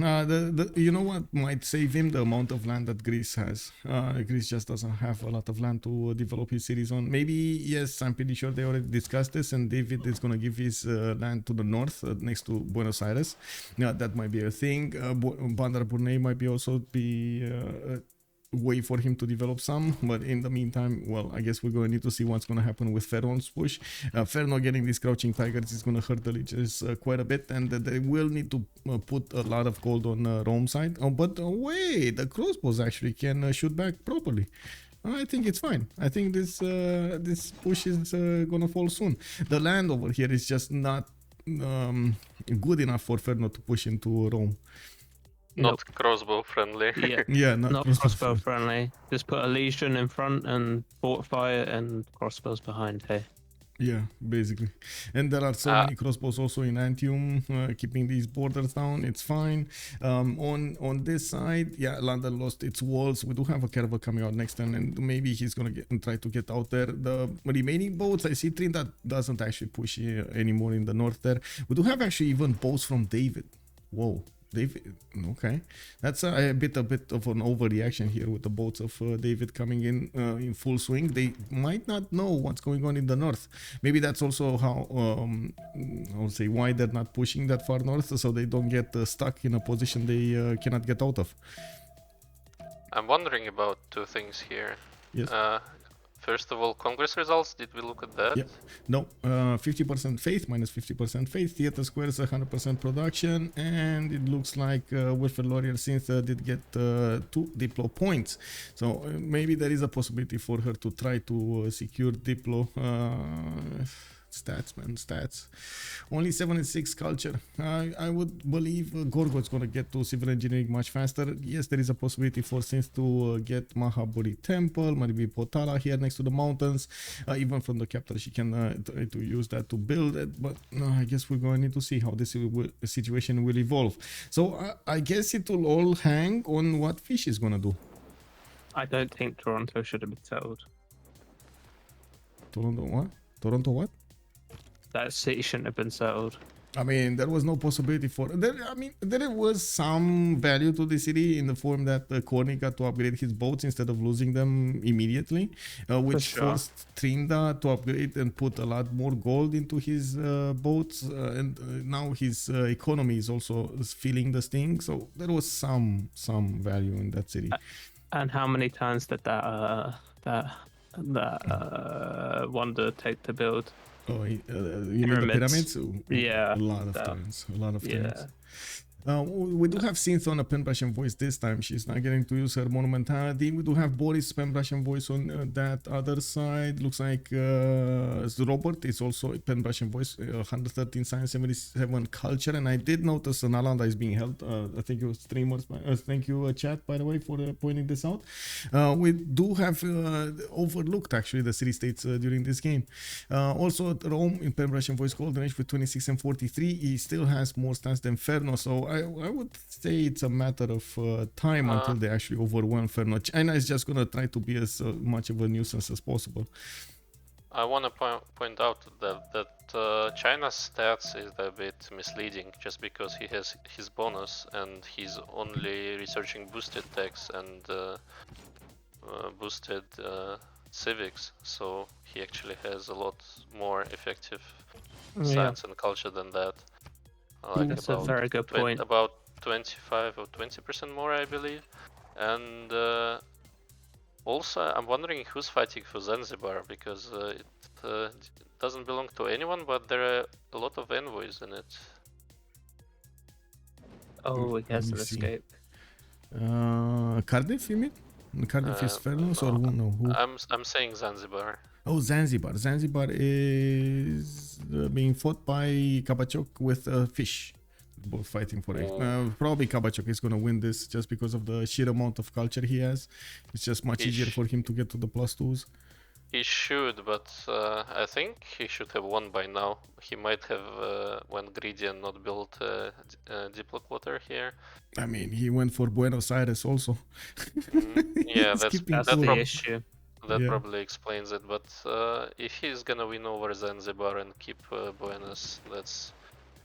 You know what might save him? The amount of land that Greece has. Greece just doesn't have a lot of land to develop his cities on. Maybe, yes, I'm pretty sure they already discussed this, and David is gonna give his land to the north, next to Buenos Aires. Yeah, that might be a thing. Bandar Brunei might also be a way for him to develop some, but in the meantime, well, I guess we're going to need to see what's going to happen with Ferno's push. Ferno getting these crouching tigers is going to hurt the Liches quite a bit, and they will need to put a lot of gold on Rome side. But wait, the crossbows actually can shoot back properly. I think it's fine. I think this push is gonna fall soon. The land over here is just not good enough for Ferno to push into Rome. Not crossbow friendly. Yeah, not crossbow friendly. Just put a legion in front and fortify it, and crossbows behind. Hey. Yeah, basically. And there are so many crossbows also in Antium, keeping these borders down. It's fine. On this side, yeah, London lost its walls. We do have a Kerva coming out next turn, and maybe he's gonna try to get out there. The remaining boats, I see Trynda doesn't actually push anymore in the north there. We do have actually even boats from David. Whoa. David, okay, that's a bit of an overreaction here with the boats of David coming in full swing. They might not know what's going on in the north. Maybe that's also how I would say why they're not pushing that far north, so they don't get stuck in a position they cannot get out of. I'm wondering about two things here. Yes. First of all, Congress results, did we look at that? Yeah. No, 50% faith, minus 50% faith, theater squares 100% production, and it looks like Welfare Lawyer Cynth did get 2 Diplo points. So maybe there is a possibility for her to try to secure Diplo. Stats, man, stats. Only 76 culture. I would believe Gorgo is going to get to civil engineering much faster. Yes, there is a possibility for Cynth to get Mahaburi Temple, maybe Potala here next to the mountains. Even from the capital, she can try to use that to build it. But I guess we're going to need to see how this situation will evolve. So I guess it will all hang on what Fish is going to do. I don't think Toronto should have been settled. Toronto what? Toronto what? That city shouldn't have been settled. I mean, there was no possibility for there. I mean, there was some value to the city in the form that Khornie got to upgrade his boats instead of losing them immediately, which forced Trynda to upgrade and put a lot more gold into his boats. And now his economy is also feeling the sting. So there was some value in that city. And how many times did that wonder take to build? Oh, you mean the pyramids? Yeah. A lot of times. We do have Cynth on a pen brush and voice this time. She's not getting to use her monumentality. We do have Boris pen brush and voice on that other side. Looks like Robert is also pen brush and voice, 113 science, 77 culture. And I did notice an Alanda is being held. Thank you, streamers. Thank you, chat, by the way, for pointing this out. We do have overlooked actually the city states during this game. Also, Rome in pen brush and voice golden age with 26 and 43. He still has more stats than Ferno. So I would say it's a matter of time until they actually overwhelm Ferno. China is just going to try to be as much of a nuisance as possible. I want to point out that China's stats is a bit misleading just because he has his bonus and he's only researching boosted techs and boosted civics, so he actually has a lot more effective science and culture than that. That's a very good point. About 25 or 20% more, I believe. And also, I'm wondering who's fighting for Zanzibar, because it doesn't belong to anyone, but there are a lot of envoys in it. Oh, he has an escape. Cardiff, you mean? Cardiff is Fernos or no? Who? I'm saying Zanzibar. Oh, Zanzibar. Zanzibar is being fought by Kabachok with Fish. Both fighting for it. Probably Kabachok is going to win this just because of the sheer amount of culture he has. It's just much easier for him to get to the +2s. He should, but I think he should have won by now. He might have went greedy and not built a Diplo quarter here. I mean, he went for Buenos Aires also. Yeah, that's the issue. That probably explains it, but if he's gonna win over Zanzibar and keep Buenos, that's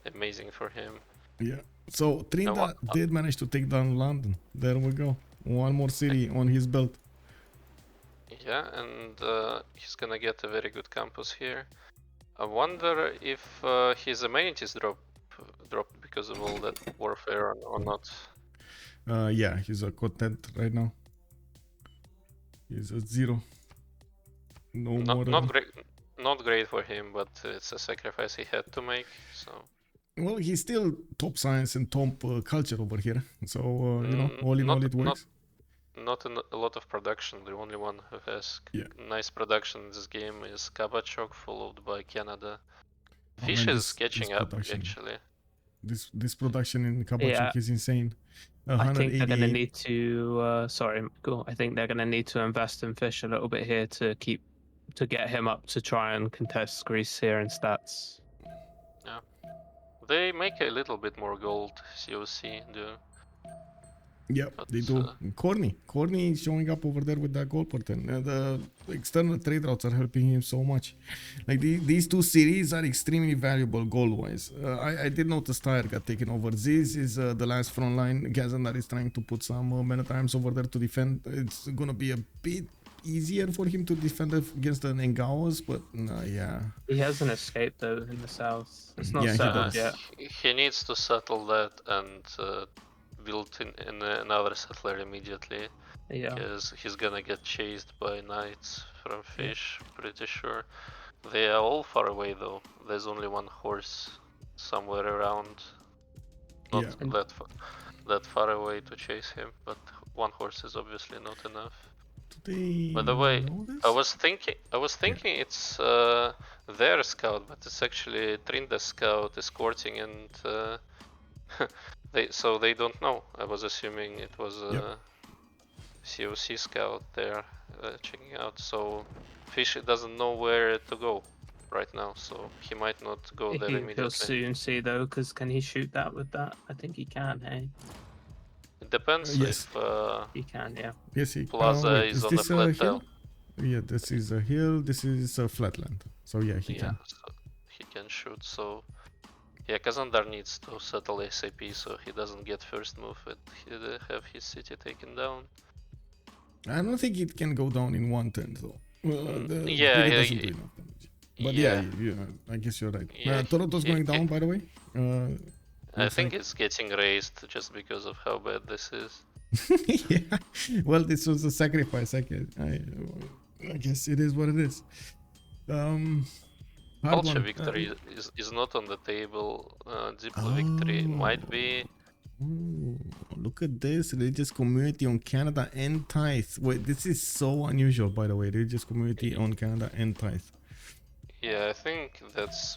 amazing for him. Yeah, so Trynda did manage to take down London. There we go. One more city on his belt. Yeah, and he's gonna get a very good campus here. I wonder if his amenities dropped because of all that warfare or not. Yeah, he's content right now. He's at 0. Not great for him, but it's a sacrifice he had to make. So. Well, he's still top science and top culture over here. So you know, all in all, it works. Not a lot of production. The only one who has nice production in this game is Kabachok, followed by Canada. Fish is catching up actually. This production in Kabachok is insane. I think they're going to need to. Sorry, cool. I think they're going to need to invest in Fish a little bit here to keep to get him up to try and contest Greece here in stats. Yeah, they make a little bit more gold. COC do. Yep, they do. Khornie is showing up over there with that gold pattern. The external trade routes are helping him so much. Like these two series are extremely valuable goal-wise. I did notice Tyre got taken over. This is the last front line. Kazandar is trying to put some many times over there to defend. It's gonna be a bit easier for him to defend against the Nengaos, but yeah. He has an escape though in the south. It's not Yeah, settled yet. He needs to settle that and build in another settler immediately. Yeah. Because he's gonna get chased by knights from fish, pretty sure. They are all far away though. There's only one horse somewhere around. Not that far away to chase him, but one horse is obviously not enough. By the way, I was thinking it's their scout, but it's actually Trynda's scout escorting, and they don't know. I was assuming it was a COC scout there checking out. So Fish doesn't know where to go right now, so he might not go there immediately. He'll soon see though, because can he shoot that with that? I think he can. Hey. It depends if he can, yeah. Yes, he Plaza is on the flat tile. Yeah, this is a hill, this is a flatland. So yeah, he can. So he can shoot, so yeah, Kazandar needs to settle ASAP so he doesn't get first move and have his city taken down. I don't think it can go down in one turn though. Well, But yeah, I guess you're right. Toronto's going down, by the way. I think it's getting raised just because of how bad this is. Yeah, well, this was a sacrifice. I guess it is what it is. Culture victory is not on the table. Diplo victory might be. Ooh, look at this religious community on Canada and Tithe. Wait, this is so unusual, by the way. Religious community on Canada and Tithe. Yeah, I think that's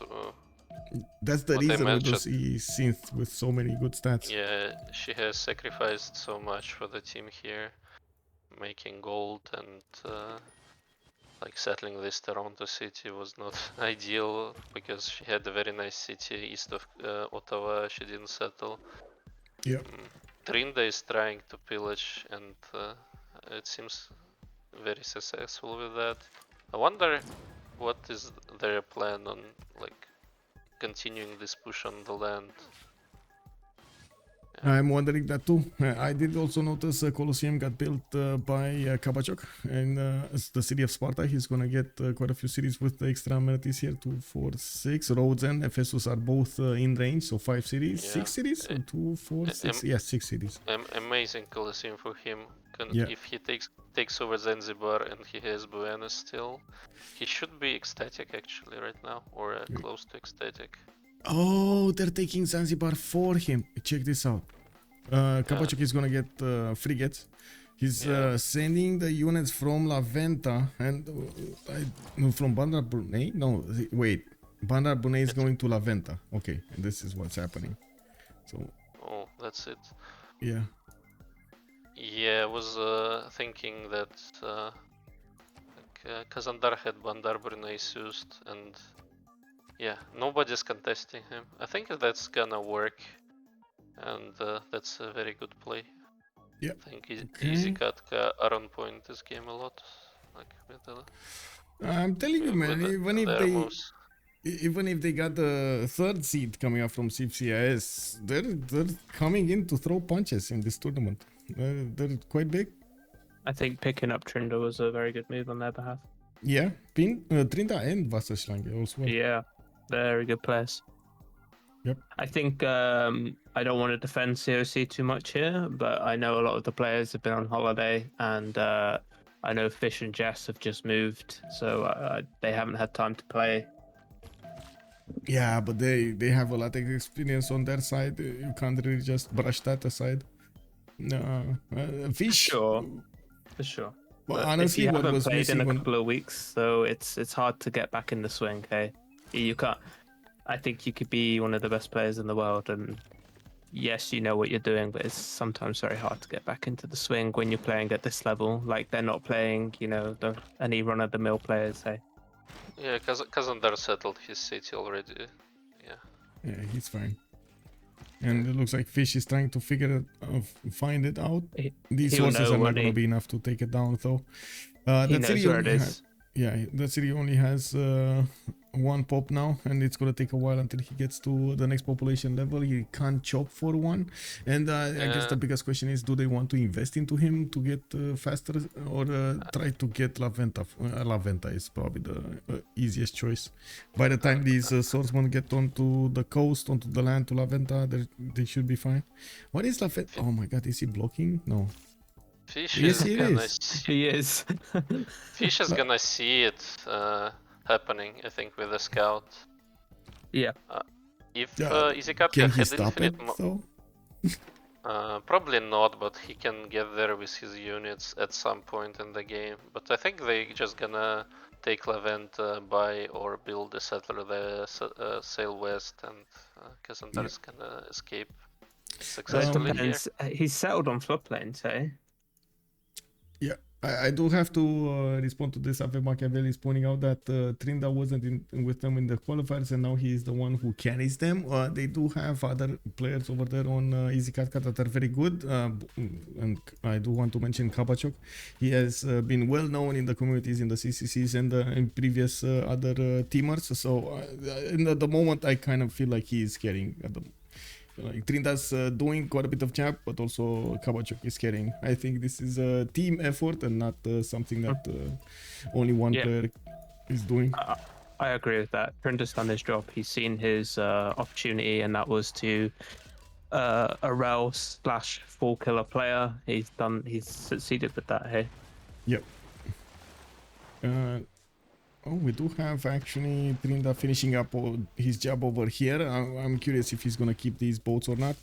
the reason we don't see Cynth with so many good stats. Yeah, she has sacrificed so much for the team here, making gold, and like settling this Toronto city was not ideal because she had a very nice city east of Ottawa. She didn't settle. Yeah. Trynda is trying to pillage, and it seems very successful with that. I wonder what is their plan on like continuing this push on the land. I'm wondering that too. I did also notice Colosseum got built by Kabachok in the city of Sparta. He's gonna get quite a few cities with extra amenities here. 2, 4, 6. Rhodes and Ephesus are both in range, so 5 cities. 6 cities? 2, 4, 6? Yeah, 6 cities. Amazing Colosseum for him. If he takes over Zanzibar and he has Buenos still, he should be ecstatic actually right now, or close to ecstatic. Oh, they're taking Zanzibar for him. Check this out. Kabachuk is gonna get frigates. He's sending the units from La Venta and from Bandar Brunei. No, wait. Bandar Brunei is going to La Venta. Okay, and this is what's happening. So. Oh, that's it. Yeah. Yeah, I was thinking that Kazandar had Bandar Brunei used, and yeah, nobody's contesting him. I think that's gonna work, and that's a very good play. Yeah. I think Easy Katka are on point this game a lot. Like I'm telling you, man, even if they got the 3rd seed coming up from Civ6, they're coming in to throw punches in this tournament. They're quite big. I think picking up Trynda was a very good move on their behalf. Yeah, Trynda and Wasserschlange also. Yeah, very good players. Yep. I think I don't want to defend COC too much here, but I know a lot of the players have been on holiday, and I know Fish and Jess have just moved, so they haven't had time to play. Yeah, but they have a lot of experience on their side. You can't really just brush that aside. No, Fish. For sure. Well, honestly, you what haven't was played missing in a couple of weeks, so it's hard to get back in the swing. Hey, you can't. I think you could be one of the best players in the world, and yes, you know what you're doing, but it's sometimes very hard to get back into the swing when you're playing at this level. Like they're not playing, you know, any run-of-the-mill players. Say. Yeah, Kazandar settled his city already. Yeah. Yeah, he's fine. And it looks like Fish is trying to find it out. These sources are not going to be enough to take it down, though. He knows where it is. Yeah, that city only has one pop now, and it's gonna take a while until he gets to the next population level. He can't chop for one, and I guess the biggest question is, do they want to invest into him to get faster, or try to get La Venta? La Venta is probably the easiest choice. By the time these swordsmen get onto the coast, onto the land to La Venta, they should be fine. What is La Venta? Oh my god, is he blocking? No. Fish Yes, is he gonna is. He is. Fish is gonna see it happening, I think, with the scout. Yeah. If Can Izikatka he had stop it infinite though? probably not, but he can get there with his units at some point in the game. But I think they just gonna take Levent, buy or build a settler there, sail west, and Kazandar is gonna escape successfully here. He's settled on floodplains, eh? Yeah, I do have to respond to this. Ave Machiavelli is pointing out that Trynda wasn't with them in the qualifiers, and now he is the one who carries them. They do have other players over there on Easy Katka that are very good, and I do want to mention Kabachok. He has been well known in the communities, in the CCCs, and in previous other teamers. So in the moment, I kind of feel like he is carrying at the moment. Like Trynda's doing quite a bit of job, but also Kabachok is carrying. I think this is a team effort and not something that only one player is doing. I agree with that. Trynda's done his job. He's seen his opportunity, and that was to a rel / full killer player. He's succeeded with that here. Yep. Oh, we do have actually Trynda finishing up his job over here. I'm curious if he's gonna keep these boats or not.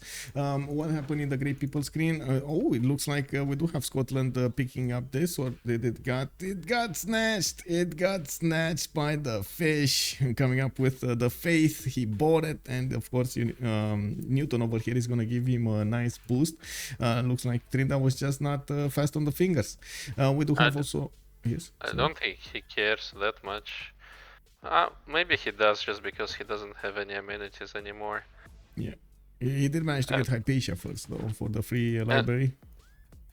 What happened in the Great People screen? Oh, it looks like we do have Scotland picking up this, or it got snatched. It got snatched by the Fish, coming up with the Faith. He bought it, and of course, Newton over here is gonna give him a nice boost. Looks like Trynda was just not fast on the fingers. We do have also. Yes. I don't think he cares that much. Maybe he does, just because he doesn't have any amenities anymore. Yeah, he did manage to get Hypatia first, though, for the free library.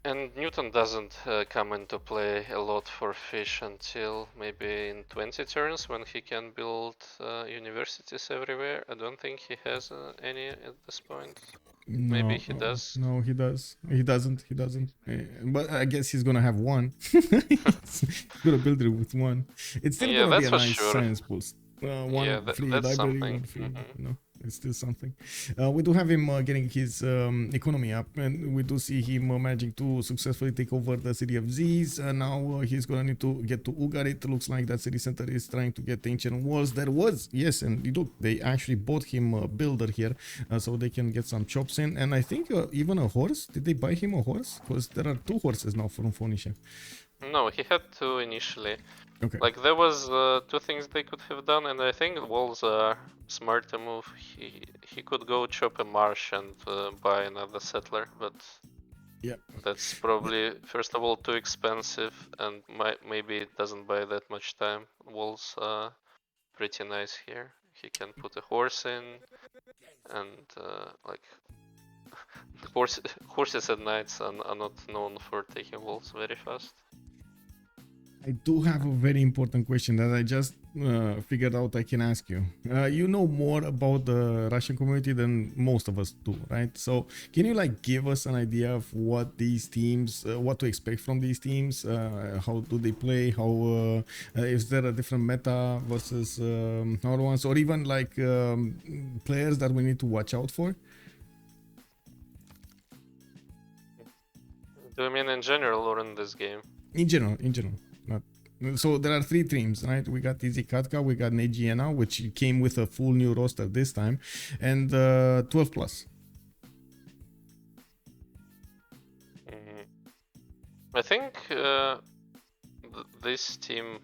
And Newton doesn't come into play a lot for Fish until maybe in 20 turns, when he can build universities everywhere. I don't think he has any at this point. No, maybe he does. No, he does. He doesn't. But I guess he's gonna have one. He's gonna build it with one. It's still gonna be a nice science boost. One free library, one free. No, it's still something. We do have him getting his economy up, and we do see him managing to successfully take over the city of Z's. Now he's gonna need to get to Ugarit. Looks like that city center is trying to get ancient walls. There was, yes, and look, they actually bought him a builder here, so they can get some chops in. And I think even a horse. Did they buy him a horse? Because there are 2 horses now from Phoenicia. No, he had 2 initially. Okay. Like, there was 2 things they could have done, and I think walls are smart to move. He could go chop a marsh and buy another settler, but that's probably, first of all, too expensive, and maybe it doesn't buy that much time. Walls are pretty nice here. He can put a horse in, and like, horses and knights are not known for taking walls very fast. I do have a very important question that I just figured out I can ask you. You know more about the Russian community than most of us do, right? So can you give us an idea of what these teams, what to expect from these teams? How do they play? How is there a different meta versus other ones, or even players that we need to watch out for? Do you mean in general or in this game? In general. So there are 3 teams, right? We got Easy Katka, we got Negiena, which came with a full new roster this time, and 12 plus. I think this team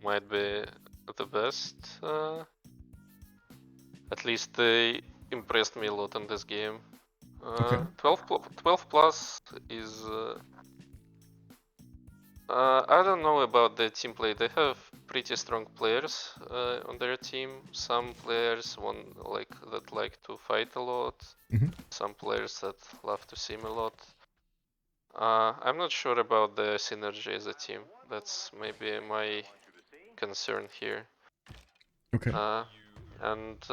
might be the best. At least they impressed me a lot in this game. Okay. 12 plus is... I don't know about the team play. They have pretty strong players on their team. Some players that like to fight a lot. Some players that love to sim a lot. I'm not sure about the synergy as a team. That's maybe my concern here. Okay. And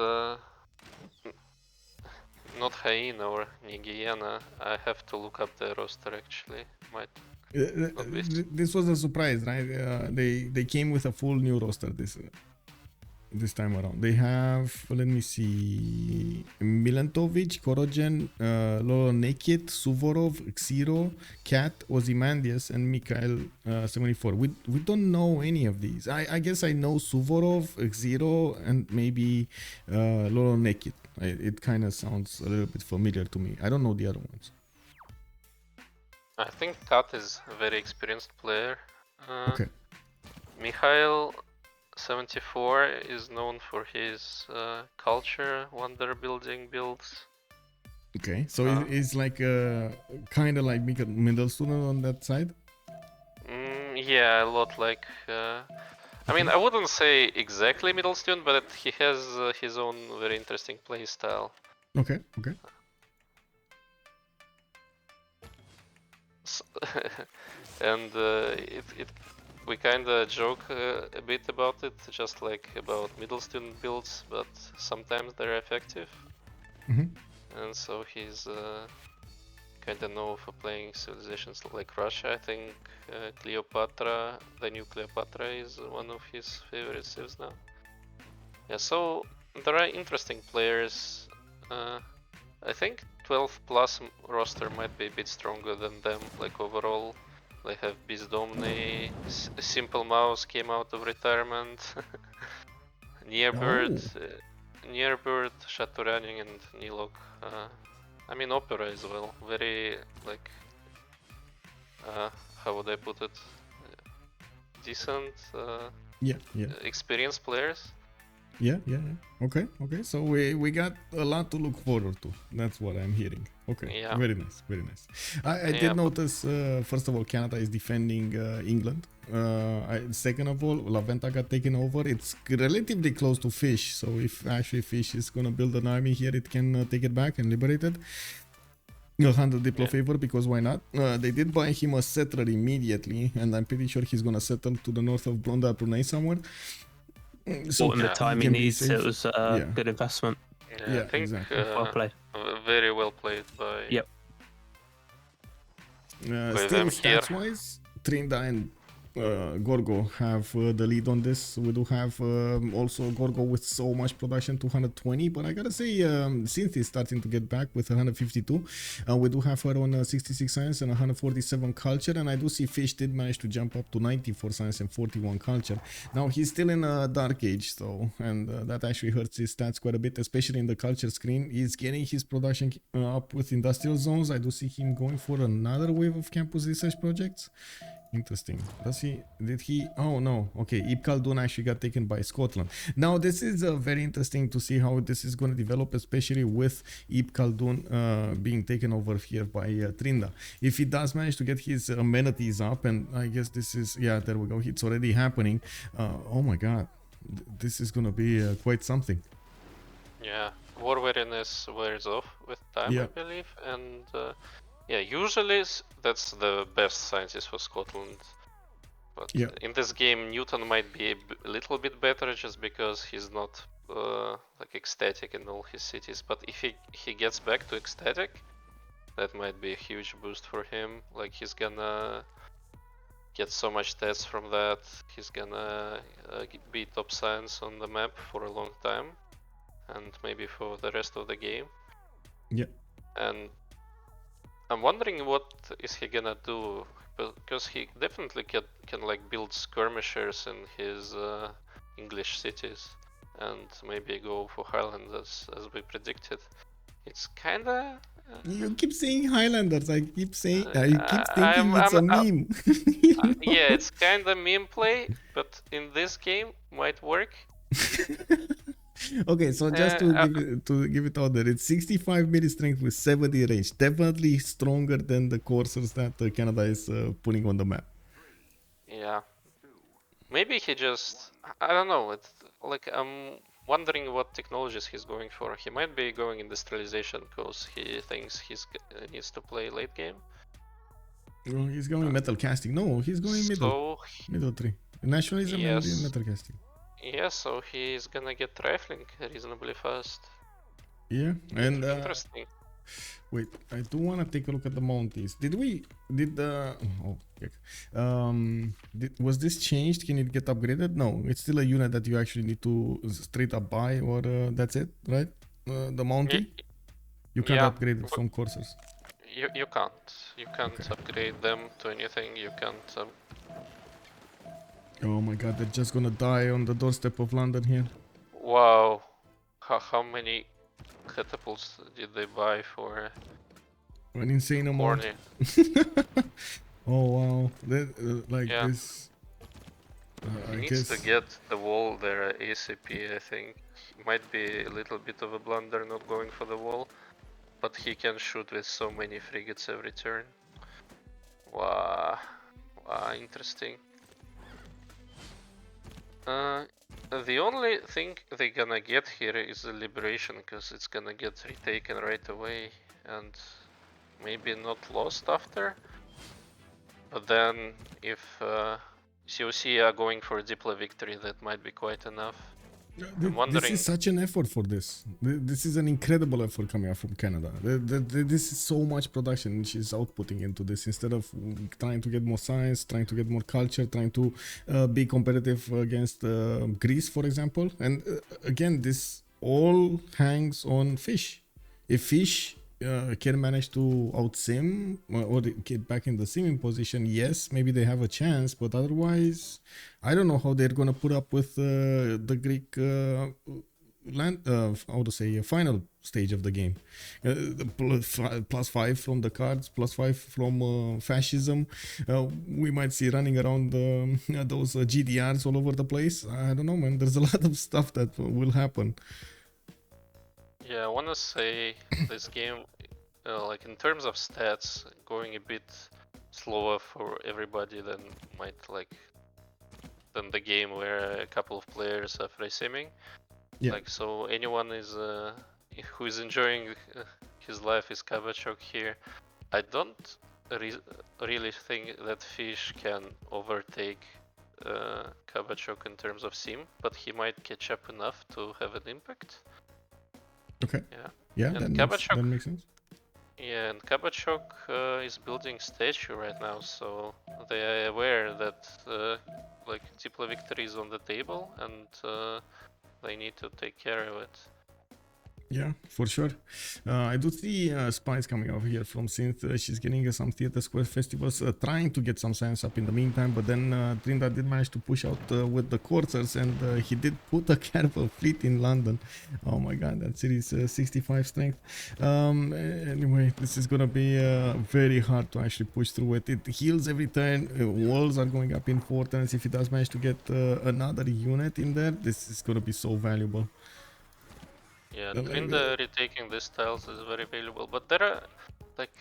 not Hyena or Nigiana. I have to look up the roster actually. Might not be. This was a surprise, right? They came with a full new roster this time around. They have, let me see, Milantovic, Korogen, Lolo Naked, Suvorov, Xero, Cat, Ozymandias, and Mikhail 74. We don't know any of these. I guess I know Suvorov, Xero, and maybe Lolo Naked. It kind of sounds a little bit familiar to me. I don't know the other ones. I think Kat is a very experienced player. Okay. Mikhail 74 is known for his culture, wonder building builds. Okay, so it's like kind of like middle student on that side? Yeah, a lot like... I mean, I wouldn't say exactly middle student, but he has his own very interesting play style. Okay. And we kinda joke a bit about it, just like about middle student builds, but sometimes they're effective. And so he's kinda known for playing civilizations like Russia. I think Cleopatra, the new Cleopatra, is one of his favorite civs now. Yeah, so there are interesting players. I think 12 plus roster might be a bit stronger than them, like overall. They have Bizdomny, Simple Mouse came out of retirement, Nearbird, Shaturani, and Nilok. I mean Opera as well, very like, how would I put it, decent, experienced players. Yeah. Okay. So we got a lot to look forward to. That's what I'm hearing. Okay. Yeah. Very nice. I did notice, first of all, Canada is defending England. Second of all, Laventa got taken over. It's relatively close to Fish, so if actually Fish is gonna build an army here, it can take it back and liberate it. 100 Diplo favor, because why not? They did buy him a settler immediately, and I'm pretty sure he's gonna settle to the north of Blonda Brunei somewhere. So in the time he needs, it was a good investment. Yeah, I think exactly. Well played. Very well played by. Yep. Still stats-wise, Trynda and Gorgo have the lead on this. We do have also Gorgo with so much production, 220, but I gotta say Cynth is starting to get back with 152. We do have her on 66 science and 147 culture, and I do see Fish did manage to jump up to 94 science and 41 culture. Now he's still in a dark age though, and that actually hurts his stats quite a bit, especially in the culture screen. He's getting his production up with industrial zones. I do see him going for another wave of campus research projects. Interesting. Oh no, okay, Ibn Khaldun actually got taken by Scotland. Now this is very interesting to see how this is going to develop, especially with Ibn Khaldun being taken over here by Trynda. If he does manage to get his amenities up, and I guess this is, yeah, there we go, it's already happening. Oh my god, this is going to be quite something. Yeah, war weariness wears off with time, I believe, and yeah, usually that's the best scientist for Scotland. But in this game, Newton might be a little bit better just because he's not like ecstatic in all his cities. But if he gets back to ecstatic, that might be a huge boost for him. Like he's gonna get so much stats from that. He's gonna be top science on the map for a long time, and maybe for the rest of the game. Yeah. And I'm wondering what is he gonna do, because he definitely can like build skirmishers in his English cities, and maybe go for Highlanders as we predicted. It's kinda. You keep saying Highlanders. I keep thinking it's a meme. Yeah, it's kinda meme play, but in this game might work. Okay, so just to give it out there, it's 65 mili strength with 70 range. Definitely stronger than the coursers that Canada is putting on the map. Yeah. Maybe he just, I don't know, it's like I'm wondering what technologies he's going for. He might be going industrialization because he thinks he needs to play late game. Well, he's going metal casting. No, he's going middle. Middle 3. Nationalism and metal casting. Yeah, so he's gonna get rifling reasonably fast. Yeah, and interesting. Wait, I do want to take a look at the Mounties. Was this changed? Can it get upgraded? No, it's still a unit that you actually need to straight up buy, or that's it, right? The Mountie? You can't upgrade it from coursers. You can't upgrade them to anything. You can't. Oh my god, they're just gonna die on the doorstep of London here. Wow, how many catapults did they buy for? An insane amount. Oh wow, this. He needs to get the wall there ASAP. I think might be a little bit of a blunder not going for the wall, but he can shoot with so many frigates every turn. Wow, interesting. The only thing they're gonna get here is the liberation, because it's gonna get retaken right away and maybe not lost after. But then if COC are going for a Diplo victory, that might be quite enough. This is such an effort for this. This is an incredible effort coming out from Canada. This is so much production she's outputting into this, instead of trying to get more science, trying to get more culture, trying to be competitive against Greece, for example. And again, this all hangs on Fish. If Fish can manage to out-sim or get back in the simming position, yes, maybe they have a chance, but otherwise I don't know how they're gonna put up with the Greek final stage of the game. +5 from the cards, +5 from fascism. We might see running around those GDRs all over the place. I don't know, man, there's a lot of stuff that will happen. Yeah, I wanna say this game, like in terms of stats, going a bit slower for everybody than the game where a couple of players are free simming. Yeah. Like, so anyone is who is enjoying his life is Kabachok here. I don't really think that Fish can overtake Kabachok in terms of sim, but he might catch up enough to have an impact. Okay. Yeah, that makes sense. Yeah, and Kabachok is building statue right now, so they are aware that like Diplo victory is on the table, and they need to take care of it. Yeah, for sure. I do see spies coming over here from Cynth. She's getting some Theatre Square festivals, trying to get some science up in the meantime, but then Trynda did manage to push out with the coursers, and he did put a caravel fleet in London. Oh my god, that city's 65 strength. Anyway, this is gonna be very hard to actually push through it. It heals every turn. Walls are going up in 4 turns. If he does manage to get another unit in there, this is gonna be so valuable. Yeah, Trynda retaking these tiles is very valuable, but there are like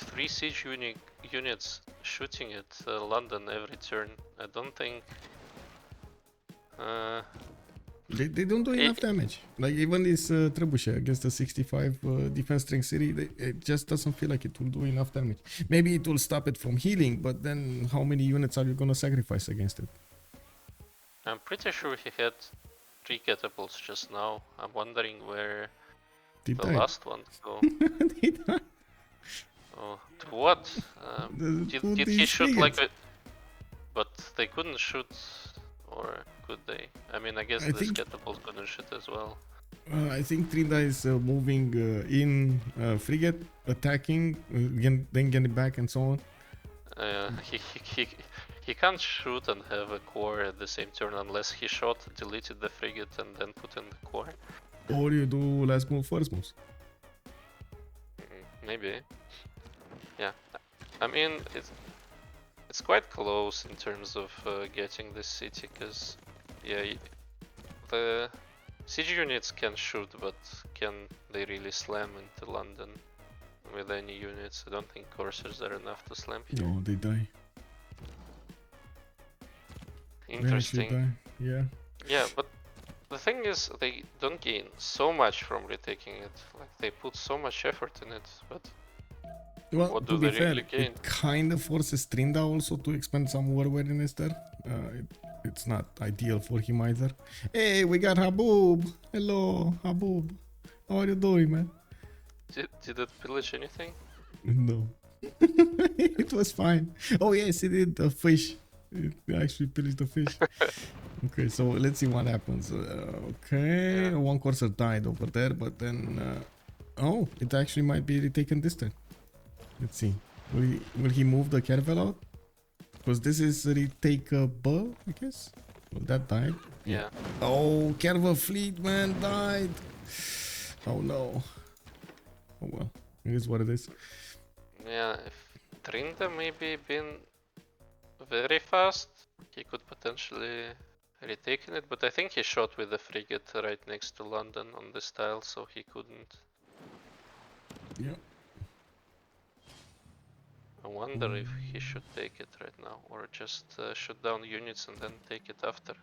3 siege units shooting at London every turn. I don't think... They don't do enough damage. Like even this trebuchet against the 65 defense strength city, it just doesn't feel like it will do enough damage. Maybe it will stop it from healing, but then how many units are you gonna sacrifice against it? I'm pretty sure he had 3 catapults just now. I'm wondering where the last one go. Oh, to what? Did he shoot like a... But they couldn't shoot, or could they? I mean, I guess this catapult couldn't shoot as well. I think Trynda is moving in frigate, attacking, then getting back and so on. He can't shoot and have a core at the same turn unless he shot, deleted the frigate, and then put in the core. Or you do last move, first moves. Maybe. Yeah. I mean, it's quite close in terms of getting this city, because yeah, Siege units can shoot, but can they really slam into London with any units? I don't think coursers are enough to slam here. No, they die. Interesting. They die. Yeah. Yeah, but the thing is, they don't gain so much from retaking it. Like, they put so much effort in it, but Well, what to do be they fair, really gain? it kind of forces Trynda also to expend some war awareness there. It's not ideal for him either. Hey, we got Haboob. Hello, Haboob. How are you doing, man? Did it pillage anything? No. It was fine. Oh, yes, it did. The fish. It actually pillaged the fish. Okay, so let's see what happens. Okay, Yeah. one courser died over there, but then... oh, it actually might be retaken this time. Let's see. Will he move the caravel out? Because this is retakeable, I guess. Well, that died. Yeah. Oh, caravel fleet, man, died. Oh, no. Oh, well. It is what it is. Yeah, if Trynda maybe been very fast, he could potentially retaken it, but I think he shot with the frigate right next to London on this tile, so he couldn't. Yeah. I wonder if he should take it right now, or just shoot down units and then take it after.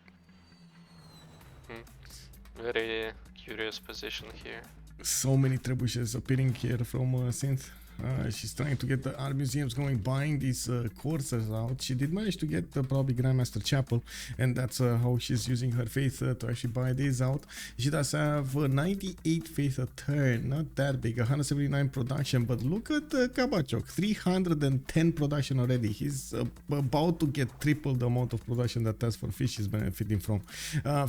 Very curious position here. So many trebuchets appearing here from Cynth. She's trying to get the art museums going, buying these coursers out. She did manage to get probably Grandmaster Chapel, and that's how she's using her faith to actually buy these out. She does have 98 faith a turn, not that big, 179 production, but look at Kabachok, 310 production already. He's about to get triple the amount of production that TaskForceFish is benefiting from.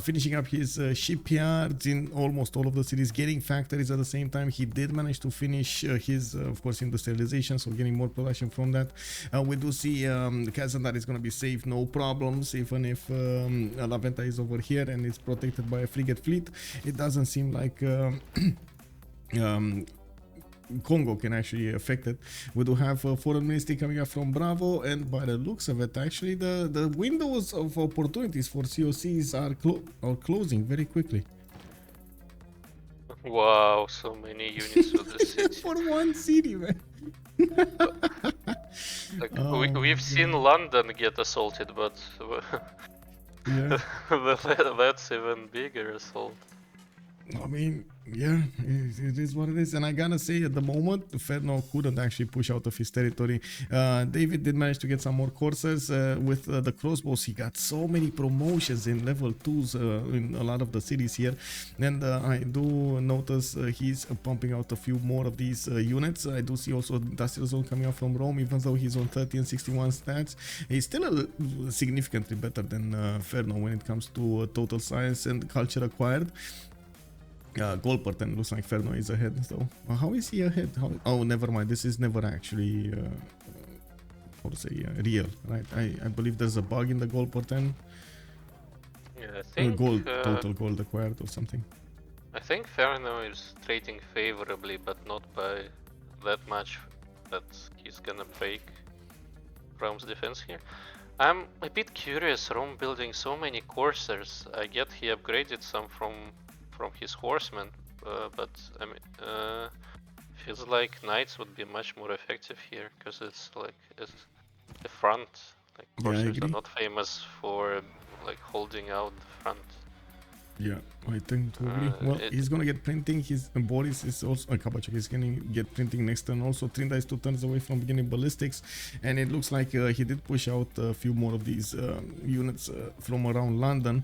Finishing up his shipyards in almost all of the cities, getting factories at the same time. He did manage to finish his, of course, industrialization, so getting more production from that. We do see Kazandar is going to be safe, no problems, even if La Venta is over here and it's protected by a frigate fleet. It doesn't seem like Kongo can actually affect it. We do have foreign ministry coming up from Bravo, and by the looks of it, actually the windows of opportunities for COCs are closing very quickly. Wow, so many units for the city. For one city, man. Like, we've seen London get assaulted, but Yeah. that's even bigger assault. I mean, yeah, it is what it is. And I gotta say, at the moment, Ferno couldn't actually push out of his territory. David did manage to get some more coursers with the crossbows. He got so many promotions in level 2s in a lot of the cities here. And I do notice he's pumping out a few more of these units. I do see also Industrial Zone coming out from Rome, even though he's on 30 and 61 stats. He's still significantly better than Ferno when it comes to total science and culture acquired. Gold per 10 looks like Ferno is ahead, so how is he ahead? Oh, never mind, this is never actually how to say real, right? I believe there's a bug in the gold per 10. Yeah, I think Total gold acquired or something. I think Ferno is trading favorably, but not by that much that he's gonna break Rome's defense here. I'm a bit curious, Rome building so many coursers. I get he upgraded some from his horsemen, but I mean, feels like knights would be much more effective here, because it's like the front. Like coursers are not famous for like holding out the front. Yeah, I think totally. Well, he's gonna get printing. Boris is also Kabachok is gonna get printing next turn. Also, Trynda is 2 turns away from beginning ballistics, and it looks like he did push out a few more of these units from around London.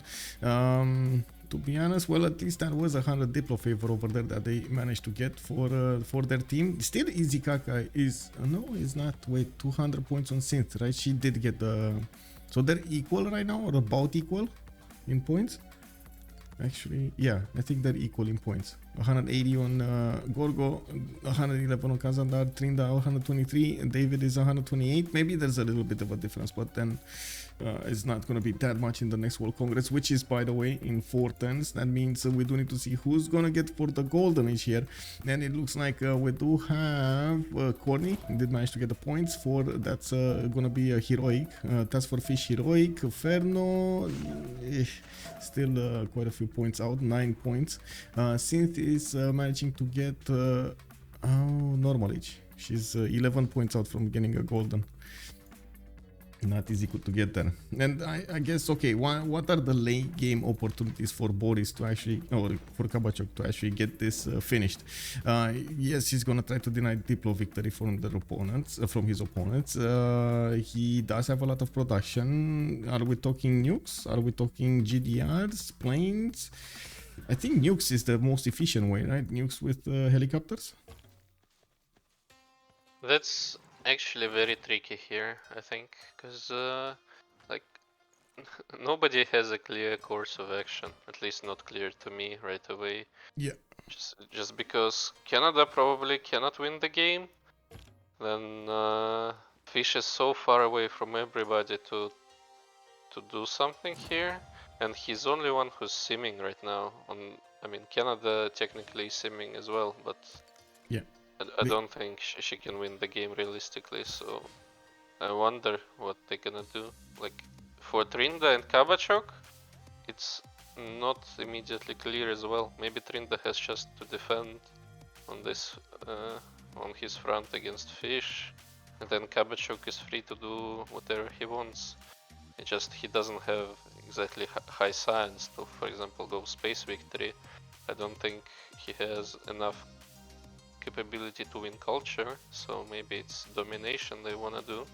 To be honest, well, at least that was 100 Diplo favor over there that they managed to get for their team. Still, Easy Katka is no, is not. Wait, 200 points on Cynth, right? She did get the, so they're equal right now, or about equal in points. Actually, yeah, I think they're equal in points. 180 on Gorgo, 111 on Kazandar, Trynda 123, and David is 128. Maybe there's a little bit of a difference, but then it's not going to be that much in the next World Congress, which is, by the way, in 4 turns. That means we do need to see who's going to get for the golden age here. And it looks like we do have Khornie did manage to get the points for that's going to be a heroic. TaskForceFish heroic, Ferno, still quite a few points out, 9 points. Cynth is managing to get normal age. She's 11 points out from getting a golden. Not easy to get there. And I guess, okay, what are the late game opportunities for Boris to actually, or for Kabachok to actually get this finished? Yes, he's gonna try to deny Diplo victory from their opponents, from his opponents. He does have a lot of production. Are we talking nukes? Are we talking GDRs, planes? I think nukes is the most efficient way, right? Nukes with helicopters? That's actually very tricky here, I think, because like nobody has a clear course of action, at least not clear to me right away. Yeah. Just because Canada probably cannot win the game, then Fish is so far away from everybody to do something here, and he's the only one who's simming right now. I mean, Canada technically is simming as well, but yeah. I don't think she can win the game realistically, so I wonder what they're gonna do. Like, for Trynda and Kabachok, it's not immediately clear as well. Maybe Trynda has just to defend on this, on his front against Fish, and then Kabachok is free to do whatever he wants. He doesn't have exactly high science to, for example, go space victory. I don't think he has enough capability to win culture, so maybe it's domination they wanna do,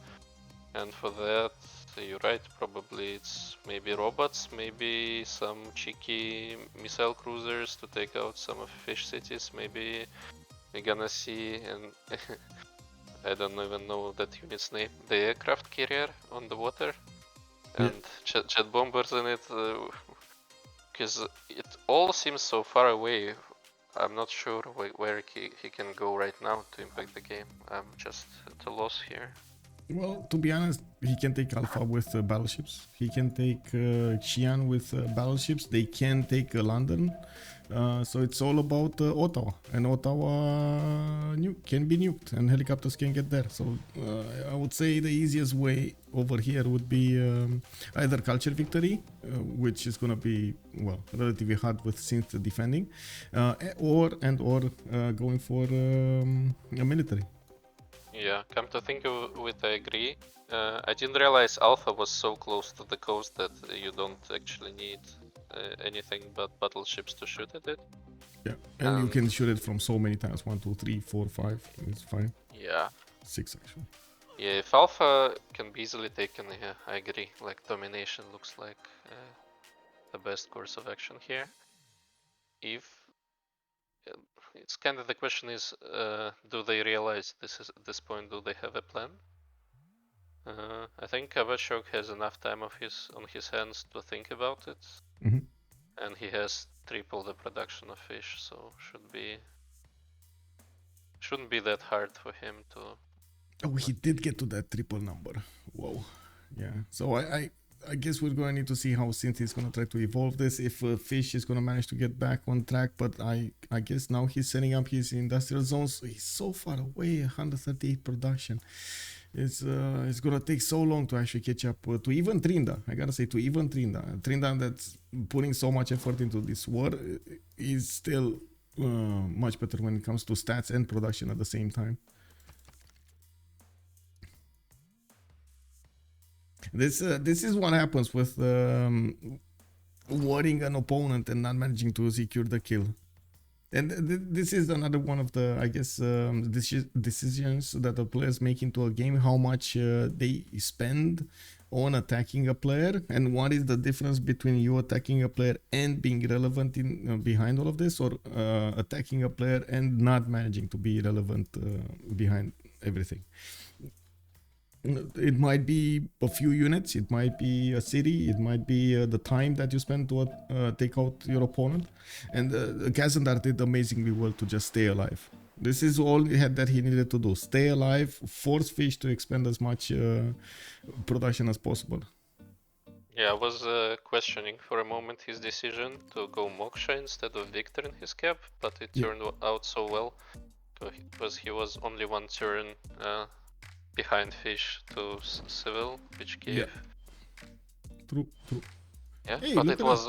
and for that, you're right, probably it's maybe robots, maybe some cheeky missile cruisers to take out some of Fish cities. Maybe we're gonna see, and I don't even know that unit's name, the aircraft carrier on the water, and jet bombers in it, because it all seems so far away. I'm not sure where he can go right now to impact the game. I'm just at a loss here. Well, to be honest, he can take Alpha with battleships. He can take Xi'an with battleships. They can take London. So it's all about Ottawa. And Ottawa can be nuked and helicopters can get there. So I would say the easiest way over here would be either culture victory, which is going to be, well, relatively hard with Cynth defending, or going for a military. Yeah, come to think of it, I agree. I didn't realize Alpha was so close to the coast that you don't actually need anything but battleships to shoot at it. Yeah, and you can shoot it from so many times, 1, 2, 3, 4, 5, it's fine. Yeah. 6 actually. Yeah, if Alpha can be easily taken, yeah, I agree. Like, domination looks like the best course of action here. If it's kind of the question is, do they realize this is at this point? Do they have a plan? I think Kabachok has enough time on his hands to think about it, and he has triple the production of Fish, so shouldn't be that hard for him to. Oh, he did get to that triple number. Whoa, yeah. So I guess we're going to need to see how Cynth is going to try to evolve this, if Fish is going to manage to get back on track, but I guess now he's setting up his industrial zones. He's so far away, 138 production. It's going to take so long to actually catch up to even Trynda. I got to say, to even Trynda. Trynda that's putting so much effort into this war is still much better when it comes to stats and production at the same time. This is what happens with warring an opponent and not managing to secure the kill. And this is another one of the, I guess, decisions that the players make into a game, how much they spend on attacking a player, and what is the difference between you attacking a player and being relevant in behind all of this, or attacking a player and not managing to be relevant behind everything. It might be a few units, it might be a city, it might be the time that you spend to take out your opponent. And Kazandar did amazingly well to just stay alive. This is all that he needed to do. Stay alive, force fish to expend as much production as possible. Yeah, I was questioning for a moment his decision to go Moksha instead of Victor in his cap, but it turned out so well because he was only one turn behind fish to Civil, which gave... True. Yeah, hey, but it was...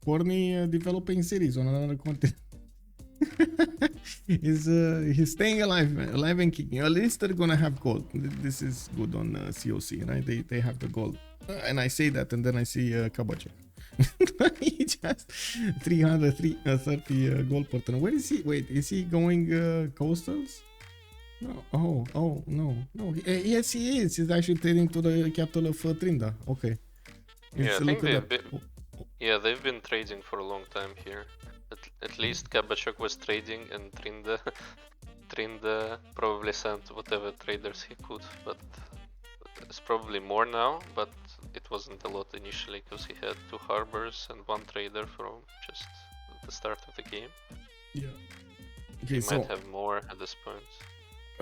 Khornie developing cities on another continent. He's staying alive and kicking. At least they're gonna have gold. This is good on CoC, right? They have the gold. And I say that, and then I see Kabachek. He just 330 gold per turn. Where is he? Wait, is he going coastals? No. Oh, no. Yes, he is. He's actually trading to the capital of Trynda. Okay. Yeah, I think they've been trading for a long time here. At least Kabachok was trading, and Trynda probably sent whatever traders he could, but it's probably more now, but it wasn't a lot initially because he had 2 harbors and 1 trader from just the start of the game. Yeah. Okay, he might have more at this point.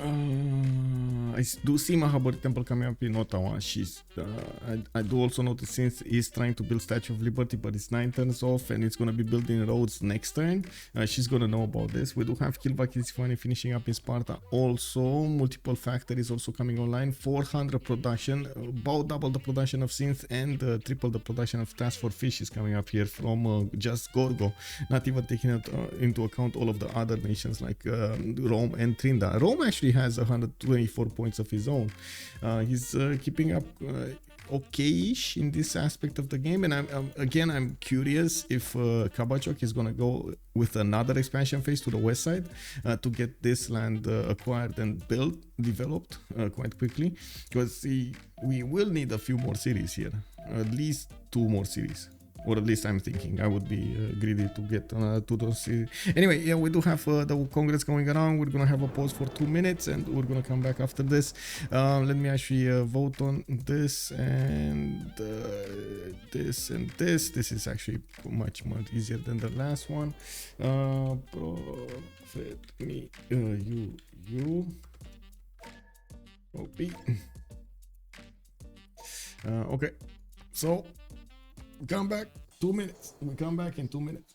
I do see Mahabharata Temple coming up in Ottawa. I do also notice since he's trying to build Statue of Liberty, but it's 9 turns off and it's going to be building roads next turn. She's going to know about this. We do have Kilvakisifani finishing up in Sparta. Also, multiple factories also coming online. 400 production, about double the production of Cynth and triple the production of TaskForceFish is coming up here from just Gorgo. Not even taking into account all of the other nations like Rome and Trynda. Rome actually has 124 points of his own. He's keeping up okay-ish in this aspect of the game, and I'm curious if Kabachok is gonna go with another expansion phase to the west side to get this land acquired and developed quite quickly, because we will need a few more cities here, at least 2 more cities. Or at least I'm thinking I would be greedy to get to those. Anyway, yeah, we do have the Congress going around. We're gonna have a pause for 2 minutes, and we're gonna come back after this. Let me actually vote on this and this and this. This is actually much easier than the last one. Profit me you OP. Okay, so. Come back 2 minutes. We come back in 2 minutes.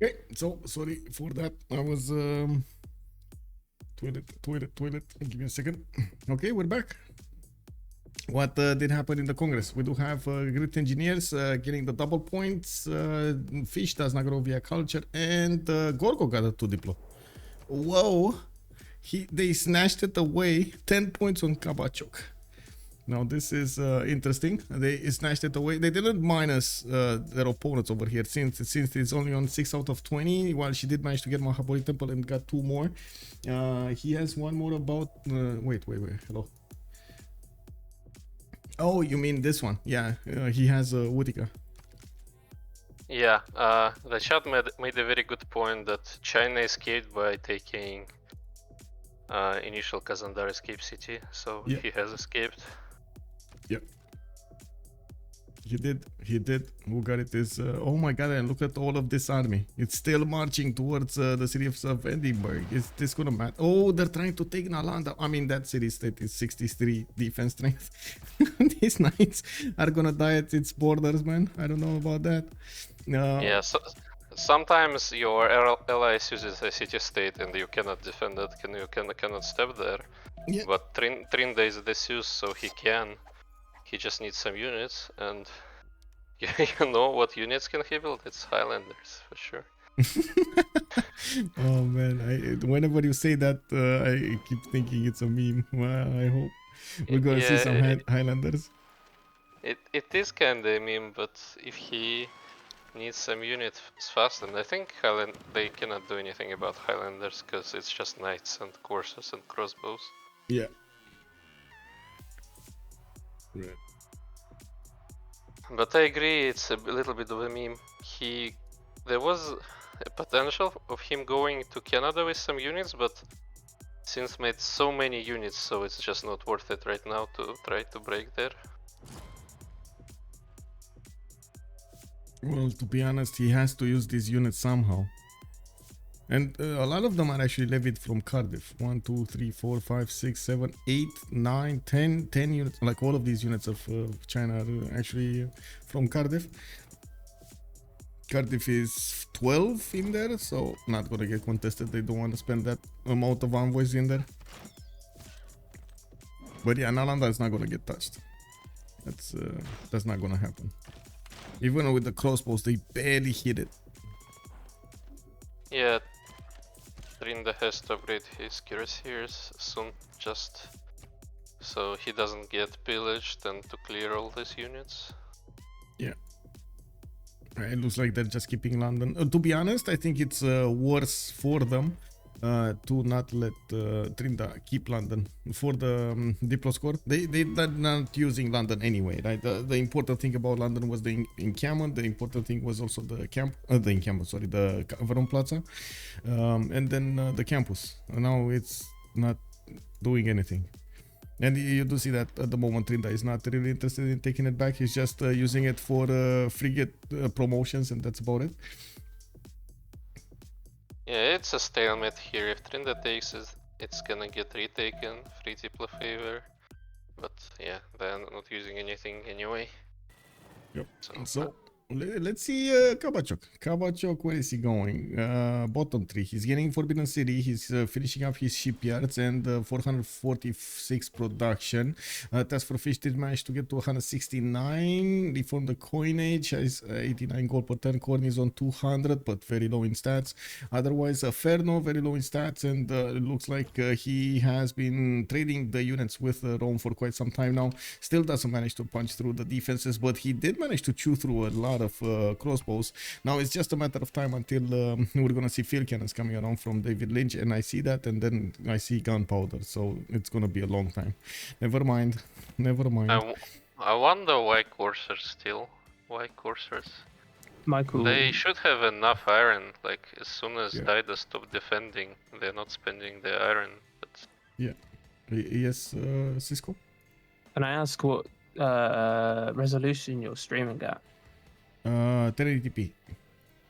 Okay, so sorry for that. I was toilet. Give me a second. Okay, we're back. What did happen in the Congress? We do have Grid Engineers getting the double points. Fish does not grow via culture, and Gorgo got a 2 diplo. Whoa! They snatched it away. 10 points on Kabachok. Now this is interesting. They snatched it away. They didn't minus their opponents over here since it's only on 6 out of 20. While she did manage to get Mahabali Temple and got 2 more. He has one more about. Wait. Hello. Oh, you mean this one? Yeah, he has Utica. Yeah, the chat made a very good point that China escaped by taking initial Kazandar escape city, so yeah. he has escaped. Yep. He did. Who got it is, oh my god, and look at all of this army. It's still marching towards the city of Edinburgh. Is this gonna matter? Oh, they're trying to take Nalanda. I mean, that city state is 63 defense strength. These knights are gonna die at its borders, man. I don't know about that. Yeah, so sometimes your allies uses a city state and you cannot defend it, you cannot step there. Yeah. But Trynda is the Zeus, so he can. He just needs some units, and you know what units can he build? It's Highlanders, for sure. Oh man, whenever you say that, I keep thinking it's a meme. Well, I hope we're gonna see some Highlanders. It is kinda a meme, but if he needs some units fast, and I think they cannot do anything about Highlanders, because it's just knights and coursers and crossbows. Yeah. Right. But I agree, it's a little bit of a meme. There was a potential of him going to Canada with some units, but Cynth made so many units, so it's just not worth it right now to try to break there. Well, to be honest, he has to use these units somehow. And a lot of them are actually levied from Cardiff. 1, 2, 3, 4, 5, 6, 7, 8, 9, 10 units. Like all of these units of China are actually from Cardiff. Cardiff is 12 in there, so not gonna get contested. They don't want to spend that amount of envoys in there. But yeah, Nalanda is not gonna get touched. That's not gonna happen. Even with the crossbows, they barely hit it. Yeah, Trynda has to upgrade his cuirassiers soon, just so he doesn't get pillaged and to clear all these units. Yeah. It looks like they're just keeping London. To be honest, I think it's worse for them to not let Trynda keep London for the Diplo score. They're not using London anyway, right? The important thing about London was the encampment. The important thing was also the Veron Plaza, and then the campus. Now it's not doing anything. And you do see that at the moment Trynda is not really interested in taking it back. He's just using it for frigate promotions, and that's about it. Yeah, it's a stalemate here. If Trynda takes it, it's gonna get retaken, free Diplo favor. But yeah, they're not using anything anyway. Yep. So let's see Kabachok. Kabachok, where is he going? Bottom 3. He's getting Forbidden City. He's finishing up his shipyards and 446 production. TaskForceFish did manage to get to 169. Reform the coinage. Has 89 gold per turn. Khornie is on 200, but very low in stats. Otherwise, Ferno, very low in stats, and it looks like he has been trading the units with Rome for quite some time now. Still doesn't manage to punch through the defenses, but he did manage to chew through a lot of crossbows. Now it's just a matter of time until we're gonna see field cannons coming around from David Lynch, and I see that, and then I see gunpowder, so it's gonna be a long time. Never mind. I wonder why coursers still. Why coursers? Michael, they should have enough iron. Like as soon as Dido stop defending, they're not spending the iron. But yeah. Yes, Cisco. Can I ask what resolution you're streaming at? 1080p.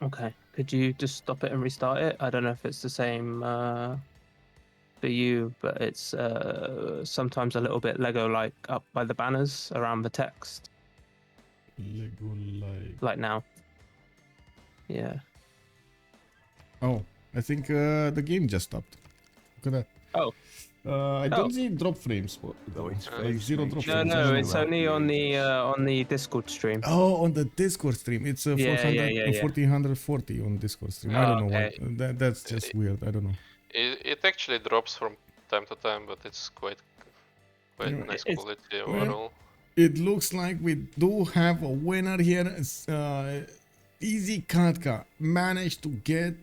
Okay. Could you just stop it and restart it? I don't know if it's the same for you, but it's sometimes a little bit Lego-like up by the banners around the text. Lego-like. Like now. Yeah. Oh, I think the game just stopped. Look at that. Oh. I don't see drop frames. Like zero drop frames. No, it's only on the Discord stream. Oh, on the Discord stream, it's 1440 on Discord stream. I don't know why. That's just weird. I don't know. It actually drops from time to time, but it's quite nice quality overall. It looks like we do have a winner here. Easy Katka managed to get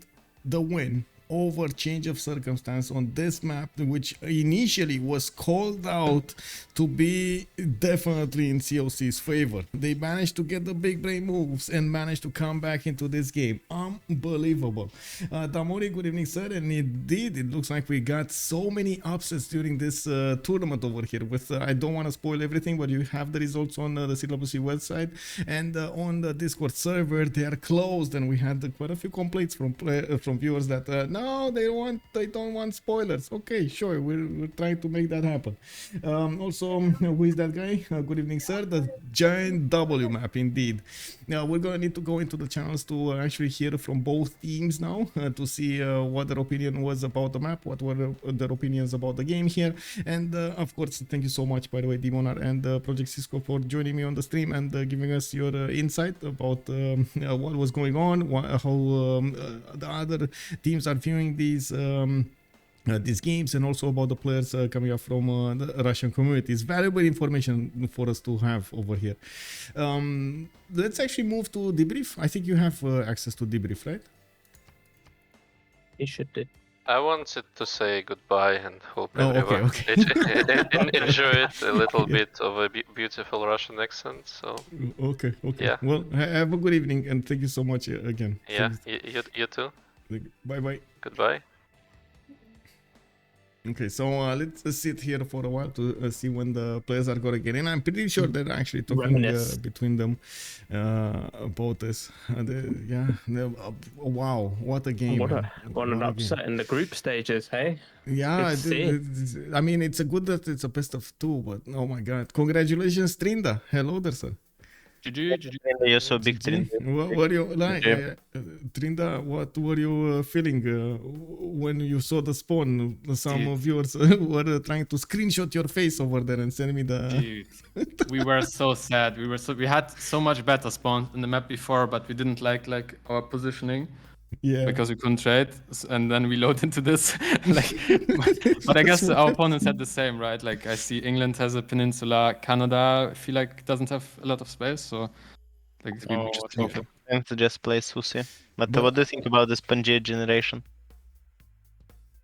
the win over change of circumstance on this map, which initially was called out to be definitely in COC's favor. They managed to get the big brain moves and managed to come back into this game. Unbelievable. Damori, good evening, sir. And indeed, it looks like we got so many upsets during this tournament over here. With I don't want to spoil everything, but you have the results on the CWC website and on the Discord server. They are closed, and we had quite a few complaints from viewers that no, they don't want spoilers. Okay, sure, we're trying to make that happen. Also, who is that guy? Good evening, sir. The giant W map, indeed. Now we're gonna need to go into the channels to actually hear from both teams now to see what their opinion was about the map, what were their opinions about the game here, and of course, thank you so much, by the way, Demonar and Project Cisco, for joining me on the stream and giving us your insight about what was going on, how the other teams are viewing these games, and also about the players coming up from the Russian community. It's valuable information for us to have over here. Let's actually move to debrief. I think you have access to debrief, right? You should do. I wanted to say goodbye and hope everyone enjoy it a little bit of a beautiful Russian accent. So okay. Yeah. Well, have a good evening and thank you so much again. Yeah, you too. Bye. Goodbye. Okay, so let's sit here for a while to see when the players are going to get in. I'm pretty sure they're actually talking between them about this. Wow, what a game! What an upset in the group stages, hey? Yeah, I mean, it's a good that it's a best of two, but oh my god! Congratulations, Trynda. Hello there, sir. GG. You're so big, Trynda. What were you like, Trynda? What were you feeling when you saw the spawn? Some viewers were trying to screenshot your face over there and send me the. Dude, we were so sad. We had so much better spawns in the map before, but we didn't like our positioning. Yeah. Because we couldn't trade, and then we load into this. But I guess our opponents had the same, right? Like I see England has a peninsula, Canada I feel like doesn't have a lot of space, so like we just hope to just play Susi. But what do you think about this Pangea generation?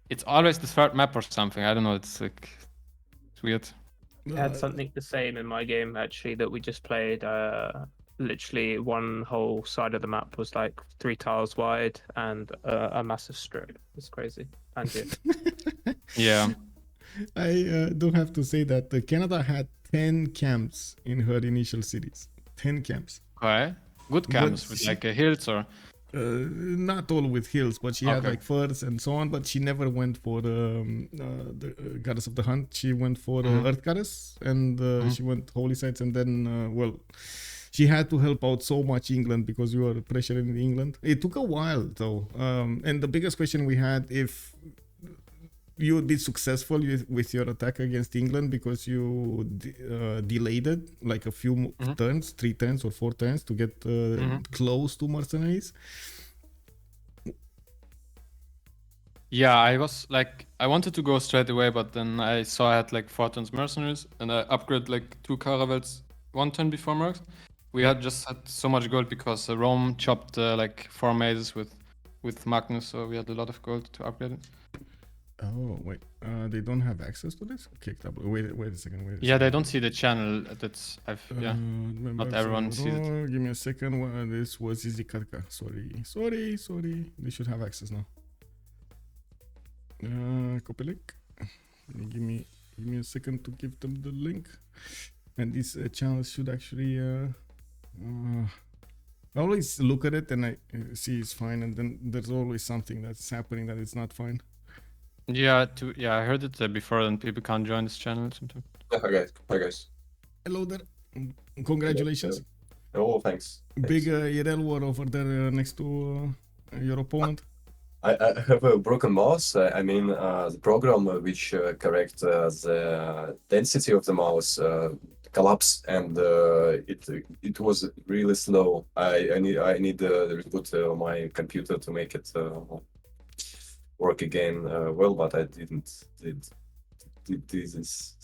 It's always the third map or something. I don't know. It's like it's weird. I had something the same in my game actually that we just played. Literally one whole side of the map was like 3 tiles wide and a massive strip. It's crazy. Yeah. I do have to say that Canada had 10 camps in her initial cities. 10 camps. Okay. Good camps with like hills or? Not all with hills, but she had like furs and so on, but she never went for the goddess of the hunt. She went for earth goddess and she went holy sites, and then she had to help out so much England because you were pressuring England. It took a while though, and the biggest question we had, if you would be successful with your attack against England because you delayed it like a few turns, 3 turns or 4 turns to get close to mercenaries. Yeah, I wanted to go straight away, but then I saw I had like 4 turns mercenaries, and I upgraded like 2 caravels 1 turn before mercs. We had just had so much gold because Rome chopped like 4 mazes with Magnus, so we had a lot of gold to upgrade it. Oh wait, they don't have access to this? Okay, wait a second. Yeah, they don't see the channel. Not everyone sees it. Give me a second. This was easy Katka. Sorry. They should have access now. Copy link. Give me a second to give them the link. And this channel should actually. I always look at it and I see it's fine, and then there's always something that's happening that it's not fine. Yeah, I heard it before, and people can't join this channel sometimes. Hi guys. Hello there. Congratulations. Oh, thanks. Big IRL war over there next to your opponent. I have a broken mouse. I mean, the program which corrects the density of the mouse collapsed, and it was really slow. I need to reboot my computer to make it work again well, but I didn't did this.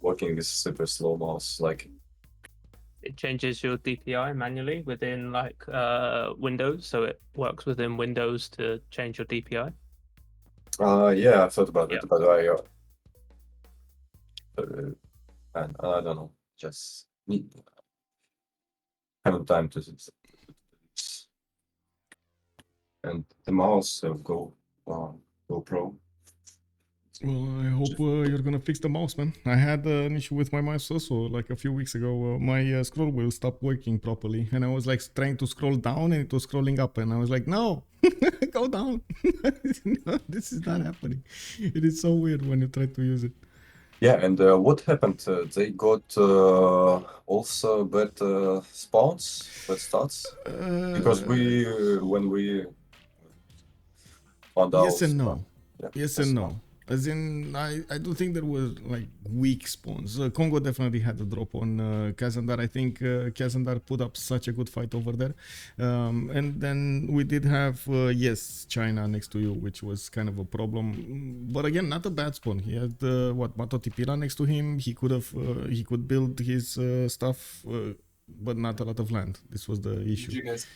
Working with super slow mouse, like it changes your DPI manually within like Windows, so it works within Windows to change your DPI. Yeah, I thought about it, but I don't know, just need have time to and the mouse GoPro. Well, I hope you're gonna fix the mouse, man. I had an issue with my mouse also, like a few weeks ago. My scroll wheel stopped working properly, and I was like trying to scroll down, and it was scrolling up, and I was like, no, go down. No, this is not happening. It is so weird when you try to use it. Yeah, and what happened? They got also bad spawns, bad stats? Because when we found out... Yes and no. Yeah, yes and no. As in, I don't think there was like weak spawns. Kongo definitely had a drop on Kazandar. I think Kazandar put up such a good fight over there. And then we did have, yes, China next to you, which was kind of a problem. But again, not a bad spawn. He had, Matotipira next to him. He could build his stuff, but not a lot of land. This was the issue. You guys...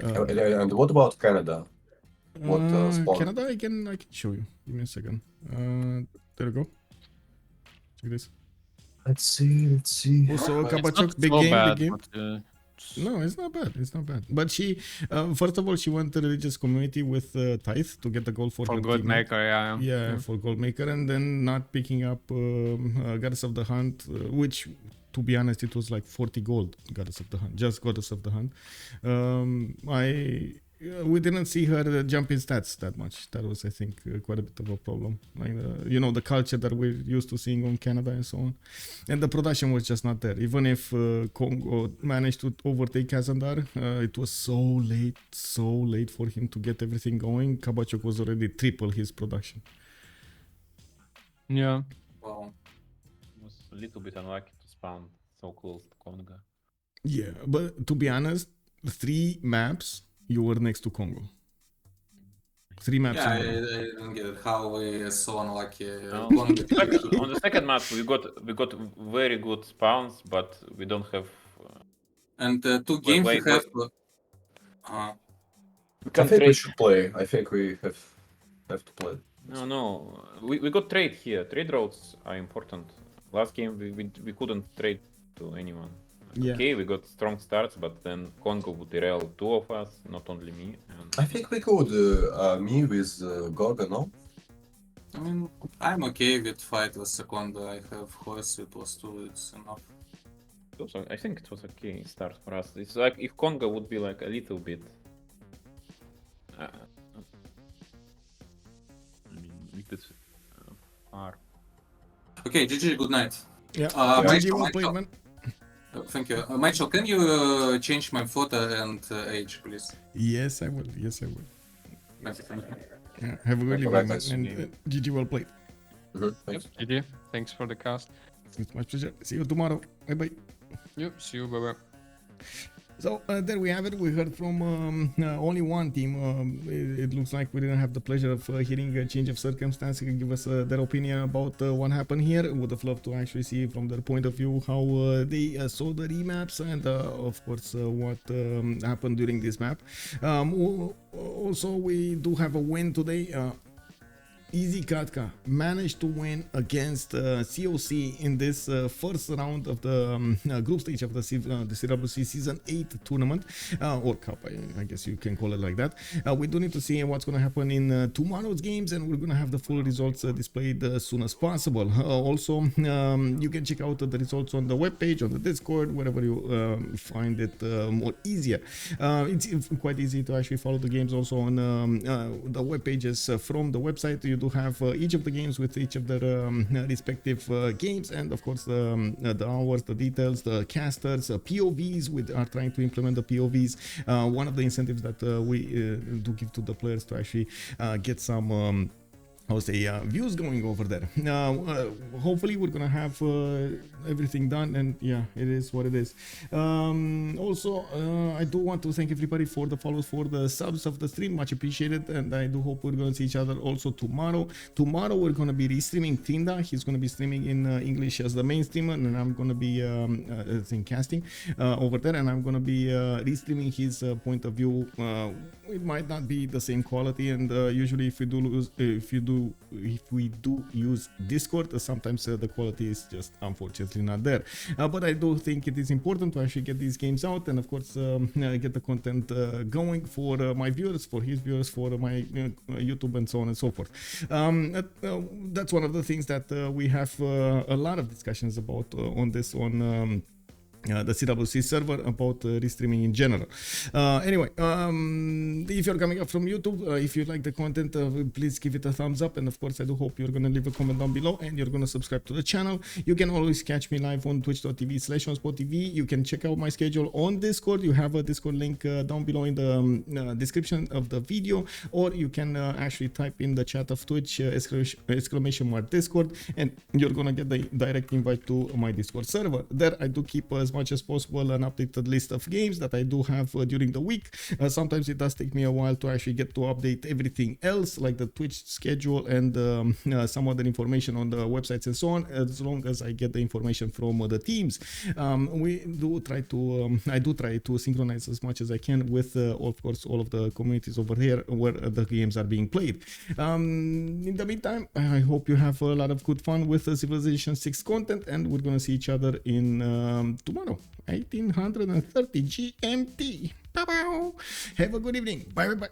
and what about Canada? What spawn? Canada, I can show you. Give me a second. There we go. Check this. Let's see. Also, Kabachok, big game. No, it's not bad. It's not bad. But she, first of all, she went to the religious community with Tithe to get the gold for her Goldmaker, yeah, for Goldmaker, and then not picking up Goddess of the Hunt, which, to be honest, it was like 40 gold, Goddess of the Hunt, just Goddess of the Hunt. We didn't see her jump in stats that much. That was, I think, quite a bit of a problem. Like, the culture that we're used to seeing on Canada and so on. And the production was just not there. Even if Kongo managed to overtake Kazandar, it was so late for him to get everything going. Kabachok was already triple his production. Yeah. Well, it was a little bit unlucky to spawn so close to Kongo. Yeah, but to be honest, 3 maps, you were next to Kongo. 3 maps. Yeah, I didn't get it. How we so unlucky. No. On the second map, we got very good spawns, but we don't have. And 2 games we have. I think we should play. I think we have to play. No. We got trade here. Trade routes are important. Last game we couldn't trade to anyone. Yeah. Okay, we got strong starts, but then Kongo would derail 2 of us, not only me. And... I think we could me with Gorgo, no? I mean, I'm okay with fight with Seconda. I have horse with +2, it's enough. Also, I think it was okay start for us. It's like if Kongo would be like a little bit. I mean, with this far. Okay, GG, good night. Yeah, GG, well played, man. Thank you. Michael, can you change my photo and age, please? Yes, I will. Thank you. Yeah, have a good evening, man. And GG, well played. Thanks. GG. Thanks for the cast. It's my pleasure. See you tomorrow. Bye-bye. Yep, see you, bye-bye. So there we have it. We heard from only one team. It looks like we didn't have the pleasure of hearing a change of circumstance. They can give us their opinion about what happened here. Would have loved to actually see from their point of view how they saw the remaps and of course what happened during this map. Also, we do have a win today. Easy Katka managed to win against CoC in this first round of the group stage of the CWC Season 8 tournament, or cup, I guess you can call it like that. We do need to see what's going to happen in tomorrow's games, and we're going to have the full results displayed as soon as possible. Also, you can check out the results on the webpage, on the Discord, wherever you find it more easier. It's quite easy to actually follow the games also on the web pages from the website. You do do have each of the games with each of their respective games, and of course the hours, the details, the casters, POVs. We are trying to implement the POVs. One of the incentives that we do give to the players to actually get some I would say views going over there. Hopefully we're gonna have everything done, and yeah, it is what it is. Also, I do want to thank everybody for the follows, for the subs of the stream, much appreciated, and I do hope we're gonna see each other also tomorrow. Tomorrow we're gonna be restreaming Trynda. He's gonna be streaming in English as the main streamer, and I'm gonna be casting over there, and I'm gonna be restreaming his point of view. It might not be the same quality, and usually if we do use Discord, sometimes the quality is just unfortunately not there. But I do think it is important to actually get these games out, and of course get the content going for my viewers, for his viewers, for my YouTube, and so on and so forth. That's one of the things that we have a lot of discussions about on the CWC server, about restreaming in general. Anyway, if you're coming up from YouTube, if you like the content, please give it a thumbs up, and of course I do hope you're gonna leave a comment down below, and you're gonna subscribe to the channel. You can always catch me live on twitch.tv/OnSpotTV. You can check out my schedule on Discord. You have a Discord link down below in the description of the video, or you can actually type in the chat of Twitch !Discord, and you're gonna get the direct invite to my Discord server. There I do keep as much as possible an updated list of games that I do have during the week. Sometimes it does take me a while to actually get to update everything else, like the Twitch schedule and some other information on the websites and so on, as long as I get the information from the teams. I do try to synchronize as much as I can with of course all of the communities over here where the games are being played. In the meantime, I hope you have a lot of good fun with the Civilization 6 content, and we're gonna see each other in tomorrow, 1830 GMT. Bye bye. Have a good evening. Bye bye bye.